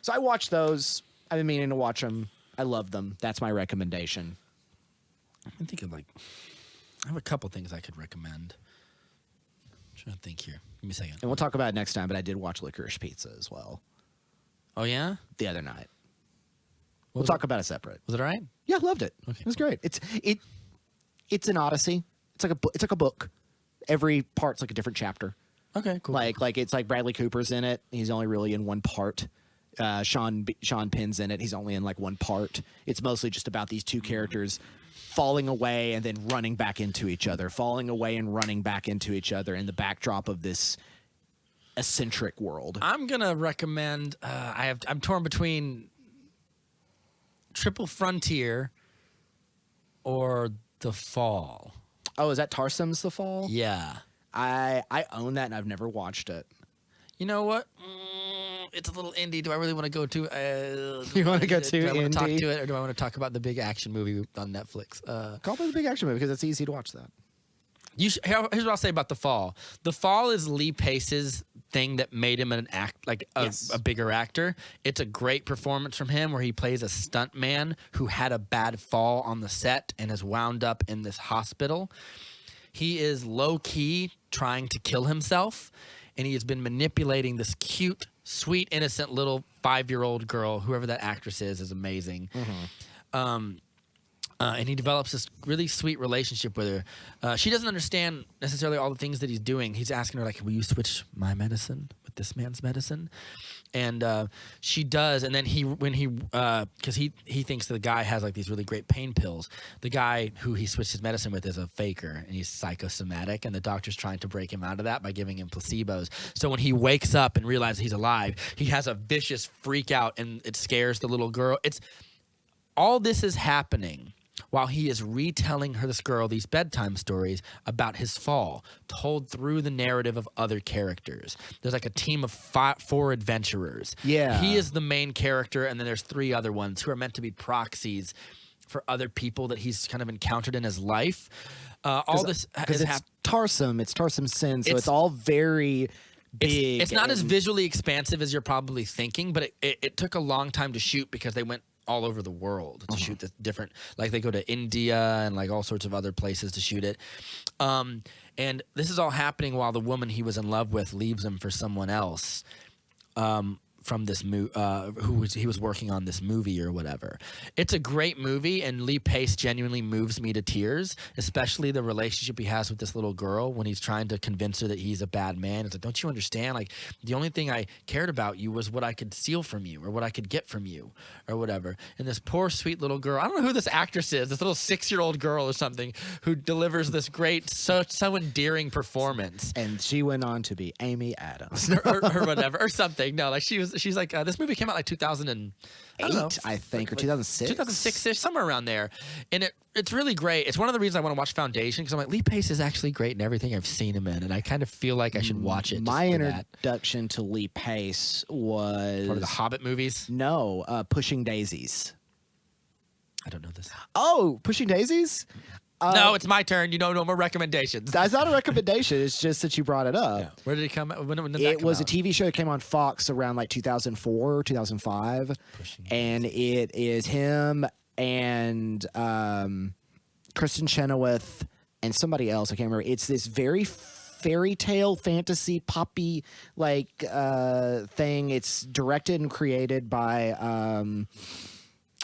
So I watched those. I've been meaning to watch them. I love them. That's my recommendation. I'm thinking I have a couple things I could recommend. I'm trying to think here. Give me a second. And we'll talk about it next time, but I did watch Licorice Pizza as well. Oh, yeah? The other night. We'll talk about it separate. Was it all right? Yeah, loved it. Okay, it was great. It's an odyssey. It's like a book. Every part's like a different chapter. Okay, cool. Like it's like Bradley Cooper's in it. He's only really in one part. Sean Penn's in it. He's only in like one part. It's mostly just about these two characters falling away and then running back into each other, falling away and running back into each other in the backdrop of this eccentric world. I'm gonna recommend. I'm torn between Triple Frontier or The Fall. Oh, is that Tarsim's The Fall? Yeah. I own that and I've never watched it. You know what? It's a little indie. Do I really want to go to? You want to go to Do I want to talk indie? to it, or do I want to talk about the big action movie on Netflix? Call it the big action movie because it's easy to watch that. Here's what I'll say about The Fall. The Fall is Lee Pace's thing that made him a bigger actor. It's a great performance from him where he plays a stuntman who had a bad fall on the set and is wound up in this hospital. he is low-key trying to kill himself, and he has been manipulating this cute, sweet, innocent little 5-year-old girl. Whoever that actress is amazing. And he develops this really sweet relationship with her. She doesn't understand necessarily all the things that he's doing. He's asking her, like, will you switch my medicine with this man's medicine? And she does. And then because he thinks the guy has like these really great pain pills. The guy who he switched his medicine with is a faker, and he's psychosomatic. And the doctor's trying to break him out of that by giving him placebos. So when he wakes up and realizes he's alive, he has a vicious freak out, and it scares the little girl. All this is happening while he is retelling this girl these bedtime stories about his fall, told through the narrative of other characters. There's like a team of 4 adventurers. Yeah. He is the main character, and then there's 3 other ones who are meant to be proxies for other people that he's kind of encountered in his life. All this because it's Tarsum sin, so it's all very big. It's not as visually expansive as you're probably thinking, but it took a long time to shoot because they went all over the world to shoot the different, like they go to India and like all sorts of other places to shoot it. And this is all happening while the woman he was in love with leaves him for someone else. From this he was working on this movie or whatever. It's a great movie, and Lee Pace genuinely moves me to tears, especially the relationship he has with this little girl when he's trying to convince her that he's a bad man. It's like, don't you understand? Like, the only thing I cared about you was what I could steal from you or what I could get from you or whatever. And this poor, sweet little girl, I don't know who this actress is, this little 6-year-old girl or something who delivers this great, so endearing performance. And she went on to be Amy Adams. or whatever, or something. No, like she's like, this movie came out like 2008, I think, or 2006. 2006-ish, somewhere around there. And it's really great. It's one of the reasons I want to watch Foundation, because I'm like, Lee Pace is actually great in everything I've seen him in, and I kind of feel like I should watch it. My introduction to Lee Pace was part of the Hobbit movies. No, Pushing Daisies. I don't know this. Oh, Pushing Daisies? No, it's my turn. You don't know more recommendations. That's not a recommendation. It's just that you brought it up. Yeah. Where did it come? When did that it come was out? a TV show that came on Fox around like 2004, 2005. And it is him and Kristen Chenoweth and somebody else. I can't remember. It's this very fairy tale, fantasy, poppy like thing. It's directed and created by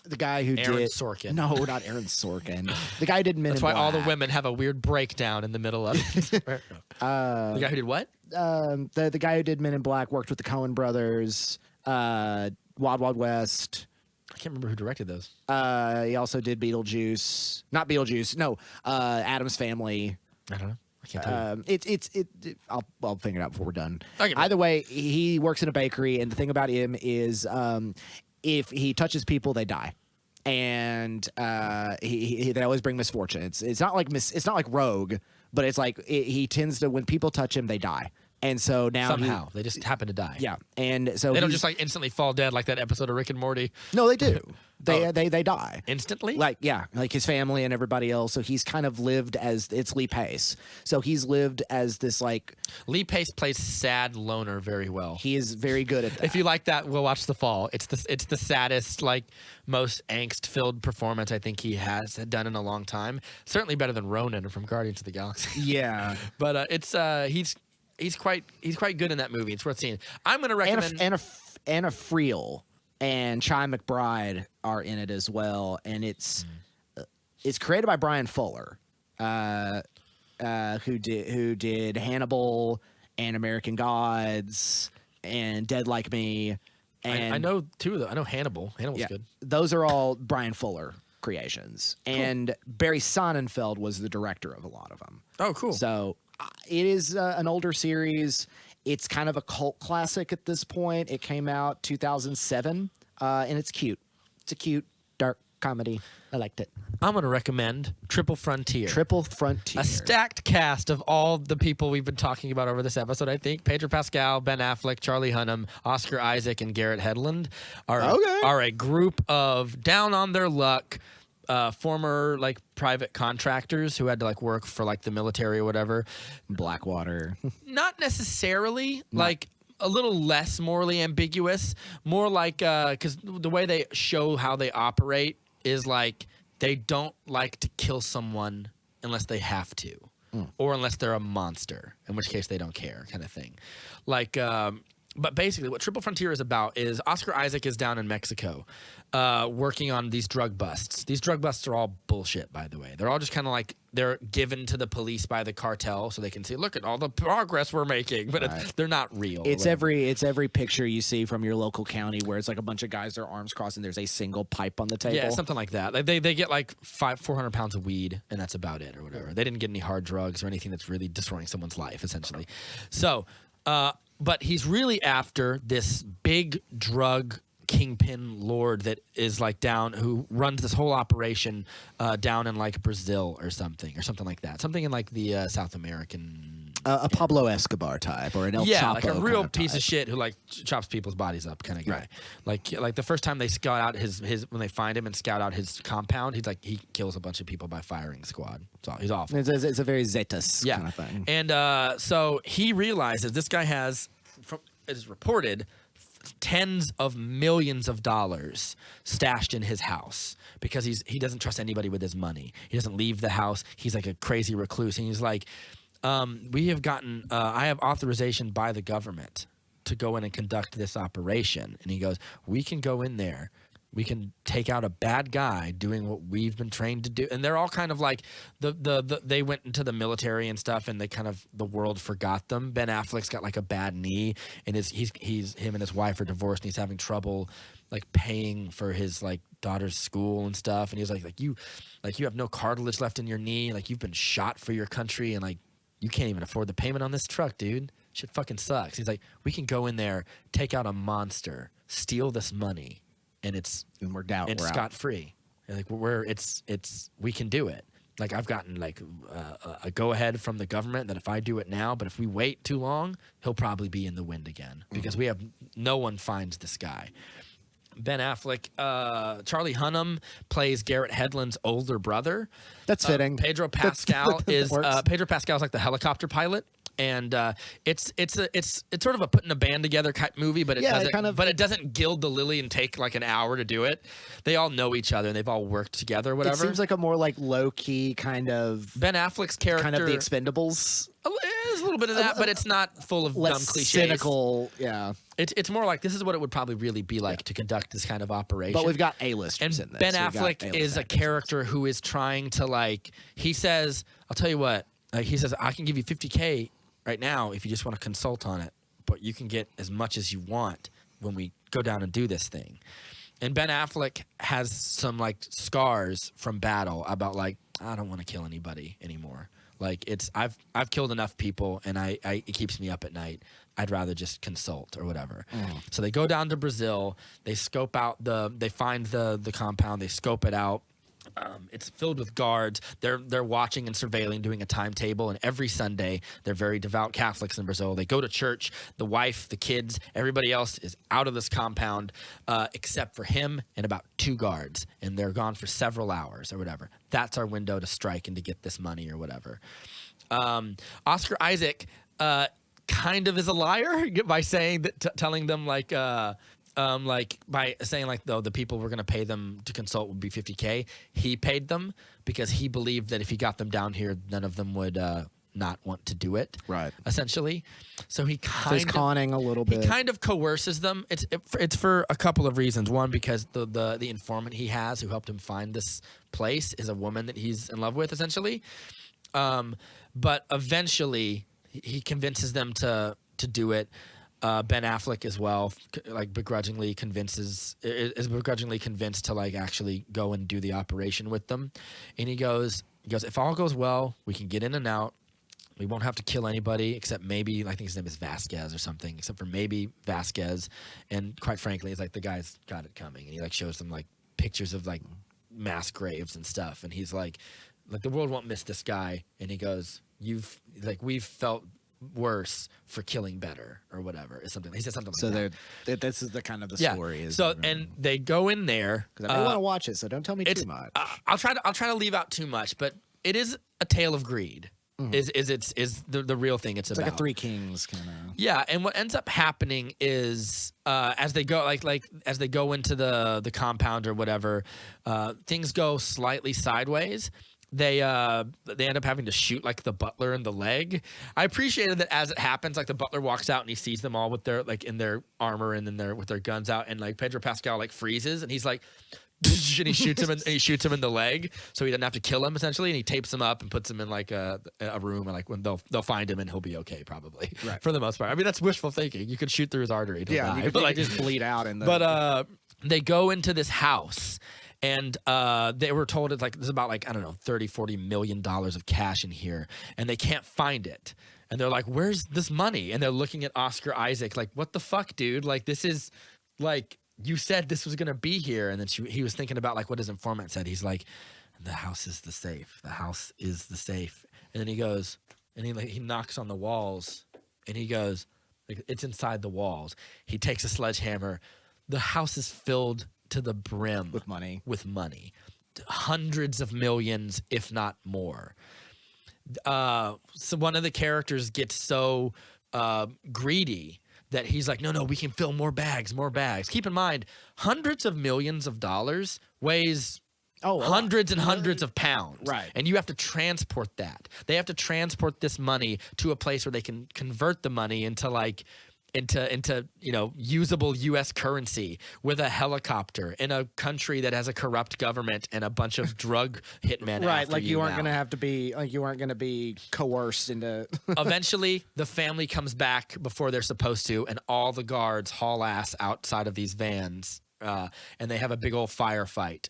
the guy who Aaron did Sorkin. No, not Aaron Sorkin. The guy who did Men That's in why Black. all the women have a weird breakdown in the middle of it. The guy who did what? The guy who did Men in Black worked with the Coen brothers, Wild Wild West. I can't remember who directed those. He also did Beetlejuice. Not Beetlejuice. No, Addams Family. I don't know. I can't tell you. I'll figure it out before we're done. Okay, Either way, he works in a bakery, and the thing about him is, if he touches people, they die, and they always bring misfortune. It's not like Rogue, but it's like he tends to, when people touch him, they die, and so now Somehow they just happen to die. yeah, and so They don't just like instantly fall dead like that episode of Rick and Morty. no, they do. They die. Instantly? Like his family and everybody else. So he's kind of lived as, it's Lee Pace. So he's lived as this, like, Lee Pace plays sad loner very well. he is very good at that. If you like that, we'll watch The Fall. It's the saddest, like, most angst-filled performance I think he has done in a long time. Certainly better than Ronan from Guardians of the Galaxy. yeah, But he's quite good in that movie. It's worth seeing. I'm going to recommend Anna Friel and Chi McBride are in it as well, and it's created by Brian Fuller, who did Hannibal and American Gods and Dead Like Me. And I know 2 of them. I know Hannibal. Hannibal's good. Those are all Brian Fuller creations, and Barry Sonnenfeld was the director of a lot of them. Oh, cool. So it is an older series. It's kind of a cult classic at this point. It came out 2007, and it's cute. It's a cute, dark comedy. I liked it. I'm going to recommend Triple Frontier. Triple Frontier. A stacked cast of all the people we've been talking about over this episode, I think. Pedro Pascal, Ben Affleck, Charlie Hunnam, Oscar Isaac, and Garrett Hedlund are a group of down on their luck former like private contractors who had to like work for like the military or whatever. Blackwater. Not necessarily, like a little less morally ambiguous, more like because the way they show how they operate is like they don't like to kill someone unless they have to. or unless they're a monster, in which case they don't care, kind of thing. Like, but basically, what Triple Frontier is about is Oscar Isaac is down in Mexico, working on these drug busts. These drug busts are all bullshit, by the way. They're all just kind of like they're given to the police by the cartel so they can see, look at all the progress we're making, but they're not real. It's every picture you see from your local county where it's like a bunch of guys, their arms crossed, and there's a single pipe on the table. Yeah, something like that. Like they get like 400 pounds of weed, and that's about it, or whatever. They didn't get any hard drugs or anything that's really destroying someone's life, essentially. So, but he's really after this big drug kingpin lord that is like who runs this whole operation down in like Brazil or something like that. Something in like the South American. A Pablo Escobar type or an El Chapo, like a real piece type. of shit who like chops people's bodies up kind of guy. Right. Like the first time they scout out his when they find him and scout out his compound, he's like he kills a bunch of people by firing squad. So he's awful. It's a very Zetas kind of thing. And so he realizes this guy has, it is reported, tens of millions of dollars stashed in his house because he doesn't trust anybody with his money. He doesn't leave the house. He's like a crazy recluse, and he's like, we have gotten I have authorization by the government to go in and conduct this operation. And he goes, we can go in there, we can take out a bad guy doing what we've been trained to do. And they're all kind of like they went into the military and stuff, and the world forgot them. Ben Affleck's got like a bad knee, and him and his wife are divorced, and he's having trouble like paying for his like daughter's school and stuff. And he's like you have no cartilage left in your knee, like you've been shot for your country, and like you can't even afford the payment on this truck, dude. Shit fucking sucks. He's like, we can go in there, take out a monster, steal this money, and we're down. It's scot free. Like we can do it. Like I've gotten like a go ahead from the government that if I do it now, but if we wait too long, he'll probably be in the wind again because no one finds this guy. Ben Affleck, Charlie Hunnam plays Garrett Hedlund's older brother. That's fitting. Pedro Pascal is like the helicopter pilot. And it's sort of a putting a band together type movie, but it doesn't gild the lily and take like an hour to do it. They all know each other and they've all worked together. Whatever. It seems like a more like low key kind of Ben Affleck's character, kind of The Expendables. There's a little bit of that, but it's not full of dumb cliches. Cynical, yeah. It's more like this is what it would probably really be like to conduct this kind of operation. But we've got A-listers in this. Ben Affleck is a character who is trying to like. He says, "I'll tell you what." He says, "I can give you $50K right now if you just want to consult on it, but you can get as much as you want when we go down and do this thing." And Ben Affleck has some like scars from battle about like, I don't want to kill anybody anymore. Like I've killed enough people and it keeps me up at night. I'd rather just consult or whatever. So they go down to Brazil, they scope out they find the compound, they scope it out. It's filled with guards. They're watching and surveilling, doing a timetable. And every Sunday, they're very devout Catholics in Brazil. They go to church. The wife, the kids, everybody else is out of this compound except for him and about 2 guards. And they're gone for several hours or whatever. That's our window to strike and to get this money or whatever. Oscar Isaac kind of is a liar by saying that, telling them like by saying like though the people we're going to pay them to consult would be $50K. He paid them because he believed that if he got them down here, none of them would not want to do it. Right. Essentially, so he's conning a little bit. He kind of coerces them. It's for a couple of reasons. One, because the informant he has who helped him find this place is a woman that he's in love with, essentially. But eventually, he convinces them to do it. Ben Affleck as well, like begrudgingly convinced to like actually go and do the operation with them, and he goes, if all goes well, we can get in and out. We won't have to kill anybody except maybe, I think his name is Vasquez or something, except for maybe Vasquez. And quite frankly, it's like the guy's got it coming, and he like shows them like pictures of like mass graves and stuff, and he's like the world won't miss this guy, and he goes, we've felt worse for killing better or whatever. It's something he said something like that. So this is the kind of the story. So and they go in there because I want to watch it, so don't tell me too much. I'll try to leave out too much, but it is a tale of greed. Is the real thing it's about. Like a Three Kings kind of. Yeah, and what ends up happening is as they go as they go into the compound or whatever, things go slightly sideways. they end up having to shoot like the butler in the leg. I appreciated that as it happens, like the butler walks out and he sees them all with their like in their armor and then with their guns out, and like Pedro Pascal like freezes and he's like and he shoots him in the leg so he doesn't have to kill him essentially, and he tapes him up and puts him in like a room, and like when they'll find him and he'll be okay probably for the most part. I mean, that's wishful thinking. You could shoot through his artery, you could like just bleed out in the. But they go into this house. And they were told it's like there's about like, I don't know, $30-40 million of cash in here, and they can't find it. And they're like, where's this money? And they're looking at Oscar Isaac like, what the fuck, dude? Like, this is like, you said this was going to be here. And then he was thinking about like what his informant said. He's like, the house is the safe. The house is the safe. And then he goes, and he knocks on the walls, and he goes, like, it's inside the walls. He takes a sledgehammer. The house is filled to the brim with money, hundreds of millions, if not more. So one of the characters gets so greedy that he's like, no, we can fill more bags. Keep in mind, hundreds of millions of dollars weighs hundreds and hundreds of pounds. Right. And you have to transport that. They have to transport this money to a place where they can convert the money into like into usable U.S. currency with a helicopter in a country that has a corrupt government and a bunch of drug hitmen. Right, after like you aren't now. going to be coerced into. Eventually, the family comes back before they're supposed to, and all the guards haul ass outside of these vans, and they have a big old firefight.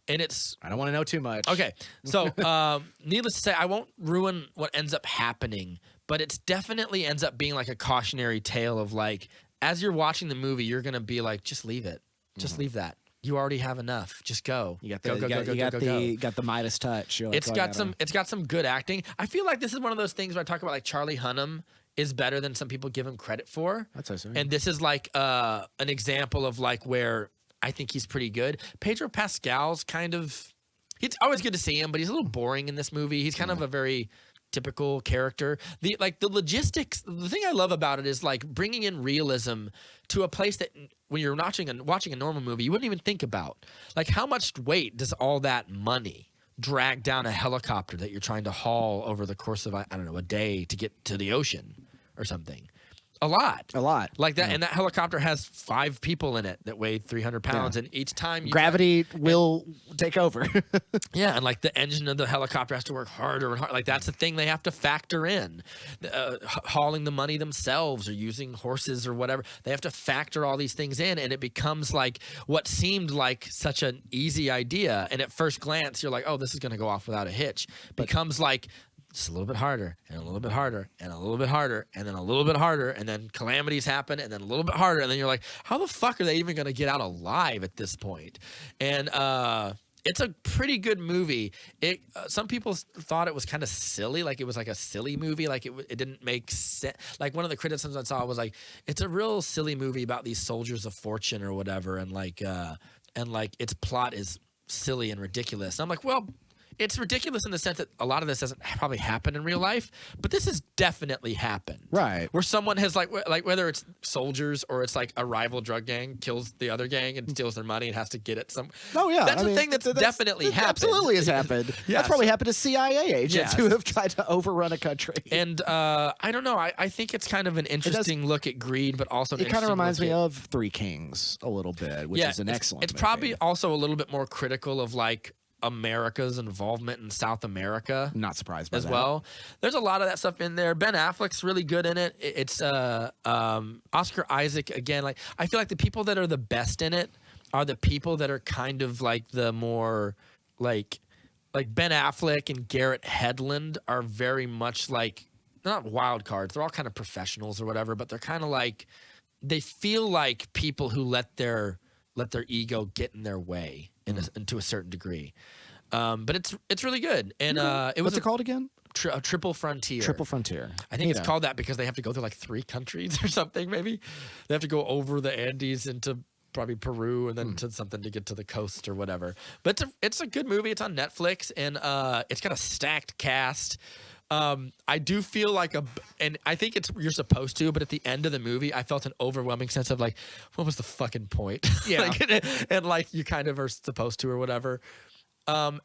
And I don't want to know too much. Okay, so needless to say, I won't ruin what ends up happening, but it definitely ends up being like a cautionary tale of like, as you're watching the movie, you're gonna be like, just leave it, just leave that. You already have enough. Just go. You got the Midas touch. Like, it's got some good acting. I feel like this is one of those things where I talk about like Charlie Hunnam is better than some people give him credit for. That's so. And this is like an example of like where I think he's pretty good. Pedro Pascal's kind of, it's always good to see him, but he's a little boring in this movie. He's kind of a very typical character. The logistics, the thing I love about it is like bringing in realism to a place that when you're watching a normal movie, you wouldn't even think about. Like, how much weight does all that money drag down a helicopter that you're trying to haul over the course of, I don't know, a day to get to the ocean or something? A lot. Like that, and that helicopter has 5 people in it that weigh 300 pounds, and each time gravity will take over. Yeah, and like the engine of the helicopter has to work harder and harder. Like that's the thing they have to factor in. Hauling the money themselves or using horses or whatever, they have to factor all these things in, and it becomes like what seemed like such an easy idea, and at first glance you're like, oh, this is going to go off without a hitch. Becomes like just a little bit harder and a little bit harder and a little bit harder and then a little bit harder, and then calamities happen and then a little bit harder, and then you're like, how the fuck are they even going to get out alive at this point? And it's a pretty good movie. Some people thought it was kind of silly, like it was like a silly movie, like it didn't make sense. Like one of the criticisms I saw was like, it's a real silly movie about these soldiers of fortune or whatever, and like its plot is silly and ridiculous. And I'm like, well, it's ridiculous in the sense that a lot of this doesn't probably happen in real life, but this has definitely happened. Right. Where someone has like whether it's soldiers or it's like a rival drug gang kills the other gang and steals their money and has to get it some. Oh yeah, that's the thing that's definitely happened. Absolutely has happened. Yes. That's probably happened to CIA agents who have tried to overrun a country. And I don't know. I think it's kind of an interesting look at greed, but also it kind of reminds me of Three Kings a little bit, which is an excellent. It's probably also a little bit more critical of like America's involvement in South America. Not surprised by as that. Well. There's a lot of that stuff in there. Ben Affleck's really good in it. It's Oscar Isaac again. Like I feel like the people that are the best in it are the people that are kind of like the more like Ben Affleck and Garrett Hedlund are very much like, they're not wild cards. They're all kind of professionals or whatever, but they're kind of like, they feel like people who let their ego get in their way to a certain degree. But it's really good. And what's it called again? Triple Frontier. Triple Frontier. I think it's called that because they have to go through like 3 countries or something. Maybe they have to go over the Andes into probably Peru and then to something to get to the coast or whatever. But it's a good movie. It's on Netflix, and it's got a stacked cast. I do feel like and I think you're supposed to, but at the end of the movie, I felt an overwhelming sense of like, what was the fucking point? Yeah. and like you kind of are supposed to or whatever.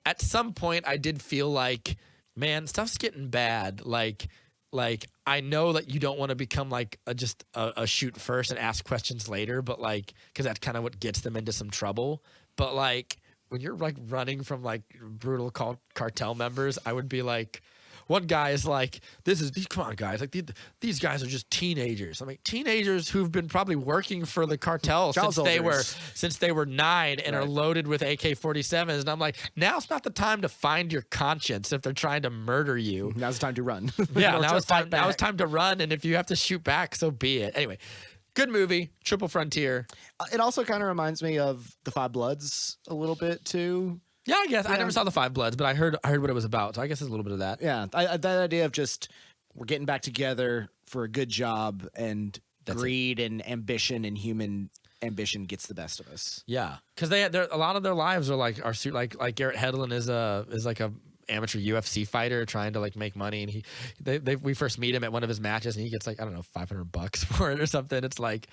at some point I did feel like, man, stuff's getting bad. Like I know that you don't want to become like just a shoot first and ask questions later, but like, because that's kind of what gets them into some trouble. But like when you're like running from like brutal cartel members, I would be like, one guy is like, come on guys, like these guys are just teenagers. I'm like, teenagers who've been probably working for the cartel since they were 9 and are loaded with AK-47s. And I'm like, now's not the time to find your conscience if they're trying to murder you. Now's the time to run. Yeah, now it's time to run, and if you have to shoot back, so be it. Anyway, good movie, Triple Frontier. It also kind of reminds me of The Five Bloods a little bit too. Yeah, I guess. I never saw The Five Bloods, but I heard what it was about, so I guess there's a little bit of that. Yeah, that idea of just we're getting back together for a good job, and greed and ambition and human ambition gits the best of us. Yeah, because a lot of their lives are like Garrett Hedlund is like a amateur UFC fighter trying to like make money, and we first meet him at one of his matches, and he gets like, I don't know, $500 for it or something. It's like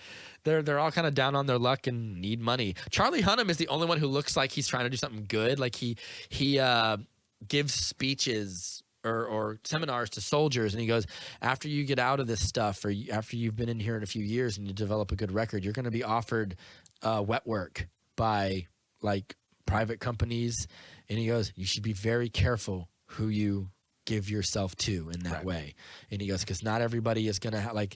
they're all kind of down on their luck and need money. Charlie Hunnam is the only one who looks like he's trying to do something good. Like he gives speeches or seminars to soldiers, and he goes, after you get out of this stuff, or after you've been in here in a few years and you develop a good record, you're going to be offered wet work by like private companies. And he goes, you should be very careful who you give yourself to in that way. And he goes, because not everybody is going to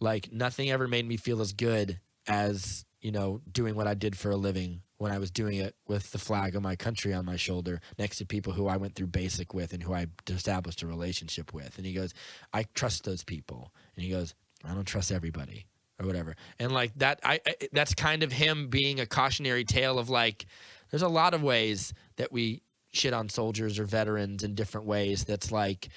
like nothing ever made me feel as good as, you know, doing what I did for a living when I was doing it with the flag of my country on my shoulder next to people who I went through basic with and who I established a relationship with. And he goes, I trust those people. And he goes, I don't trust everybody or whatever. And like that, that's kind of him being a cautionary tale of like, there's a lot of ways that we shit on soldiers or veterans in different ways. That's like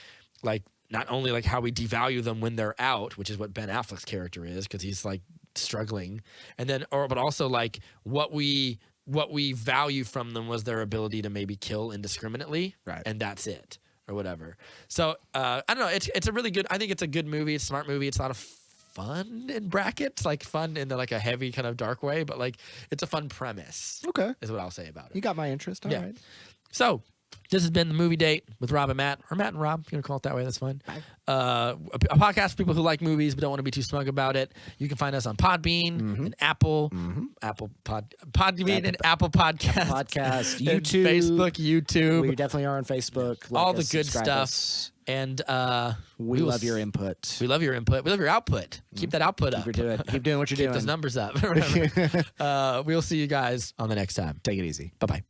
not only like how we devalue them when they're out, which is what Ben Affleck's character is, because he's like struggling, and then but also like what we value from them was their ability to maybe kill indiscriminately, right? And that's it or whatever. So I don't know. It's a really good. I think it's a good movie. It's a smart movie. It's a lot of fun in brackets, like fun in like a heavy kind of dark way, but like it's a fun premise. Okay, is what I'll say about it. You got my interest. All right. So this has been the Movie Date with Rob and Matt, or Matt and Rob, if you want to call it that way, that's fine. A podcast for people who like movies but don't want to be too smug about it. You can find us on Podbean and Apple Podbean and Apple Podcasts, YouTube, Facebook, YouTube. We definitely are on Facebook. All the good stuff. And we love your input. We love your input. We love your output. Keep that output up. Keep doing what you're doing. Keep those numbers up. We'll see you guys on the next time. Take it easy. Bye-bye.